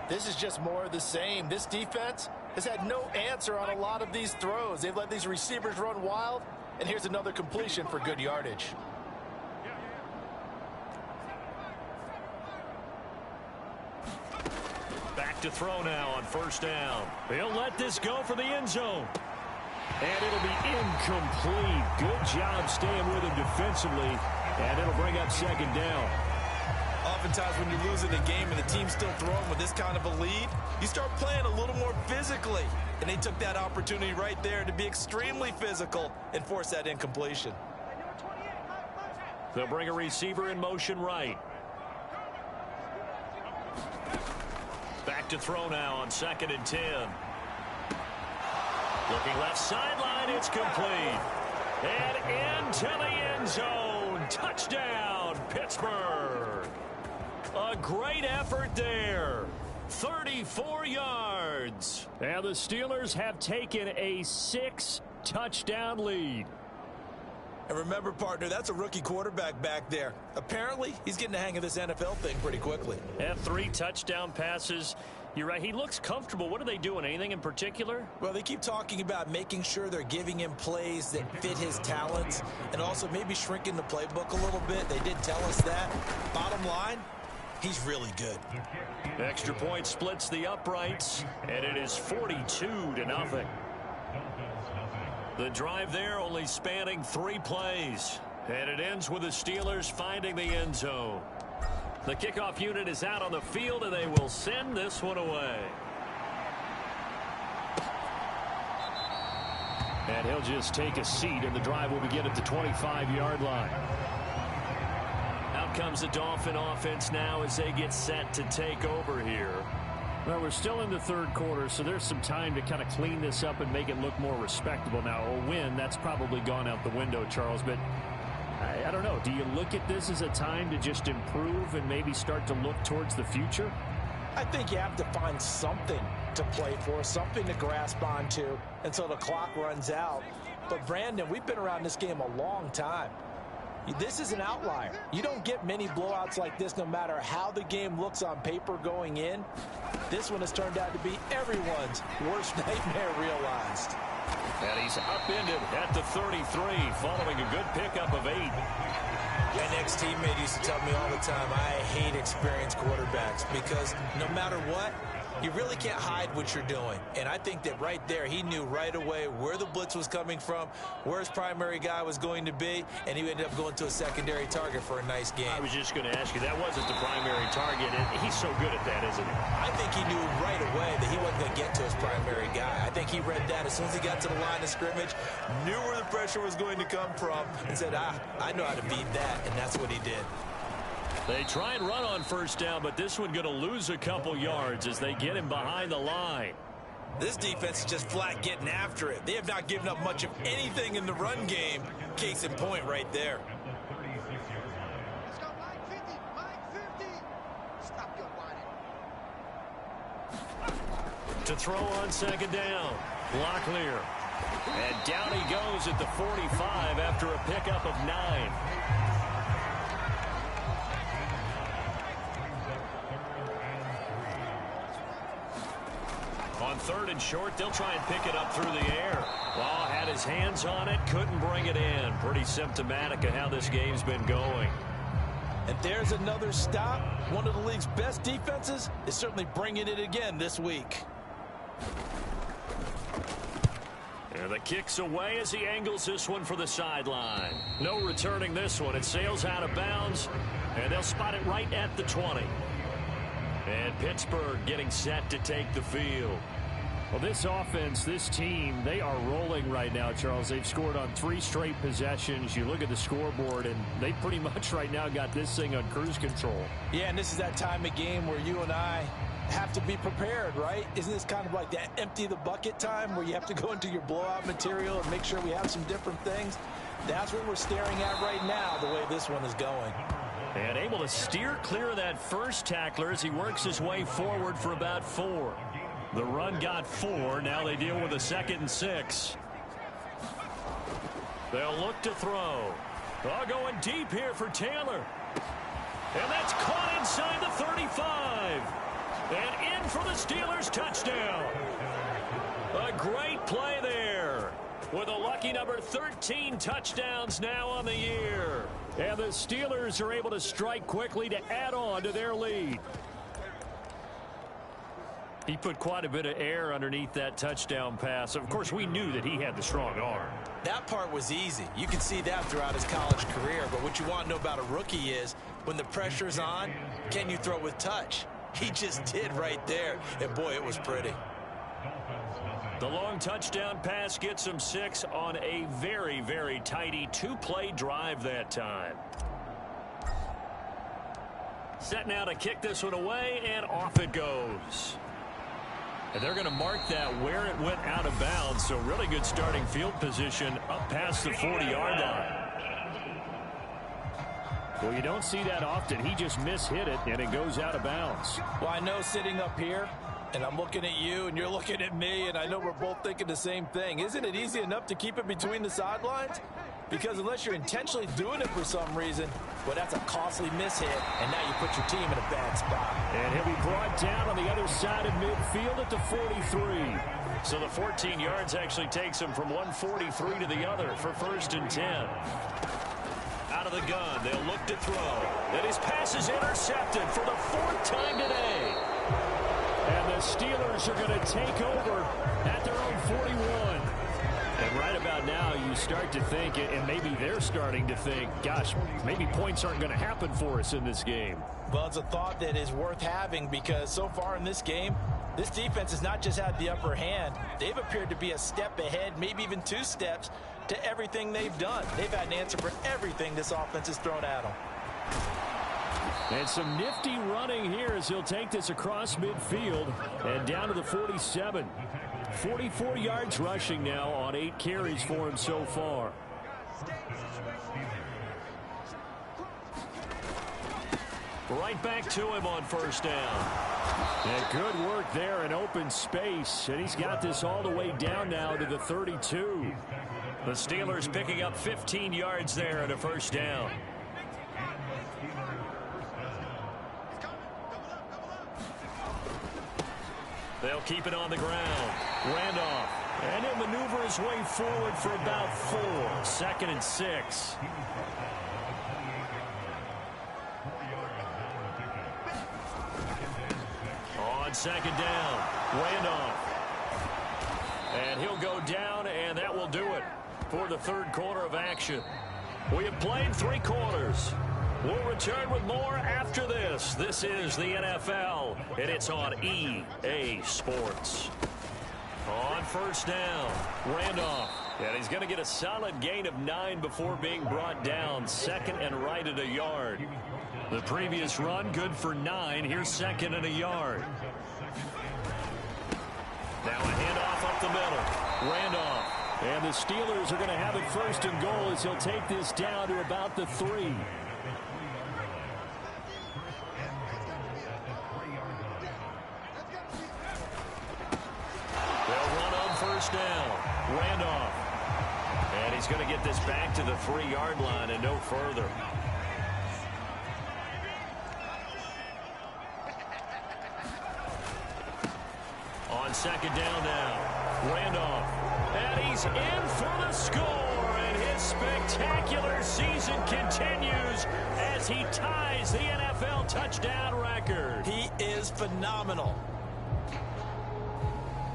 This is just more of the same. This defense has had no answer on a lot of these throws. They've let these receivers run wild, and here's another completion for good yardage. Back to throw now on first down. He'll let this go for the end zone. And it'll be incomplete. Good job staying with him defensively, and it'll bring up second down. Oftentimes when you're losing a game and the team's still throwing with this kind of a lead, you start playing a little more physically. And they took that opportunity right there to be extremely physical and force that incompletion. They'll bring a receiver in motion right. Back to throw now on 2nd and 10. Looking left sideline, it's complete. And into the end zone. Touchdown, Pittsburgh. A great effort there. 34 yards. And the Steelers have taken a 6-touchdown lead. And remember, partner, that's a rookie quarterback back there. Apparently, he's getting the hang of this NFL thing pretty quickly. And 3 touchdown passes. You're right. He looks comfortable. What are they doing? Anything in particular? Well, they keep talking about making sure they're giving him plays that fit his talents and also maybe shrinking the playbook a little bit. They did tell us that. Bottom line, he's really good. Extra point splits the uprights, and it is 42-0. The drive there only spanning 3 plays, and it ends with the Steelers finding the end zone. The kickoff unit is out on the field, and they will send this one away. And he'll just take a seat, and the drive will begin at the 25-yard line. Out comes the Dolphin offense now as they get set to take over here. Well, we're still in the third quarter, so there's some time to kind of clean this up and make it look more respectable. Now, a win, that's probably gone out the window, Charles, but I don't know. Do you look at this as a time to just improve and maybe start to look towards the future? I think you have to find something to play for, something to grasp onto until the clock runs out. But, Brandon, we've been around this game a long time. This is an outlier. You don't get many blowouts like this no matter how the game looks on paper going in. This one has turned out to be everyone's worst nightmare realized. And he's upended at the 33 following a good pickup of 8. An ex-teammate used to tell me all the time, I hate experienced quarterbacks because no matter what, you really can't hide what you're doing. And I think that right there, he knew right away where the blitz was coming from, where his primary guy was going to be, and he ended up going to a secondary target for a nice game. I was just going to ask you, that wasn't the primary target, and he's so good at that, isn't he? I think he knew right away that he wasn't going to get to his primary guy. I think he read that as soon as he got to the line of scrimmage, knew where the pressure was going to come from, and said, I know how to beat that, and that's what he did. They try and run on first down, but this one going to lose a couple yards as they get him behind the line. This defense is just flat getting after it. They have not given up much of anything in the run game. Case in point right there. To throw on second down. Locklear. And down he goes at the 45 after a pickup of 9. On 3rd and short, they'll try and pick it up through the air. Law had his hands on it, couldn't bring it in. Pretty symptomatic of how this game's been going. And there's another stop. One of the league's best defenses is certainly bringing it again this week. And the kick's away as he angles this one for the sideline. No returning this one. It sails out of bounds, and they'll spot it right at the 20. And Pittsburgh getting set to take the field. Well, this offense, this team, they are rolling right now, Charles. They've scored on 3 straight possessions. You look at the scoreboard, and they pretty much right now got this thing on cruise control. Yeah, and this is that time of game where you and I have to be prepared, right? Isn't this kind of like that empty the bucket time where you have to go into your blowout material and make sure we have some different things? That's what we're staring at right now, the way this one is going. And able to steer clear of that first tackler as he works his way forward for about 4. The run got 4. Now they deal with a 2nd and 6. They'll look to throw. Going deep here for Taylor. And that's caught inside the 35. And in for the Steelers touchdown. A great play there. With a lucky number 13 touchdowns now on the year. And the Steelers are able to strike quickly to add on to their lead. He put quite a bit of air underneath that touchdown pass. Of course, we knew that he had the strong arm. That part was easy. You can see that throughout his college career. But what you want to know about a rookie is when the pressure's on, can you throw with touch? He just did right there. And, boy, it was pretty. The long touchdown pass gets him 6 on a very, very tidy 2-play drive that time. Set now to kick this one away, and off it goes. And they're going to mark that where it went out of bounds, so really good starting field position up past the 40-yard line. Well, you don't see that often. He just mishit it, and it goes out of bounds. Well, I know sitting up here, and I'm looking at you, and you're looking at me, and I know we're both thinking the same thing. Isn't it easy enough to keep it between the sidelines? Because unless you're intentionally doing it for some reason, well, that's a costly mishit, and now you put your team in a bad spot. And he'll be brought down on the other side of midfield at the 43. So the 14 yards actually takes him from one 43 to the other for 1st and 10. Out of the gun, they'll look to throw. And his pass is intercepted for the 4th time today. And the Steelers are going to take over at their own 41. And right about now, you start to think, and maybe they're starting to think, gosh, maybe points aren't going to happen for us in this game. Well, it's a thought that is worth having because so far in this game, this defense has not just had the upper hand. They've appeared to be a step ahead, maybe even 2 steps to everything they've done. They've had an answer for everything this offense has thrown at them. And some nifty running here as he'll take this across midfield and down to the 47. 44 yards rushing now on 8 carries for him so far. Right back to him on 1st down. And good work there in open space. And he's got this all the way down now to the 32. The Steelers picking up 15 yards there at a 1st down. They'll keep it on the ground. Randolph. And he'll maneuver his way forward for about 4. 2nd and 6. On 2nd down. Randolph. And he'll go down, and that will do it for the 3rd quarter of action. We have played 3 quarters. We'll return with more after this. This is the NFL, and it's on EA Sports. On 1st down, Randolph. And he's going to get a solid gain of 9 before being brought down. 2nd and right at a yard. The previous run, good for 9. Here's 2nd and a yard. Now a handoff up the middle. Randolph. And the Steelers are going to have it 1st and goal as he'll take this down to about the 3. Down. Randolph. And he's going to get this back to the 3-yard line and no further. On 2nd down now. Randolph. And he's in for the score. And his spectacular season continues as he ties the NFL touchdown record. He is phenomenal.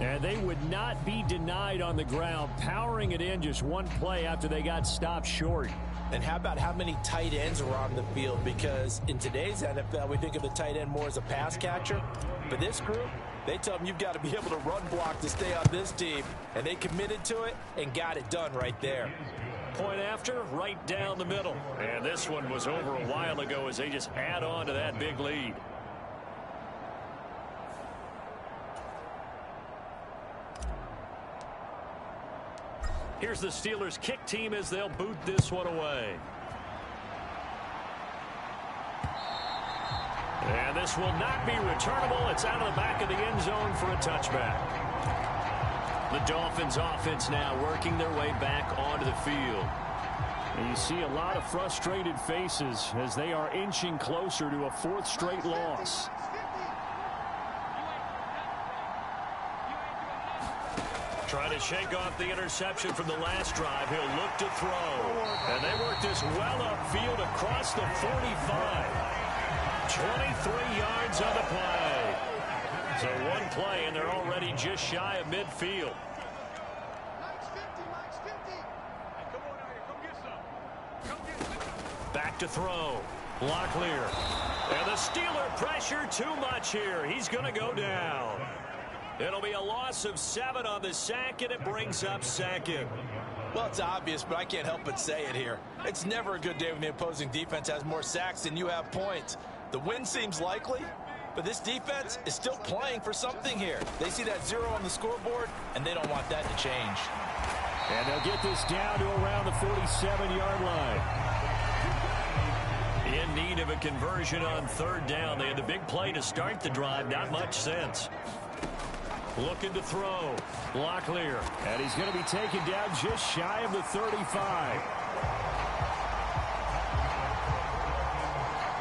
And they would not be denied on the ground, powering it in just 1 play after they got stopped short. And how about how many tight ends are on the field? Because in today's NFL, we think of the tight end more as a pass catcher. For this group, they tell them you've got to be able to run block to stay on this team. And they committed to it and got it done right there. Point after, right down the middle. And this one was over a while ago as they just add on to that big lead. Here's the Steelers' kick team as they'll boot this one away. And this will not be returnable. It's out of the back of the end zone for a touchback. The Dolphins offense now working their way back onto the field. And you see a lot of frustrated faces as they are inching closer to a fourth straight loss. Trying to shake off the interception from the last drive. He'll look to throw. And they work this well upfield across the 45. 23 yards on the play. So one play, and they're already just shy of midfield. Back to throw. Locklear. And the Steeler pressure too much here. He's going to go down. It'll be a loss of 7 on the sack, and it brings up second. Well, it's obvious, but I can't help but say it here. It's never a good day when the opposing defense has more sacks than you have points. The win seems likely, but this defense is still playing for something here. They see that 0 on the scoreboard, and they don't want that to change. And they'll get this down to around the 47-yard line. In need of a conversion on third down. They had the big play to start the drive. Not much sense. Looking to throw. Locklear. And he's going to be taken down just shy of the 35.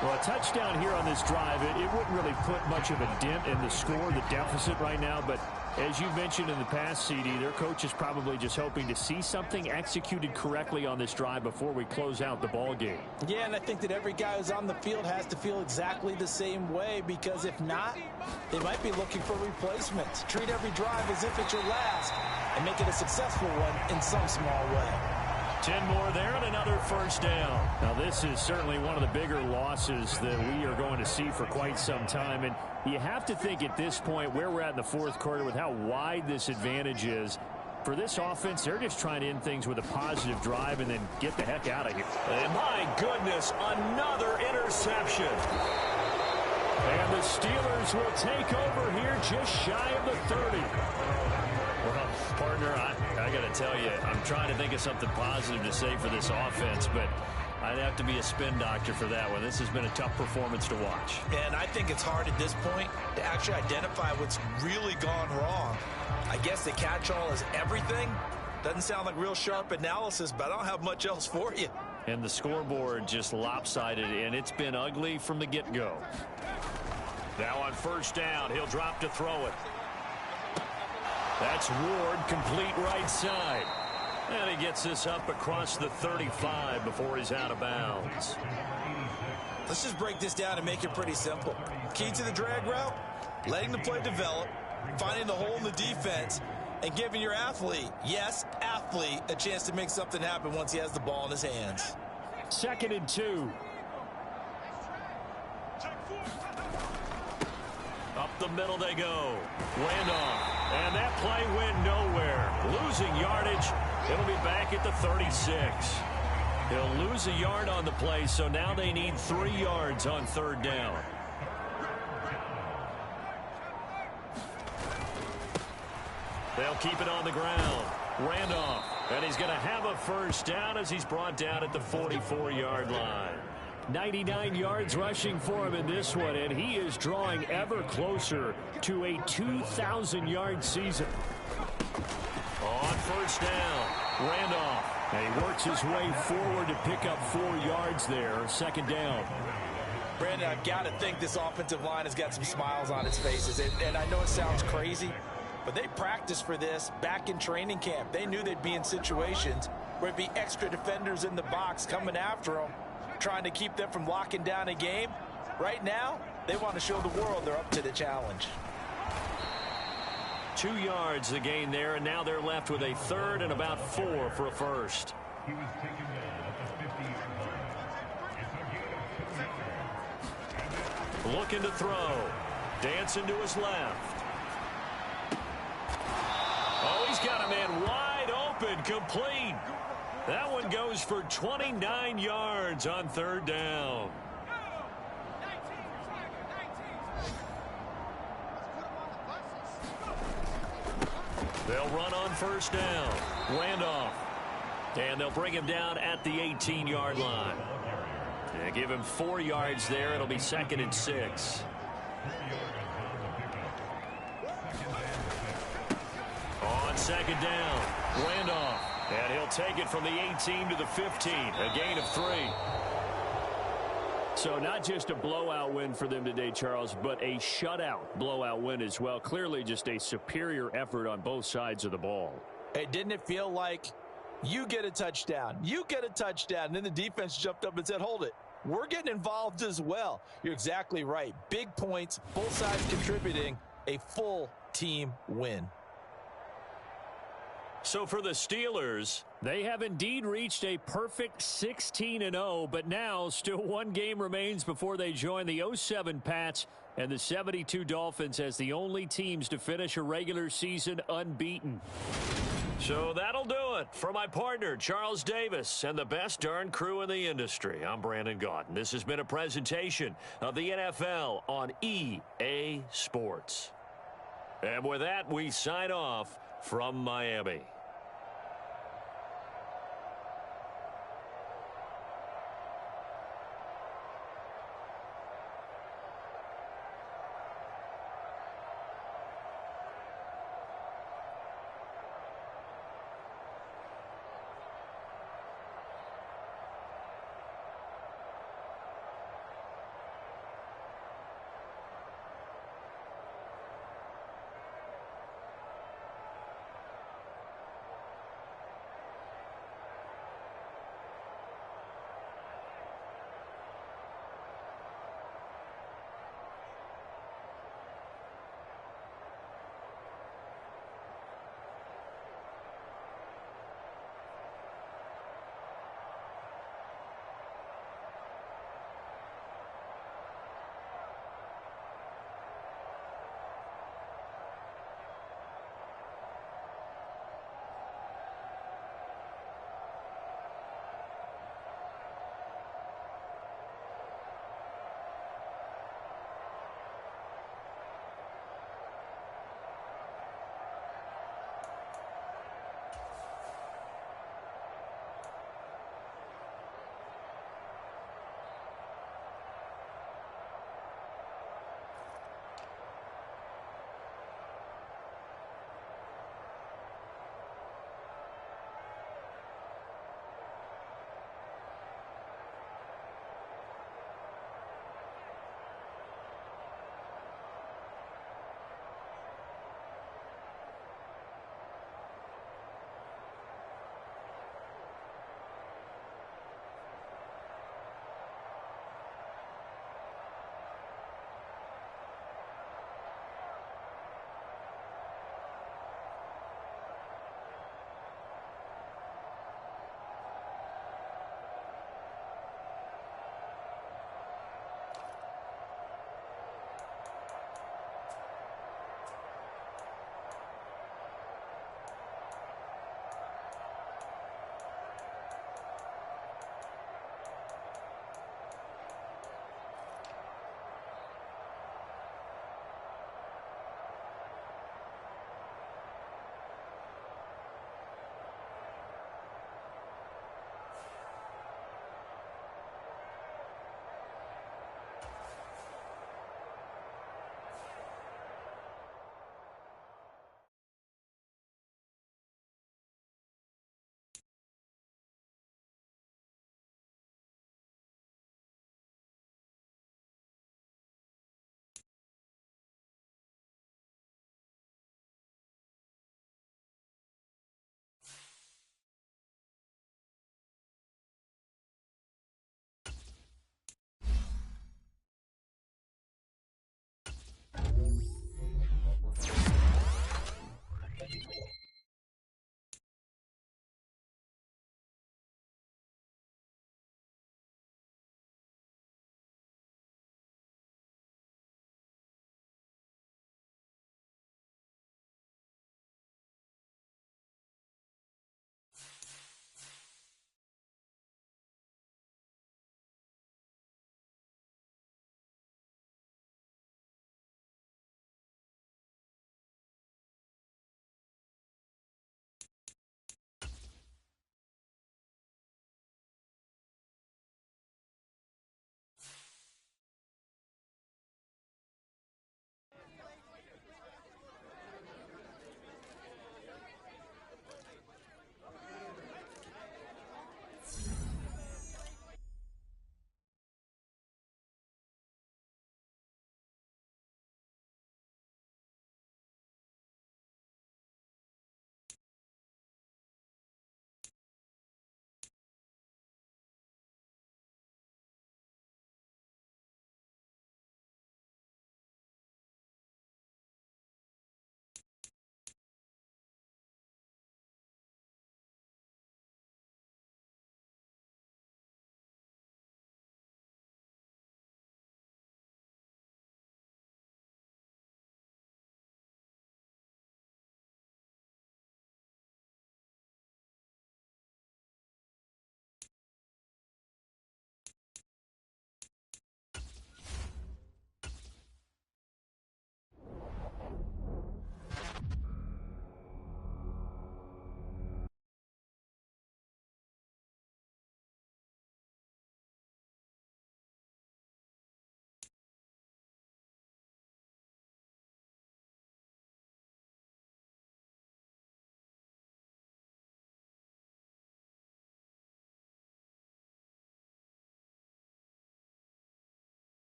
Well, a touchdown here on this drive, it wouldn't really put much of a dent in the score, the deficit right now. But as you mentioned in the past, CD, their coach is probably just hoping to see something executed correctly on this drive before we close out the ball game. Yeah, and I think that every guy who's on the field has to feel exactly the same way, because if not, they might be looking for replacements. Treat every drive as if it's your last and make it a successful one in some small way. 10 more there and another first down. Now, this is certainly one of the bigger losses that we are going to see for quite some time. And you have to think at this point where we're at in the fourth quarter with how wide this advantage is. For this offense, they're just trying to end things with a positive drive and then get the heck out of here. And my goodness, another interception. And the Steelers will take over here just shy of the 30. Well, partner, I got to tell you, I'm trying to think of something positive to say for this offense, but I'd have to be a spin doctor for that one. This has been a tough performance to watch. And I think it's hard at this point to actually identify what's really gone wrong. I guess the catch-all is everything. Doesn't sound like real sharp analysis, but I don't have much else for you. And the scoreboard just lopsided, and it's been ugly from the get-go. Now on first down, he'll drop to throw it. That's Ward, complete right side. And he gets this up across the 35 before he's out of bounds. Let's just break this down and make it pretty simple. Key to the drag route, letting the play develop, finding the hole in the defense, and giving your athlete, yes, athlete, a chance to make something happen once he has the ball in his hands. 2nd and 2. Up the middle they go. Randolph. And that play went nowhere. Losing yardage. It'll be back at the 36. He'll lose a yard on the play, so now they need 3 yards on third down. They'll keep it on the ground. Randolph. And he's going to have a first down as he's brought down at the 44-yard line. 99 yards rushing for him in this one, and he is drawing ever closer to a 2,000-yard season. On first down, Randolph. And he works his way forward to pick up 4 yards there. 2nd down. Brandon, I've got to think this offensive line has got some smiles on its faces. And I know it sounds crazy, but they practiced for this back in training camp. They knew they'd be in situations where it'd be extra defenders in the box coming after them, trying to keep them from locking down a game. Right now, they want to show the world they're up to the challenge. 2 yards the gain there, and now they're left with a 3rd and about 4 for a first. Looking to throw. Dancing to his left. Oh, he's got a man wide open, complete. That one goes for 29 yards on third down. They'll run on first down. Randolph. And they'll bring him down at the 18-yard line. They give him 4 yards there. It'll be 2nd and 6. On 2nd down, Randolph. And he'll take it from the 18 to the 15. A gain of 3. So not just a blowout win for them today, Charles, but a shutout blowout win as well. Clearly just a superior effort on both sides of the ball. Hey, didn't it feel like you get a touchdown, you get a touchdown, and then the defense jumped up and said, hold it, we're getting involved as well. You're exactly right. Big points, both sides contributing, a full team win. So for the Steelers, they have indeed reached a perfect 16-0, but now still 1 game remains before they join the 07 Pats and the 72 Dolphins as the only teams to finish a regular season unbeaten. So that'll do it for my partner, Charles Davis, and the best darn crew in the industry. I'm Brandon Gaudin. This has been a presentation of the NFL on EA Sports. And with that, we sign off from Miami.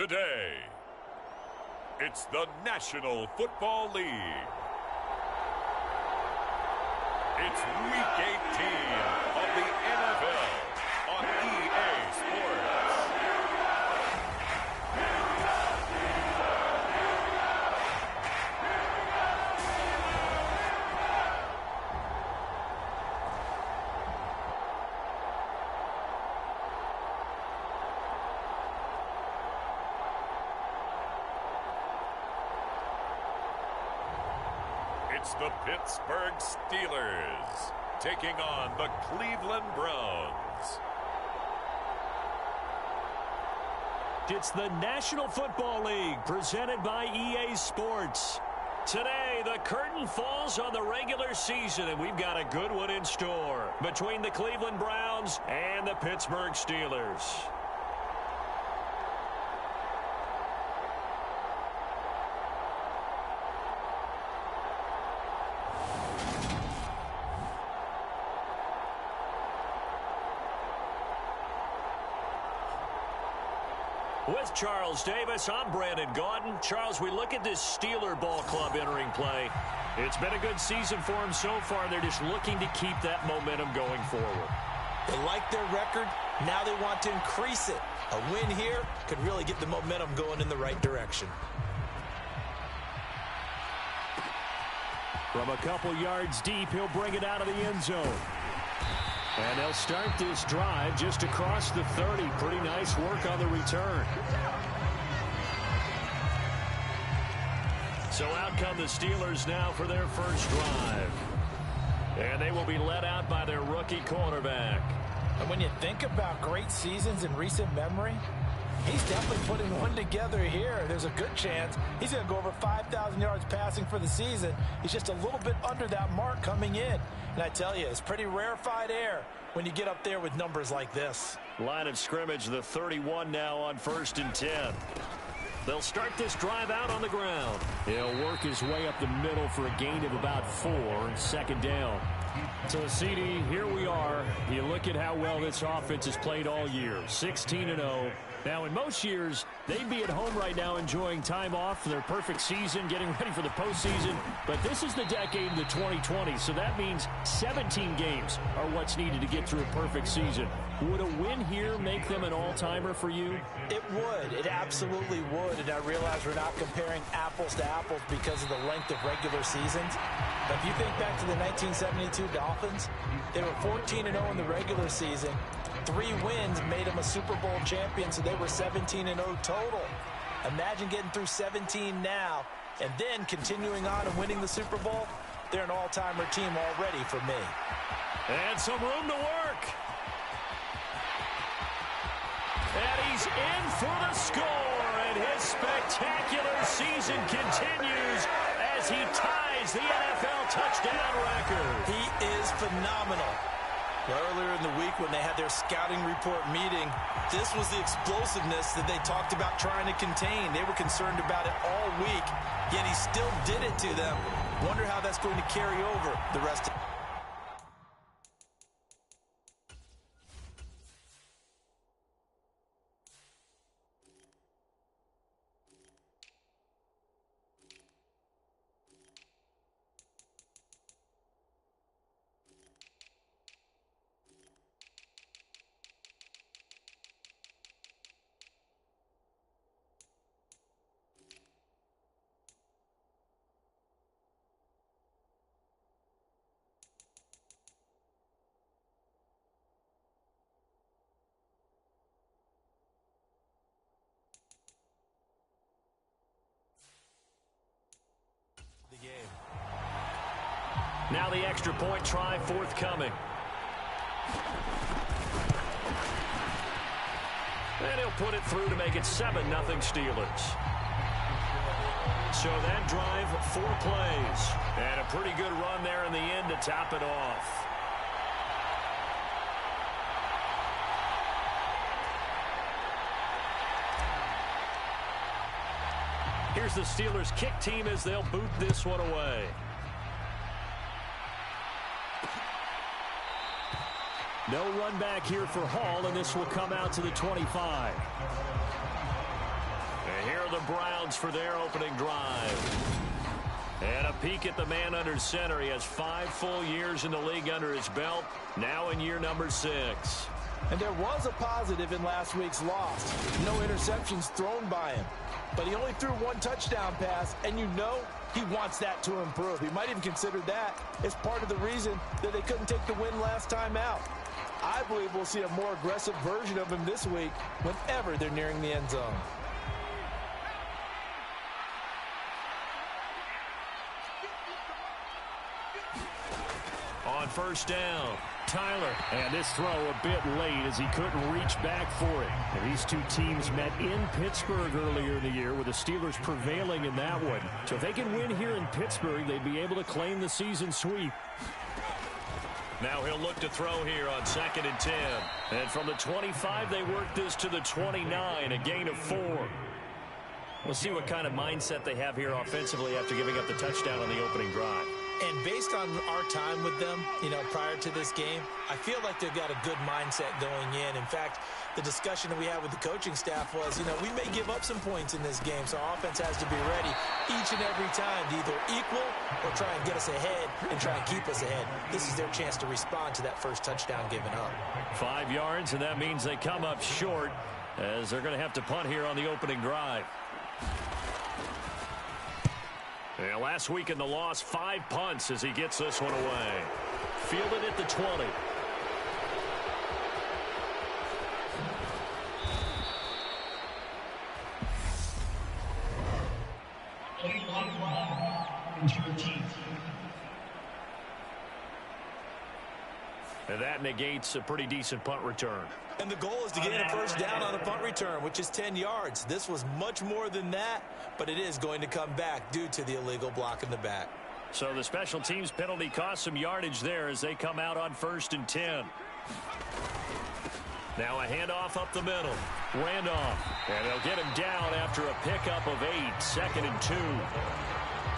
today. It's the National Football League. It's Week 18 of the NFL on EA Sports. It's the Pittsburgh Steelers taking on the Cleveland Browns. It's the National Football League presented by EA Sports. Today, the curtain falls on the regular season, and we've got a good one in store between the Cleveland Browns and the Pittsburgh Steelers. With Charles Davis, I'm Brandon Gaudin. Charles, we look at this Steeler ball club entering play. It's been a good season for them so far. They're just looking to keep that momentum going forward. They like their record. Now they want to increase it. A win here could really get the momentum going in the right direction. From a couple yards deep, he'll bring it out of the end zone. And they'll start this drive just across the 30. Pretty nice work on the return. So out come the Steelers now for their first drive. And they will be led out by their rookie quarterback. And when you think about great seasons in recent memory, he's definitely putting one together here. There's a good chance he's going to go over 5,000 yards passing for the season. He's just a little bit under that mark coming in. And I tell you, it's pretty rarefied air when you get up there with numbers like this. Line of scrimmage, the 31 now on 1st and 10. They'll start this drive out on the ground. He'll work his way up the middle for a gain of about 4, second down. So, CD, here we are. You look at how well this offense has played all year, 16-0. Now, in most years, they'd be at home right now enjoying time off for their perfect season, getting ready for the postseason. But this is the decade of the 2020s, so that means 17 games are what's needed to get through a perfect season. Would a win here make them an all-timer for you? It would. It absolutely would. And I realize we're not comparing apples to apples because of the length of regular seasons. But if you think back to the 1972 Dolphins, they were 14-0 in the regular season. 3 wins made them a Super Bowl champion, so they were 17-0 total. Imagine getting through 17 now and then continuing on and winning the Super Bowl. They're an all-timer team already for me. And some room to work. And he's in for the score, and his spectacular season continues as he ties the NFL touchdown record. He is phenomenal. Earlier in the week when they had their scouting report meeting, this was the explosiveness that they talked about trying to contain. They were concerned about it all week, yet he still did it to them. Wonder how that's going to carry over the rest of the game. Now the extra point try forthcoming. And he'll put it through to make it 7-0 Steelers. So that drive, 4 plays. And a pretty good run there in the end to top it off. Here's the Steelers kick team as they'll boot this one away. No run back here for Hall, and this will come out to the 25. And here are the Browns for their opening drive. And a peek at the man under center. He has 5 full years in the league under his belt, now in year number 6. And there was a positive in last week's loss. No interceptions thrown by him. But he only threw 1 touchdown pass, and you know he wants that to improve. He might even consider that as part of the reason that they couldn't take the win last time out. I believe we'll see a more aggressive version of him this week whenever they're nearing the end zone. On first down, Tyler. And this throw a bit late as he couldn't reach back for it. And these two teams met in Pittsburgh earlier in the year with the Steelers prevailing in that one. So if they can win here in Pittsburgh, they'd be able to claim the season sweep. Now he'll look to throw here on 2nd and 10. And from the 25, they work this to the 29, a gain of 4. We'll see what kind of mindset they have here offensively after giving up the touchdown on the opening drive. And based on our time with them, prior to this game, I feel like they've got a good mindset going in. In fact, the discussion that we had with the coaching staff was, we may give up some points in this game, so our offense has to be ready each and every time to either equal or try and get us ahead and try and keep us ahead. This is their chance to respond to that first touchdown given up. 5 yards, and that means they come up short as they're going to have to punt here on the opening drive. Yeah, last week in the loss, 5 punts as he gets this one away. Fielded at the 20. And that negates a pretty decent punt return. And the goal is to gain a first down on a punt return, which is 10 yards. This was much more than that, but it is going to come back due to the illegal block in the back. So the special teams penalty cost some yardage there as they come out on 1st and 10. Now a handoff up the middle. Randolph. And they'll get him down after a pickup of 8. 2nd and 2.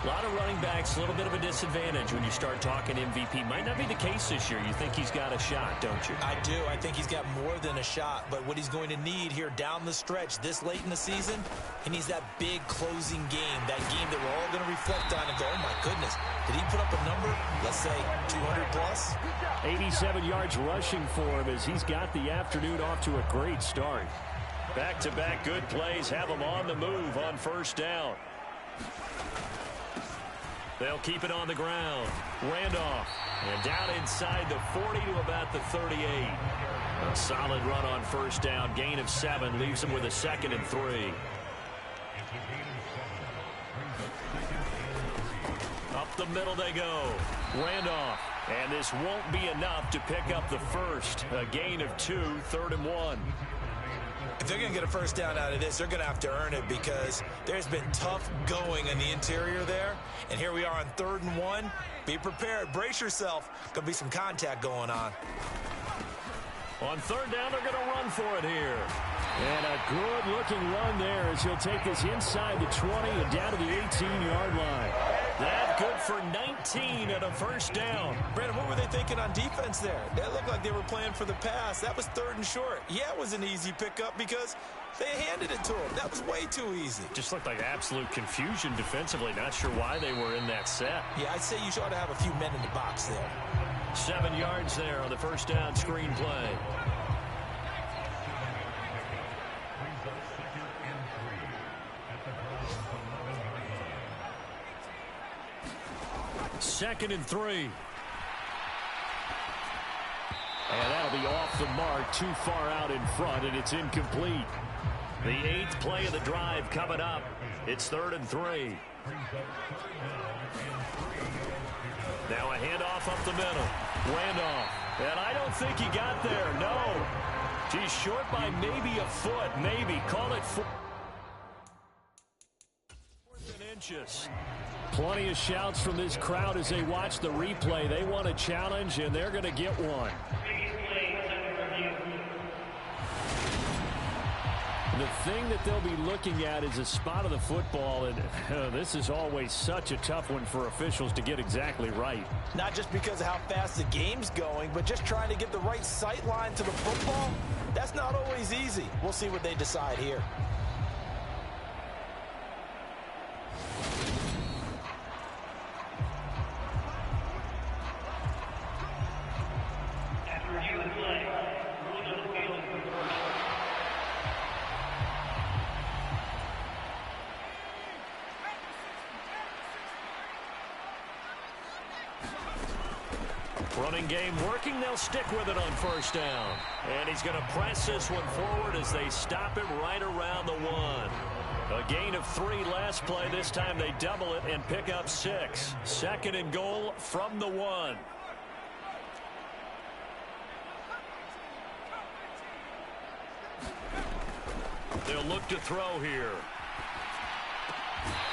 A lot of running backs, a little bit of a disadvantage when you start talking MVP. Might not be the case this year. You think he's got a shot, don't you? I do. I think he's got more than a shot. But what he's going to need here down the stretch this late in the season, he needs that big closing game, that game that we're all going to reflect on and go, oh, my goodness, did he put up a number, let's say, 200 plus? 87 yards rushing for him as he's got the afternoon off to a great start. Back-to-back good plays have him on the move on first down. They'll keep it on the ground. Randolph. And down inside the 40 to about the 38. A solid run on first down. Gain of 7 leaves him with a 2nd and 3. Up the middle they go. Randolph. And this won't be enough to pick up the first. A gain of 2, 3rd and 1. If they're going to get a first down out of this, they're going to have to earn it because there's been tough going in the interior there. And here we are on 3rd and 1. Be prepared. Brace yourself. Going to be some contact going on. On 3rd down, they're going to run for it here. And a good-looking run there as he'll take this inside the 20 and down to the 18-yard line. That good for 19 at a first down. Brandon, what were they thinking on defense there? That looked like they were playing for the pass. That was 3rd and short. Yeah, it was an easy pickup because they handed it to him. That was way too easy. Just looked like absolute confusion defensively. Not sure why they were in that set. Yeah, I'd say you ought to have a few men in the box there. 7 yards there on the first down screen play. Second and 3. And that'll be off the mark, too far out in front, and it's incomplete. The 8th play of the drive coming up. It's 3rd and 3. Now a handoff up the middle. Randolph. And I don't think he got there. No. He's short by maybe a foot. Maybe. Call it 4 inches. Plenty of shouts from this crowd as they watch the replay. They want a challenge, and they're going to get one. The thing that they'll be looking at is a spot of the football, and this is always such a tough one for officials to get exactly right. Not just because of how fast the game's going, but just trying to get the right sight line to the football. That's not always easy. We'll see what they decide here. Running game working. They'll stick with it on first down. And he's going to press this one forward as they stop him right around the 1. A gain of 3 last play. This time they double it and pick up 6. 2nd and goal from the 1. They'll look to throw here.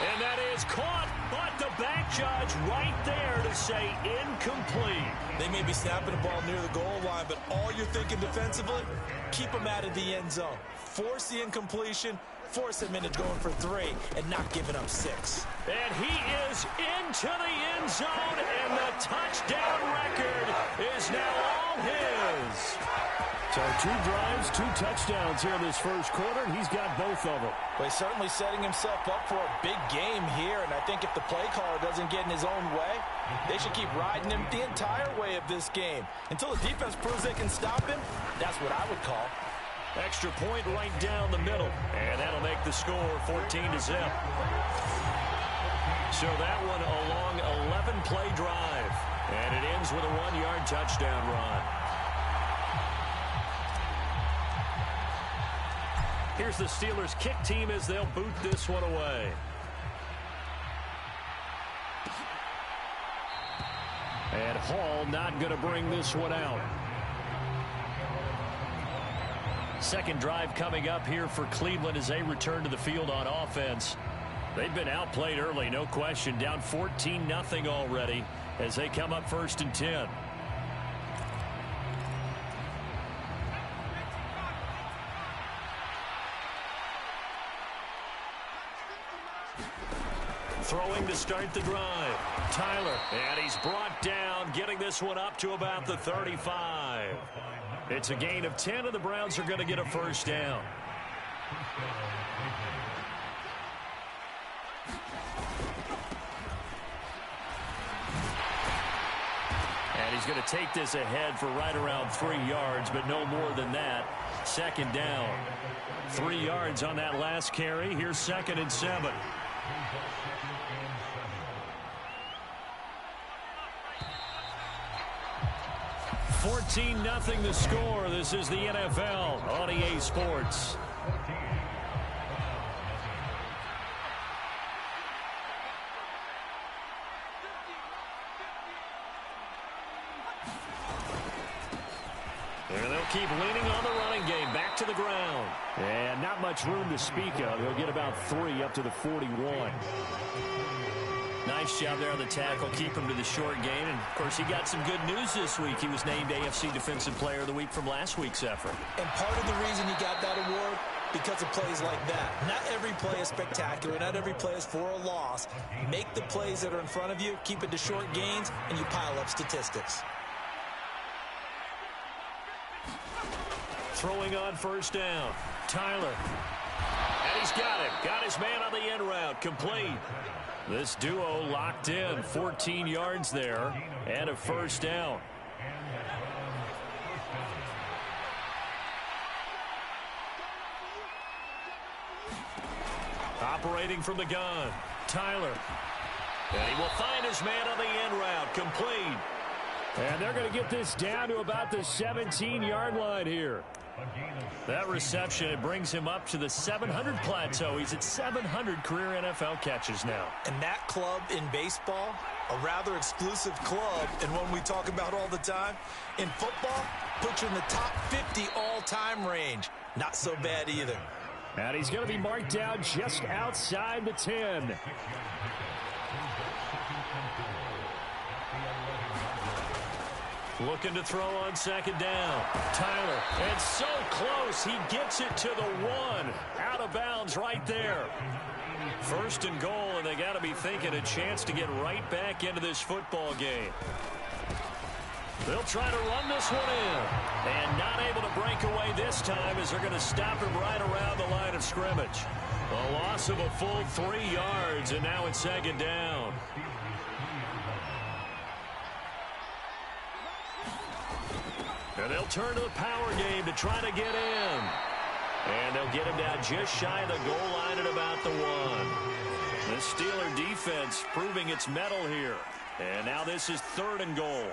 And that is caught, but the back judge right there to say incomplete. They may be snapping the ball near the goal line, but all you're thinking defensively, keep them out of the end zone. Force the incompletion, force them into going for 3, and not giving up 6. And he is into the end zone, and the touchdown record is now all his. So 2 drives, 2 touchdowns here in this first quarter, and he's got both of them. Well, he's certainly setting himself up for a big game here, and I think if the play caller doesn't get in his own way, they should keep riding him the entire way of this game. Until the defense proves they can stop him, that's what I would call. Extra point right down the middle, and that'll make the score 14-0. So that one a long 11-play drive, and it ends with a 1-yard touchdown run. Here's the Steelers' kick team as they'll boot this one away. And Hall not going to bring this one out. Second drive coming up here for Cleveland as they return to the field on offense. They've been outplayed early, no question. Down 14-0 already as they come up 1st and 10. Throwing to start the drive. Tyler, and he's brought down, getting this one up to about the 35. It's a gain of 10, and the Browns are going to get a first down. And he's going to take this ahead for right around 3 yards, but no more than that. 2nd down. 3 yards on that last carry. Here's 2nd and 7. $14-0 the score. This is the NFL on EA Sports. And they'll keep leaning on the running game. Back to the ground. And not much room to speak of. He'll get about 3 up to the 41. Nice job there on the tackle. Keep him to the short gain. And, of course, he got some good news this week. He was named AFC Defensive Player of the Week from last week's effort. And part of the reason he got that award, because of plays like that. Not every play is spectacular. Not every play is for a loss. Make the plays that are in front of you, keep it to short gains, and you pile up statistics. Throwing on first down. Tyler. And he's got him. Got his man on the end route. Complete. This duo locked in. 14 yards there and a first down. Operating from the gun. Tyler. And he will find his man on the end route. Complete. And they're going to get this down to about the 17-yard line here. That reception, it brings him up to the 700 plateau. He's at 700 career NFL catches now. And that club in baseball, a rather exclusive club, and one we talk about all the time. In football, puts you in the top 50 all-time range. Not so bad either. And he's going to be marked down just outside the 10. Looking to throw on second down. Tyler, and so close, he gets it to the 1. Out of bounds right there. First and goal, and they got to be thinking a chance to get right back into this football game. They'll try to run this one in. And not able to break away this time as they're going to stop him right around the line of scrimmage. A loss of a full 3 yards, and now it's second down. And they'll turn to the power game to try to get in. And they'll get him down just shy of the goal line at about the 1. The Steeler defense proving its mettle here. And now this is 3rd and goal.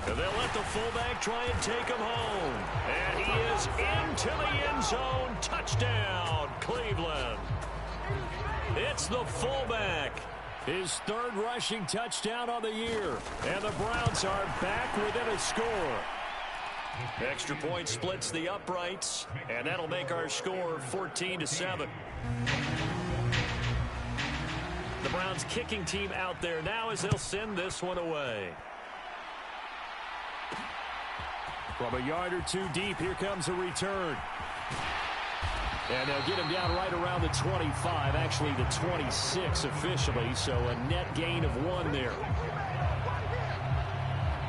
And they'll let the fullback try and take him home. And he is into the end zone. Touchdown, Cleveland. It's the fullback. His third rushing touchdown on the year. And the Browns are back within a score. Extra point splits the uprights. And that'll make our score 14-7. The Browns kicking team out there now as they'll send this one away. From a yard or two deep, here comes a return. And they'll get him down right around the 25, actually the 26 officially, so a net gain of 1 there.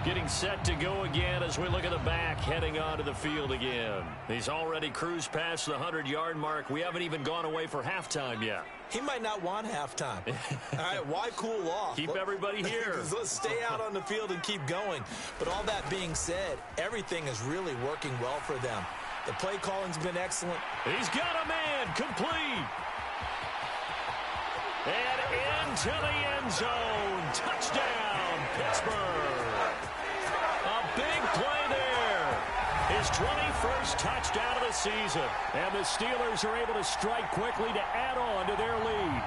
Getting set to go again as we look at the back heading onto the field again. He's already cruised past the 100-yard mark. We haven't even gone away for halftime yet. He might not want halftime. All right, why cool off? Keep everybody here. Let's stay out on the field and keep going. But all that being said, everything is really working well for them. The play calling's been excellent. He's got a man complete. And into the end zone. Touchdown, Pittsburgh. A big play there. His 21st touchdown of the season. And the Steelers are able to strike quickly to add on to their lead.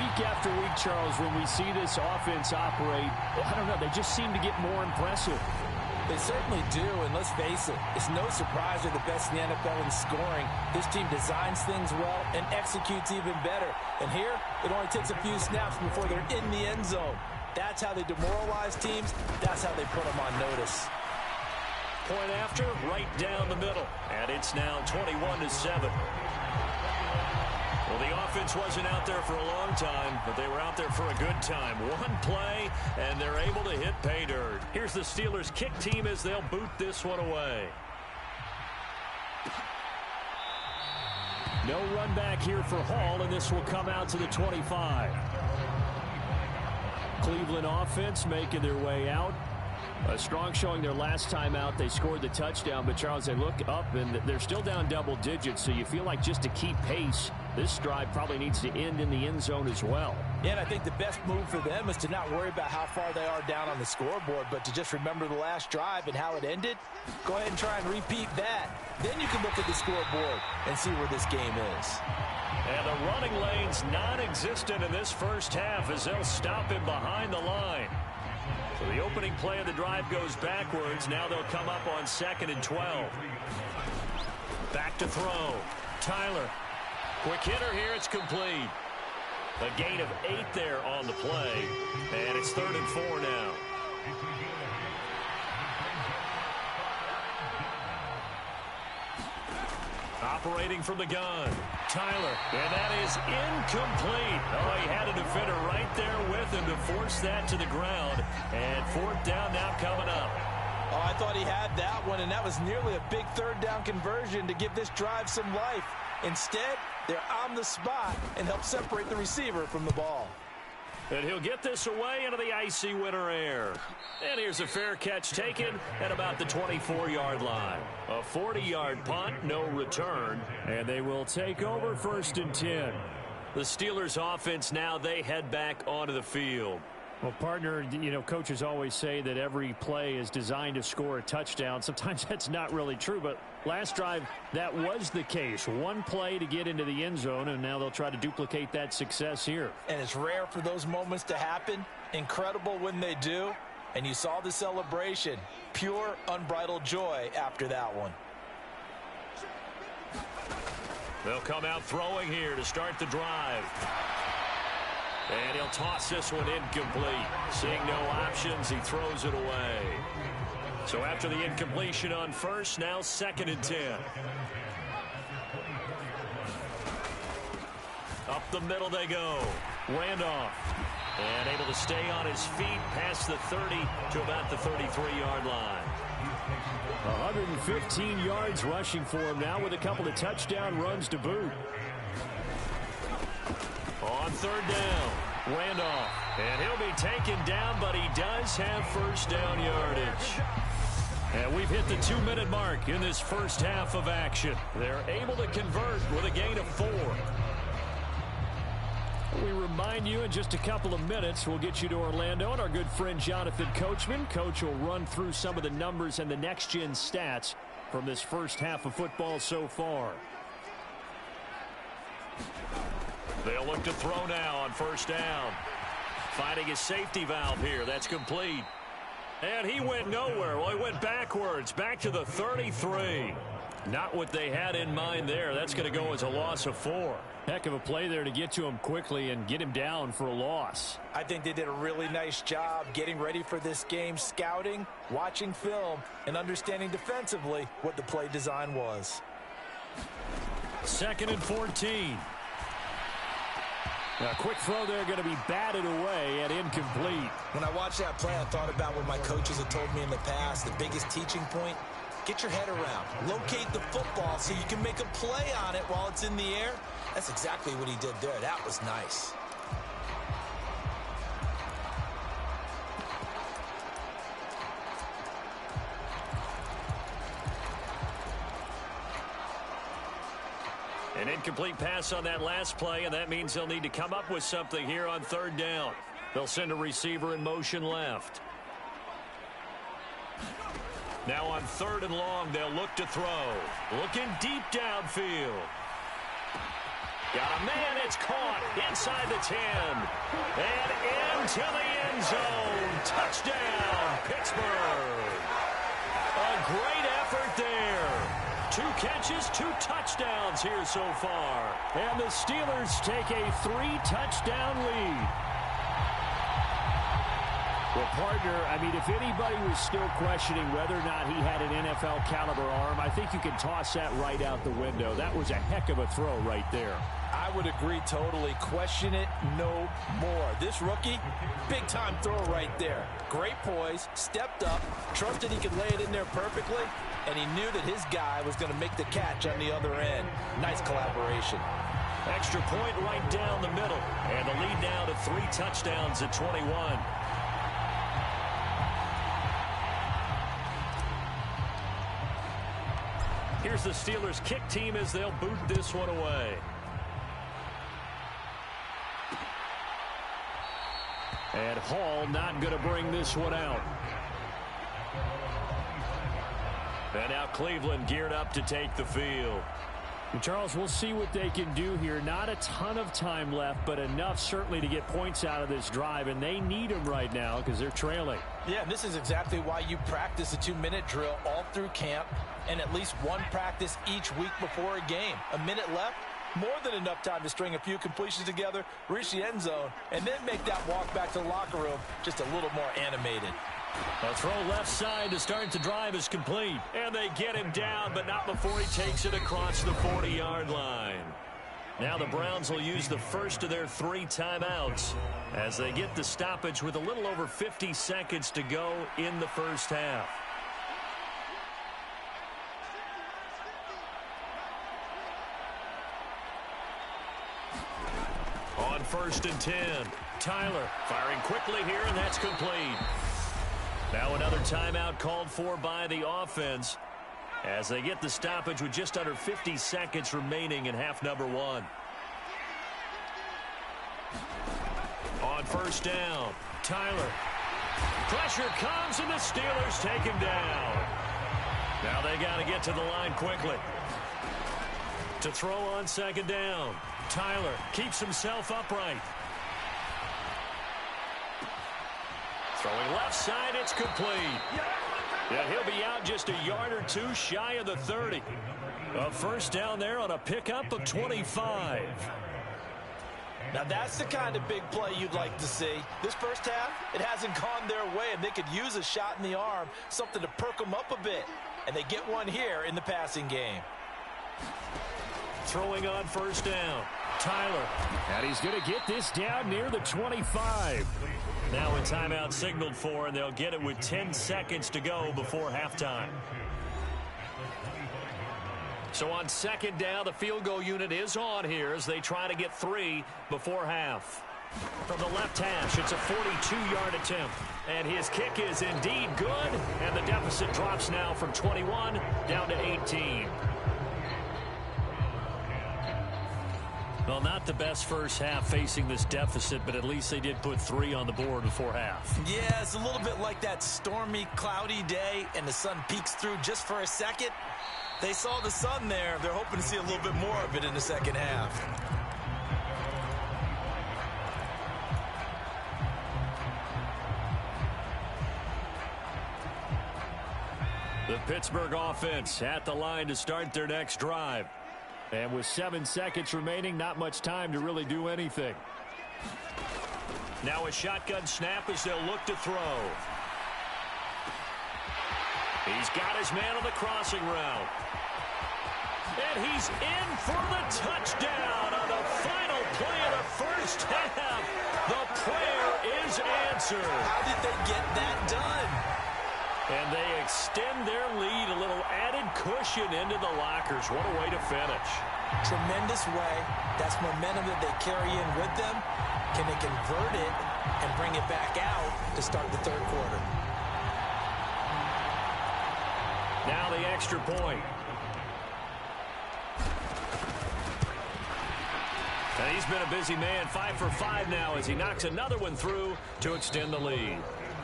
Week after week, Charles, when we see this offense operate, I don't know, they just seem to get more impressive. They certainly do, and let's face it, it's no surprise they're the best in the NFL in scoring. This team designs things well and executes even better. And here, it only takes a few snaps before they're in the end zone. That's how they demoralize teams. That's how they put them on notice. Point after, right down the middle. And it's now 21-7. Well, the offense wasn't out there for a long time, but they were out there for a good time. One play, and they're able to hit pay dirt. Here's the Steelers' kick team as they'll boot this one away. No run back here for Hall, and this will come out to the 25. Cleveland offense making their way out. A strong showing their last time out. They scored the touchdown, but Charles, they look up, and they're still down double digits, so you feel like just to keep pace, this drive probably needs to end in the end zone as well. Yeah, and I think the best move for them is to not worry about how far they are down on the scoreboard, but to just remember the last drive and how it ended. Go ahead and try and repeat that. Then you can look at the scoreboard and see where this game is. And the running lane's non-existent in this first half as they'll stop him behind the line. So the opening play of the drive goes backwards. Now they'll come up on 2nd and 12. Back to throw. Tyler. Quick hitter here. It's complete. A gain of 8 there on the play. And it's 3rd and 4 now. Operating from the gun. Tyler. And that is incomplete. Oh, he had a defender right there with him to force that to the ground. And 4th down now coming up. Oh, I thought he had that one, and that was nearly a big 3rd down conversion to give this drive some life. Instead, they're on the spot and help separate the receiver from the ball. And he'll get this away into the icy winter air. And here's a fair catch taken at about the 24-yard line. A 40-yard punt, no return. And they will take over 1st and 10. The Steelers offense now, they head back onto the field. Well, partner, you know, coaches always say that every play is designed to score a touchdown. Sometimes that's not really true, but last drive, that was the case. One play to get into the end zone, and now they'll try to duplicate that success here. And it's rare for those moments to happen. Incredible when they do. And you saw the celebration. Pure, unbridled joy after that one. They'll come out throwing here to start the drive. And he'll toss this one incomplete. Seeing no options, he throws it away. So after the incompletion on first, now 2nd and 10. Up the middle they go. Randolph. And able to stay on his feet past the 30 to about the 33-yard line. 115 yards rushing for him now with a couple of touchdown runs to boot. On 3rd down, Randolph. And he'll be taken down, but he does have 1st down yardage. And we've hit the 2-minute mark in this first half of action. They're able to convert with a gain of 4. We remind you in just a couple of minutes, we'll get you to Orlando, and our good friend Jonathan Coachman. Coach will run through some of the numbers and the next-gen stats from this first half of football so far. They'll look to throw now on first down. Finding his safety valve here. That's complete. And he went nowhere. Well, he went backwards, back to the 33. Not what they had in mind there. That's going to go as a loss of 4. Heck of a play there to get to him quickly and get him down for a loss. I think they did a really nice job getting ready for this game, scouting, watching film, and understanding defensively what the play design was. 2nd and 14. A quick throw there going to be batted away and incomplete. When I watched that play, I thought about what my coaches have told me in the past. The biggest teaching point, get your head around. Locate the football so you can make a play on it while it's in the air. That's exactly what he did there. That was nice. An incomplete pass on that last play, and that means they'll need to come up with something here on 3rd down. They'll send a receiver in motion left. Now on 3rd and long, they'll look to throw. Looking deep downfield. Got a man, it's caught inside the 10. And into the end zone. Touchdown, Pittsburgh. A great effort there. 2 catches, 2 touchdowns here so far. And the Steelers take a 3-touchdown lead. Well, partner, I mean, if anybody was still questioning whether or not he had an NFL caliber arm, I think you can toss that right out the window. That was a heck of a throw right there. I would agree totally. Question it no more. This rookie, big-time throw right there. Great poise, stepped up, trusted he could lay it in there perfectly, and he knew that his guy was going to make the catch on the other end. Nice collaboration. Extra point right down the middle. And the lead now to 3 touchdowns at 21. Here's the Steelers kick team as they'll boot this one away. And Hall not going to bring this one out. And now Cleveland geared up to take the field. And Charles, we'll see what they can do here. Not a ton of time left, but enough certainly to get points out of this drive, and they need them right now because they're trailing. Yeah, this is exactly why you practice a 2-minute drill all through camp and at least one practice each week before a game. A minute left, more than enough time to string a few completions together, reach the end zone, and then make that walk back to the locker room just a little more animated. A throw left side to start the drive is complete. And they get him down, but not before he takes it across the 40-yard line. Now the Browns will use the first of their 3 timeouts as they get the stoppage with a little over 50 seconds to go in the first half. On 1st and 10, Tyler firing quickly here, and that's complete. Now another timeout called for by the offense as they get the stoppage with just under 50 seconds remaining in half number 1. On 1st down, Tyler. Pressure comes, and the Steelers take him down. Now they got to get to the line quickly. To throw on 2nd down, Tyler keeps himself upright. Throwing left side, it's complete. Yeah, he'll be out just a yard or 2 shy of the 30. A 1st down there on a pickup of 25. Now that's the kind of big play you'd like to see. This first half, it hasn't gone their way, and they could use a shot in the arm, something to perk them up a bit. And they get one here in the passing game. Throwing on 1st down, Tyler. And he's going to get this down near the 25. Now a timeout signaled for, and they'll get it with 10 seconds to go before halftime. So on 2nd down, the field goal unit is on here as they try to get 3 before half. From the left hash, it's a 42-yard attempt. And his kick is indeed good, and the deficit drops now from 21 down to 18. Well, not the best first half facing this deficit, but at least they did put 3 on the board before half. Yeah, it's a little bit like that stormy, cloudy day, and the sun peeks through just for a second. They saw the sun there. They're hoping to see a little bit more of it in the second half. The Pittsburgh offense at the line to start their next drive. And with 7 seconds remaining, not much time to really do anything. Now a shotgun snap as they'll look to throw. He's got his man on the crossing route. And he's in for the touchdown on the final play of the first half. The prayer is answered. How did they get that done? And they extend their lead, a little added cushion into the lockers. What a way to finish. Tremendous way. That's momentum that they carry in with them. Can they convert it and bring it back out to start the third quarter? Now the extra point. And he's been a busy man, 5 for 5 now as he knocks another one through to extend the lead.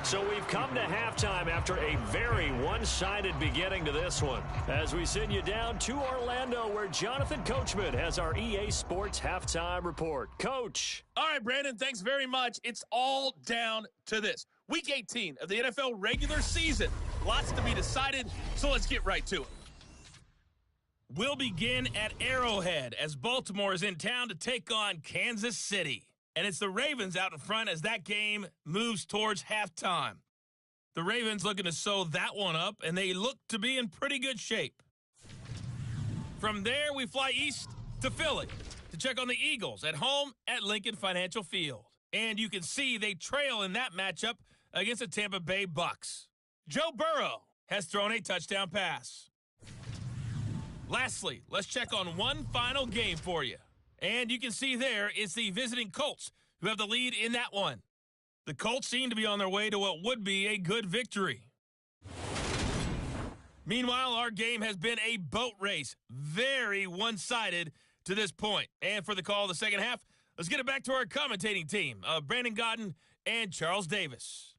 So we've come to halftime after a very one-sided beginning to this one. As we send you down to Orlando, where Jonathan Coachman has our EA Sports Halftime Report. Coach. All right, Brandon, thanks very much. It's all down to this. Week 18 of the NFL regular season. Lots to be decided, so let's get right to it. We'll begin at Arrowhead as Baltimore is in town to take on Kansas City. And it's the Ravens out in front as that game moves towards halftime. The Ravens looking to sew that one up, and they look to be in pretty good shape. From there, we fly east to Philly to check on the Eagles at home at Lincoln Financial Field. And you can see they trail in that matchup against the Tampa Bay Bucks. Joe Burrow has thrown a touchdown pass. Lastly, let's check on one final game for you. And you can see there it's the visiting Colts who have the lead in that one. The Colts seem to be on their way to what would be a good victory. Meanwhile, our game has been a boat race. Very one-sided to this point. And for the call of the second half, let's get it back to our commentating team of Brandon Gaudin and Charles Davis.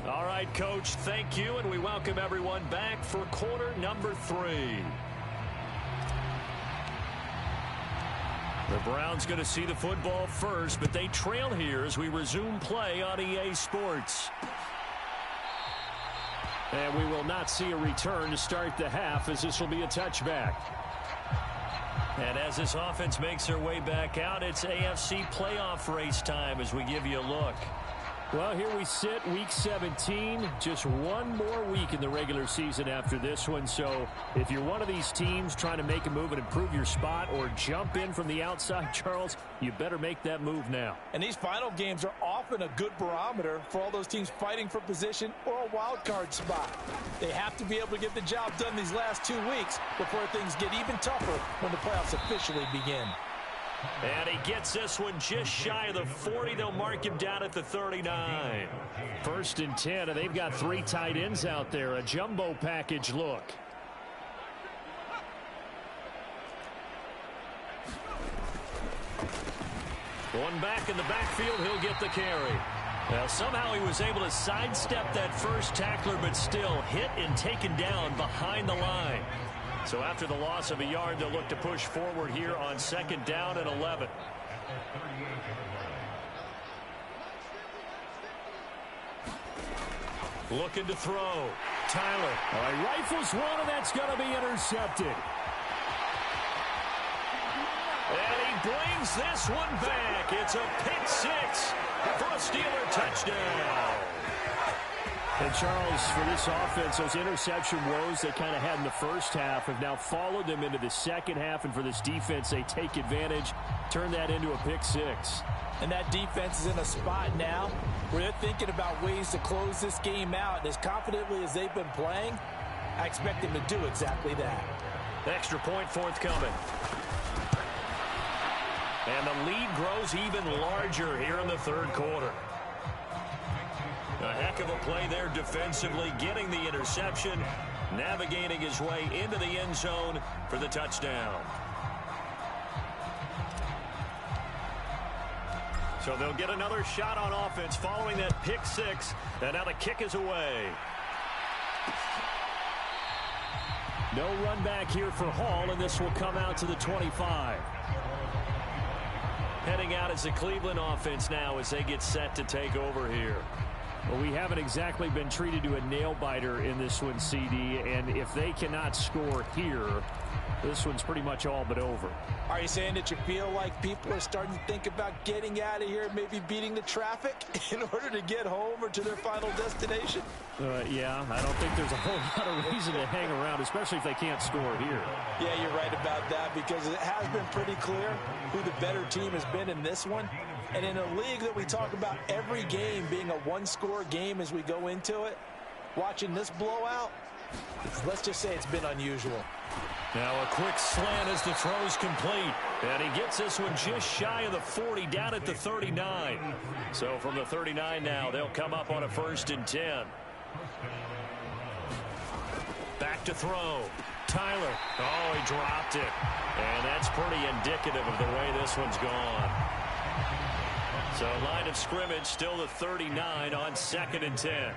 All right, Coach, thank you, and we welcome everyone back for quarter number 3. The Browns going to see the football first, but they trail here as we resume play on EA Sports. And we will not see a return to start the half as this will be a touchback. And as this offense makes their way back out, it's AFC playoff race time as we give you a look. Well, here we sit, week 17, just one more week in the regular season after this one. So if you're one of these teams trying to make a move and improve your spot or jump in from the outside, Charles, you better make that move now. And these final games are often a good barometer for all those teams fighting for position or a wild card spot. They have to be able to get the job done these last 2 weeks before things get even tougher when the playoffs officially begin. And he gets this one just shy of the 40. They'll mark him down at the 39. 1st and 10, and they've got 3 tight ends out there. A jumbo package look. One back in the backfield, he'll get the carry. Well, somehow he was able to sidestep that first tackler, but still hit and taken down behind the line. So after the loss of a yard, they'll look to push forward here on 2nd down and 11. Looking to throw. Tyler. All right, rifles one, and that's going to be intercepted. And he brings this one back. It's a pick 6 for a Steeler touchdown. And Charles, for this offense, those interception woes they kind of had in the first half have now followed them into the second half. And for this defense, they take advantage, turn that into a pick 6. And that defense is in a spot now where they're thinking about ways to close this game out. And as confidently as they've been playing, I expect them to do exactly that. Extra point forthcoming. And the lead grows even larger here in the third quarter. A heck of a play there defensively, getting the interception, navigating his way into the end zone for the touchdown. So they'll get another shot on offense following that pick six, and now the kick is away. No run back here for Hall, and this will come out to the 25. Heading out as the Cleveland offense now as they get set to take over here. Well, we haven't exactly been treated to a nail-biter in this one, CD, and if they cannot score here, this one's pretty much all but over. Are you saying that you feel like people are starting to think about getting out of here, maybe beating the traffic in order to get home or to their final destination? Yeah, I don't think there's a whole lot of reason to hang around, especially if they can't score here. Yeah, you're right about that because it has been pretty clear who the better team has been in this one. And in a league that we talk about every game being a one-score game as we go into it, watching this blowout, let's just say it's been unusual. Now a quick slant as the throw's complete. And he gets this one just shy of the 40, down at the 39. So from the 39 now, they'll come up on a 1st and 10. Back to throw. Tyler. Oh, he dropped it. And that's pretty indicative of the way this one's gone. So line of scrimmage, still the 39 on 2nd and 10.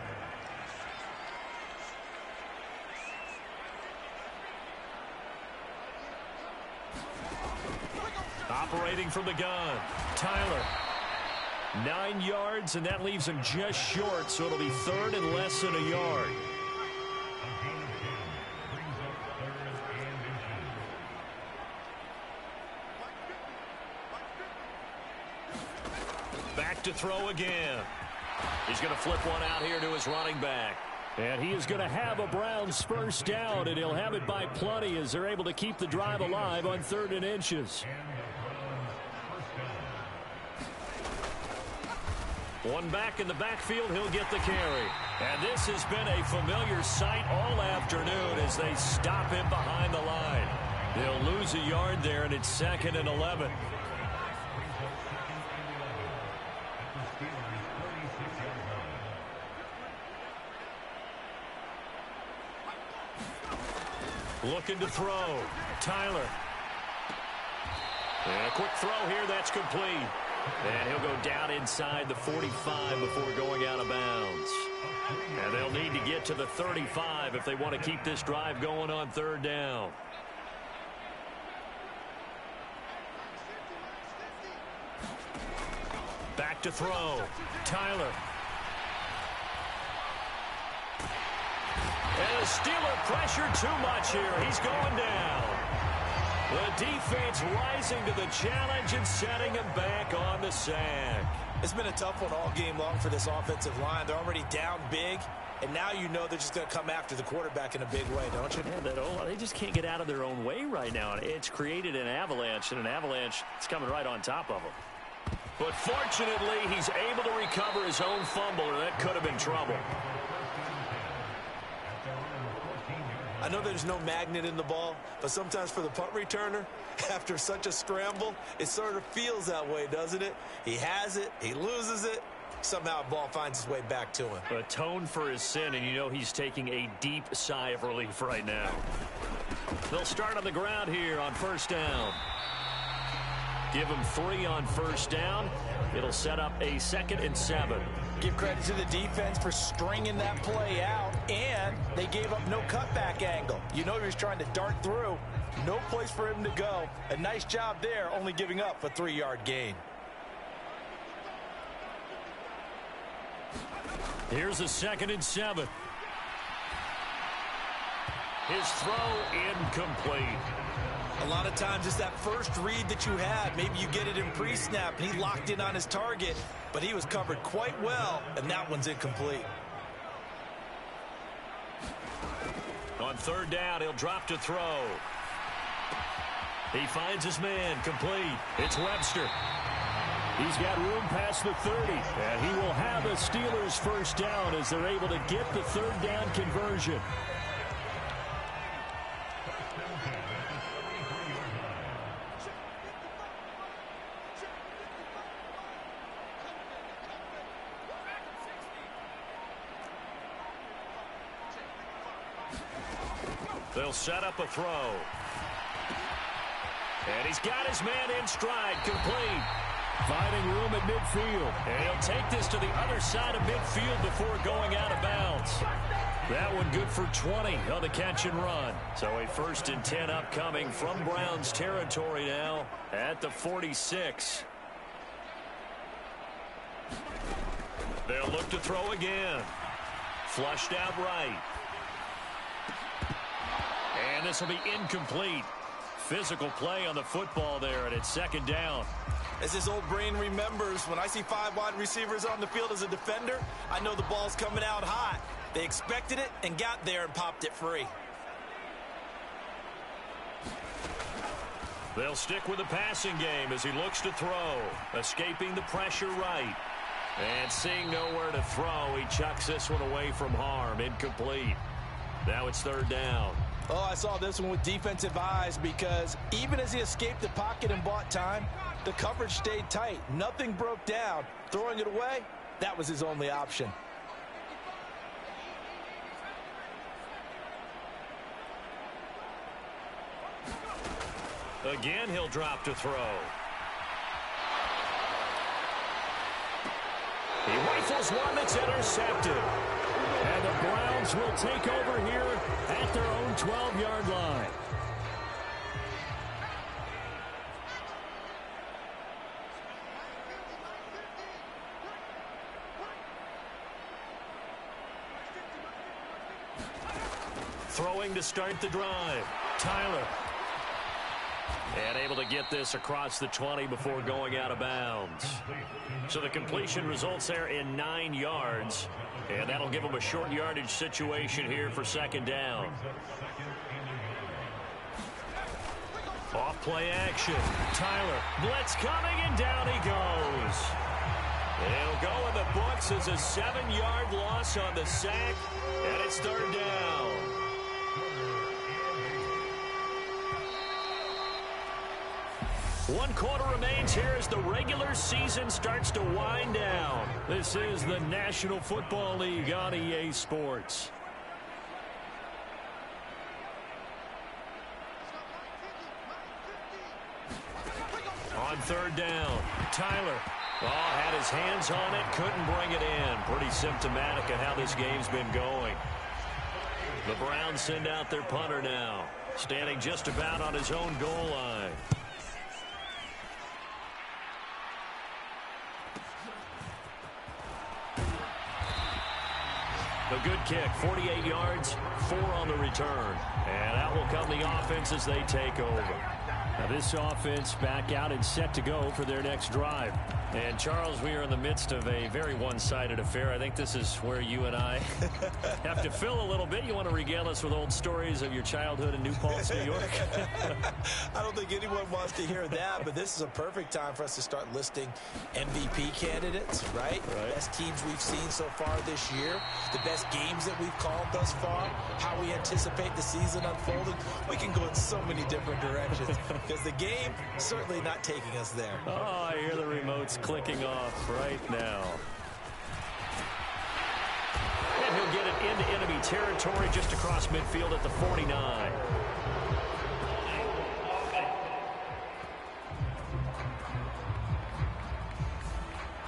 Operating from the gun, Tyler. 9 yards, and that leaves him just short, so it'll be 3rd and less than a yard. Back to throw again. He's going to flip one out here to his running back. And he is going to have a Browns 1st down, and he'll have it by plenty as they're able to keep the drive alive on 3rd and inches. One back in the backfield, he'll get the carry. And this has been a familiar sight all afternoon as they stop him behind the line. They'll lose a yard there, and it's 2nd and 11. Looking to throw. Tyler. And a quick throw here, that's complete. And he'll go down inside the 45 before going out of bounds. And they'll need to get to the 35 if they want to keep this drive going on 3rd down. Back to throw. Tyler. And the Steeler pressure too much here. He's going down. The defense rising to the challenge and setting him back on the sack. It's been a tough one all game long for this offensive line. They're already down big, and now you know they're just going to come after the quarterback in a big way, don't you? Yeah, they just can't get out of their own way right now. It's created an avalanche, and an avalanche is coming right on top of them. But fortunately, he's able to recover his own fumble, or that could have been trouble. I know there's no magnet in the ball, but sometimes for the punt returner, after such a scramble, it sort of feels that way, doesn't it? He has it, he loses it, somehow the ball finds its way back to him. Atone for his sin, and you know he's taking a deep sigh of relief right now. They'll start on the ground here on 1st down. Give him 3 on 1st down. It'll set up a 2nd and 7. Give credit to the defense for stringing that play out, and they gave up no cutback angle. You know he was trying to dart through. No place for him to go. A nice job there, only giving up a 3-yard gain. Here's a 2nd and 7. His throw incomplete. A lot of times it's that first read that you had. Maybe you get it in pre-snap, and he locked in on his target, but he was covered quite well, and that one's incomplete. On 3rd down, he'll drop to throw. He finds his man, complete. It's Webster. He's got room past the 30, and he will have a Steelers 1st down as they're able to get the 3rd down conversion. They'll set up a throw. And he's got his man in stride, complete. Finding room at midfield. And he'll take this to the other side of midfield before going out of bounds. That one good for 20 on the catch and run. So a 1st and 10 upcoming from Browns territory now at the 46. They'll look to throw again. Flushed out right. And this will be incomplete. Physical play on the football there, and it's 2nd down. As his old brain remembers, when I see 5 wide receivers on the field as a defender, I know the ball's coming out hot. They expected it and got there and popped it free. They'll stick with the passing game as he looks to throw. Escaping the pressure right. And seeing nowhere to throw, he chucks this one away from harm. Incomplete. Now it's 3rd down. Oh, I saw this one with defensive eyes because even as he escaped the pocket and bought time, the coverage stayed tight. Nothing broke down. Throwing it away, that was his only option. Again, he'll drop to throw. He rifles one that's intercepted. And the Browns will take over here at their own 12-yard line. Throwing to start the drive. Tyler. And able to get this across the 20 before going out of bounds. So the completion results there in 9 yards. And that'll give them a short yardage situation here for 2nd down. Off play action. Tyler. Blitz coming and down he goes. It'll go in the books as a 7-yard loss on the sack. And it's 3rd down. One quarter remains here as the regular season starts to wind down. This is the National Football League on EA Sports. On 3rd down, Tyler. Oh, had his hands on it, couldn't bring it in. Pretty symptomatic of how this game's been going. The Browns send out their punter now, standing just about on his own goal line. A good kick, 48 yards, 4 on the return. And out will come the offense as they take over. Now this offense back out and set to go for their next drive. And, Charles, we are in the midst of a very one-sided affair. I think this is where you and I have to fill a little bit. You want to regale us with old stories of your childhood in New Paltz, New York? I don't think anyone wants to hear that, but this is a perfect time for us to start listing MVP candidates, right? Best teams we've seen so far this year, the best games that we've called thus far, how we anticipate the season unfolding. We can go in so many different directions because the game certainly not taking us there. Oh, I hear the remotes clicking off right now. And he'll get it into enemy territory just across midfield at the 49.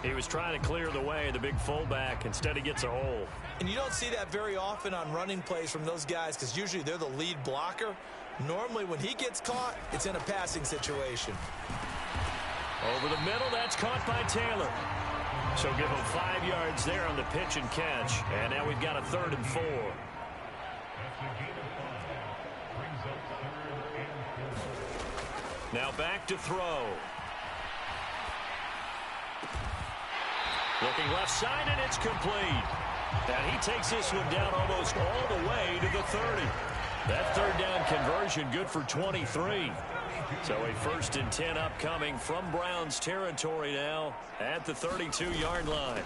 He was trying to clear the way, the big fullback. Instead, he gets a hole. And you don't see that very often on running plays from those guys because usually they're the lead blocker. Normally, when he gets caught, it's in a passing situation. Over the middle, that's caught by Taylor. So give him 5 yards there on the pitch and catch. And now we've got a 3rd and 4. Now back to throw. Looking left side, and it's complete. And he takes this one down almost all the way to the 30. That 3rd down conversion good for 23. So a 1st and 10 upcoming from Browns territory now at the 32-yard line.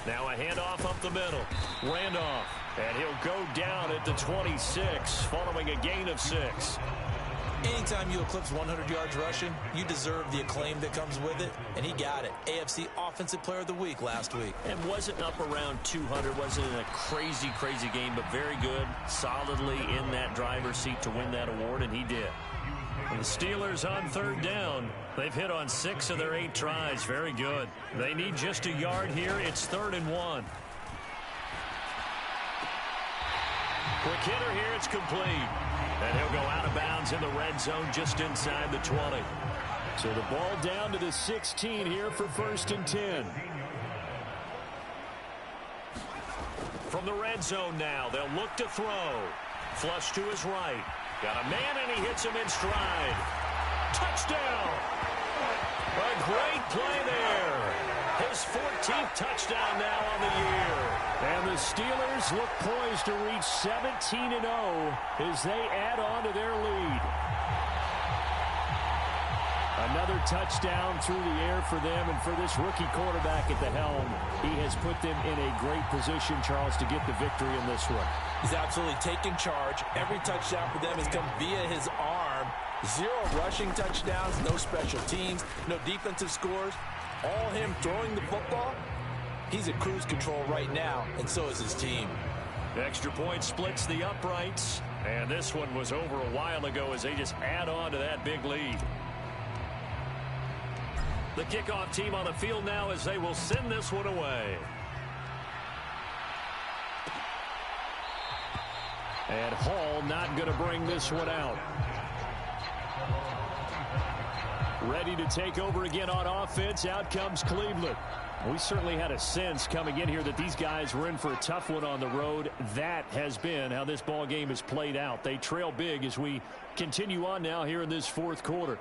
Now a handoff up the middle. Randolph. And he'll go down at the 26 following a gain of 6. Anytime you eclipse 100 yards rushing, you deserve the acclaim that comes with it, and he got it. AFC Offensive Player of the Week last week. And wasn't up around 200, wasn't in a crazy game, but very good, solidly in that driver's seat to win that award, and he did. And the Steelers on third down. They've hit on 6 of their 8 tries. Very good. They need just a yard here. It's 3rd and 1. Quick hitter here. It's complete. And he'll go out of bounds in the red zone just inside the 20. So the ball down to the 16 here for 1st and 10. From the red zone now, they'll look to throw. Flush to his right. Got a man, and he hits him in stride. Touchdown! A great play there. His 14th touchdown now on the year. And the Steelers look poised to reach 17-0 as they add on to their lead. Another touchdown through the air for them, and for this rookie quarterback at the helm, he has put them in a great position, Charles, to get the victory in this one. He's absolutely taken charge. Every touchdown for them has come via his arm. 0 rushing touchdowns, no special teams, no defensive scores. All him throwing the football. He's at cruise control right now, and so is his team. Extra point splits the uprights, and this one was over a while ago as they just add on to that big lead. The kickoff team on the field now as they will send this one away. And Hall not going to bring this one out. Ready to take over again on offense. Out comes Cleveland. We certainly had a sense coming in here that these guys were in for a tough one on the road. That has been how this ball game has played out. They trail big as we continue on now here in this 4th quarter.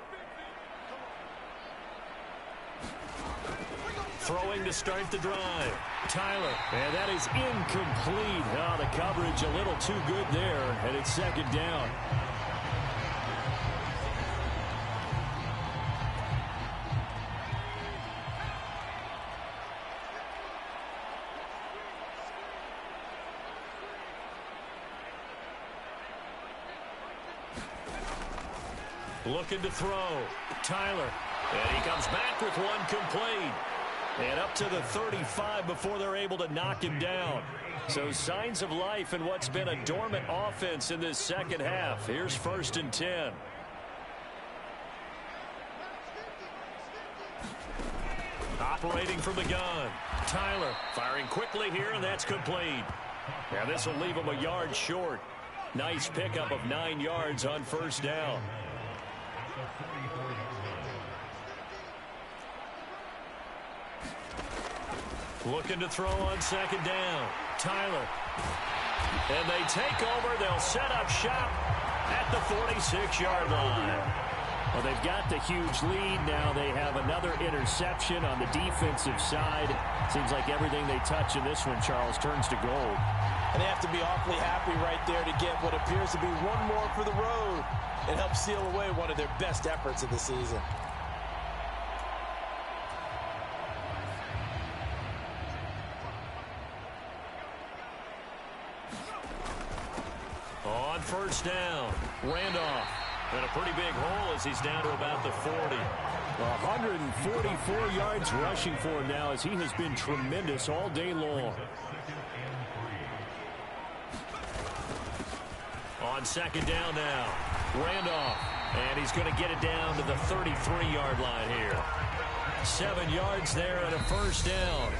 Throwing to start the drive. Tyler. And that is incomplete. Oh, the coverage a little too good there, and it's 2nd down. Looking to throw. Tyler. And he comes back with one complete. And up to the 35 before they're able to knock him down. So signs of life in what's been a dormant offense in this second half. Here's 1st and 10. Operating from the gun. Tyler firing quickly here, and that's complete. Now this will leave him a yard short. Nice pickup of 9 yards on 1st down. Looking to throw on 2nd down. Tyler. And they take over. They'll set up shop at the 46-yard line. Well, they've got the huge lead. Now they have another interception on the defensive side. Seems like everything they touch in this one, Charles, turns to gold. And they have to be awfully happy right there to get what appears to be one more for the road and help seal away one of their best efforts of the season. On 1st down, Randolph. And a pretty big hole as he's down to about the 40. 144 yards rushing for him now as he has been tremendous all day long. On 2nd down now, Randolph. And he's going to get it down to the 33-yard line here. 7 yards there and a 1st down.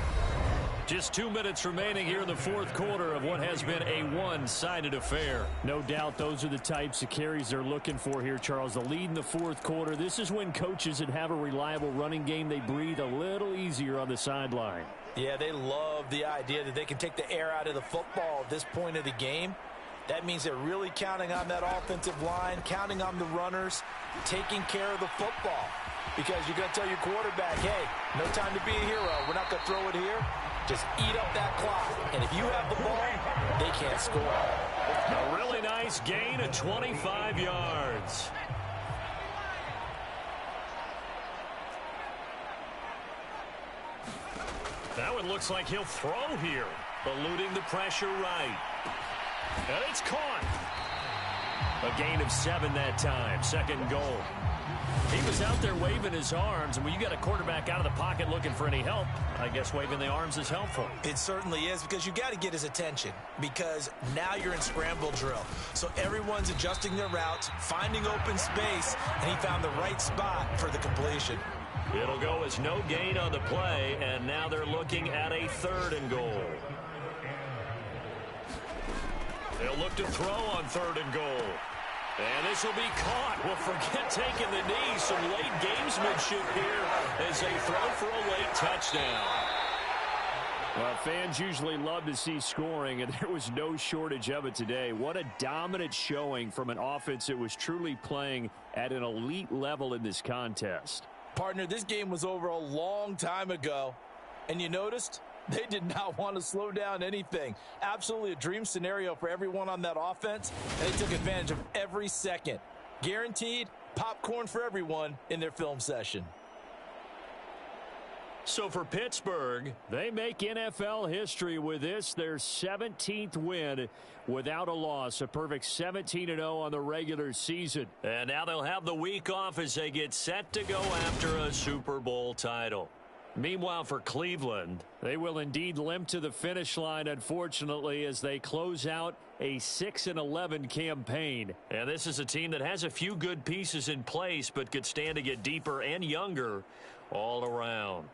Just 2 minutes remaining here in the 4th quarter of what has been a one-sided affair. No doubt those are the types of carries they're looking for here, Charles. The lead in the 4th quarter. This is when coaches that have a reliable running game, they breathe a little easier on the sideline. Yeah, they love the idea that they can take the air out of the football at this point of the game. That means they're really counting on that offensive line, counting on the runners, taking care of the football. Because you're going to tell your quarterback, hey, no time to be a hero. We're not going to throw it here. Just eat up that clock. And if you have the ball, they can't score. A really nice gain of 25 yards. Now it looks like he'll throw here. Eluding the pressure right. And it's caught. A gain of 7 that time. Second goal. He was out there waving his arms, and when you got a quarterback out of the pocket looking for any help, I guess waving the arms is helpful. It certainly is, because you got to get his attention, because now you're in scramble drill. So everyone's adjusting their routes, finding open space, and he found the right spot for the completion. It'll go as no gain on the play, and now they're looking at a 3rd and goal. They'll look to throw on 3rd and goal. And this will be caught. Well, forget taking the knee. Some late gamesmanship here as they throw for a late touchdown. Well, fans usually love to see scoring, and there was no shortage of it today. What a dominant showing from an offense that was truly playing at an elite level in this contest. Partner, this game was over a long time ago, and you noticed they did not want to slow down anything. Absolutely a dream scenario for everyone on that offense, and they took advantage of every second. Guaranteed popcorn for everyone in their film session. So for Pittsburgh, they make NFL history with this, their 17th win without a loss. A perfect 17-0 on the regular season. And now they'll have the week off as they get set to go after a Super Bowl title. Meanwhile, for Cleveland, they will indeed limp to the finish line, unfortunately, as they close out a 6-11 campaign. And this is a team that has a few good pieces in place, but could stand to get deeper and younger all around.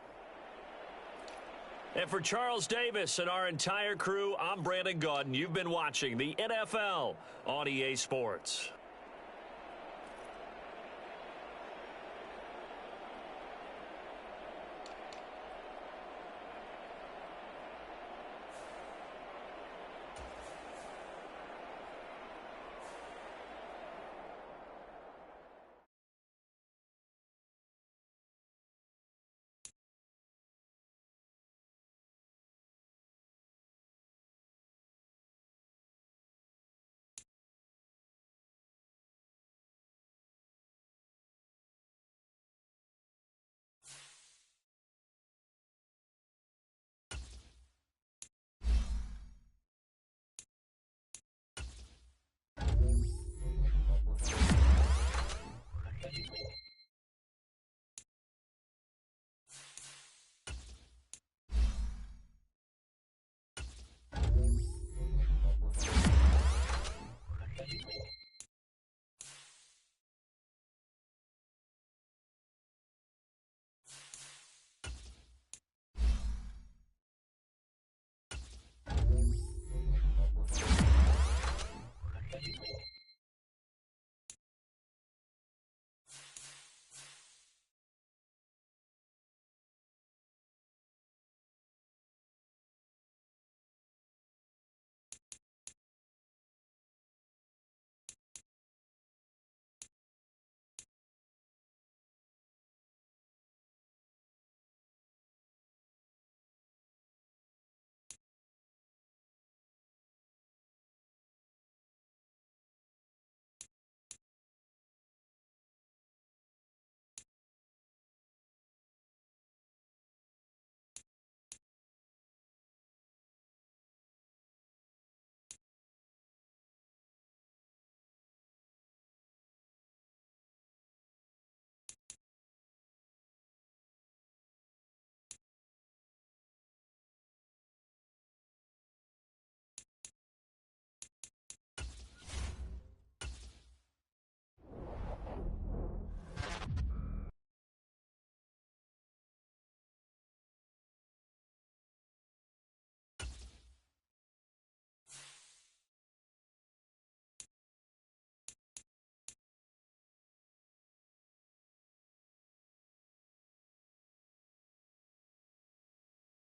And for Charles Davis and our entire crew, I'm Brandon Gaudin. You've been watching the NFL on EA Sports.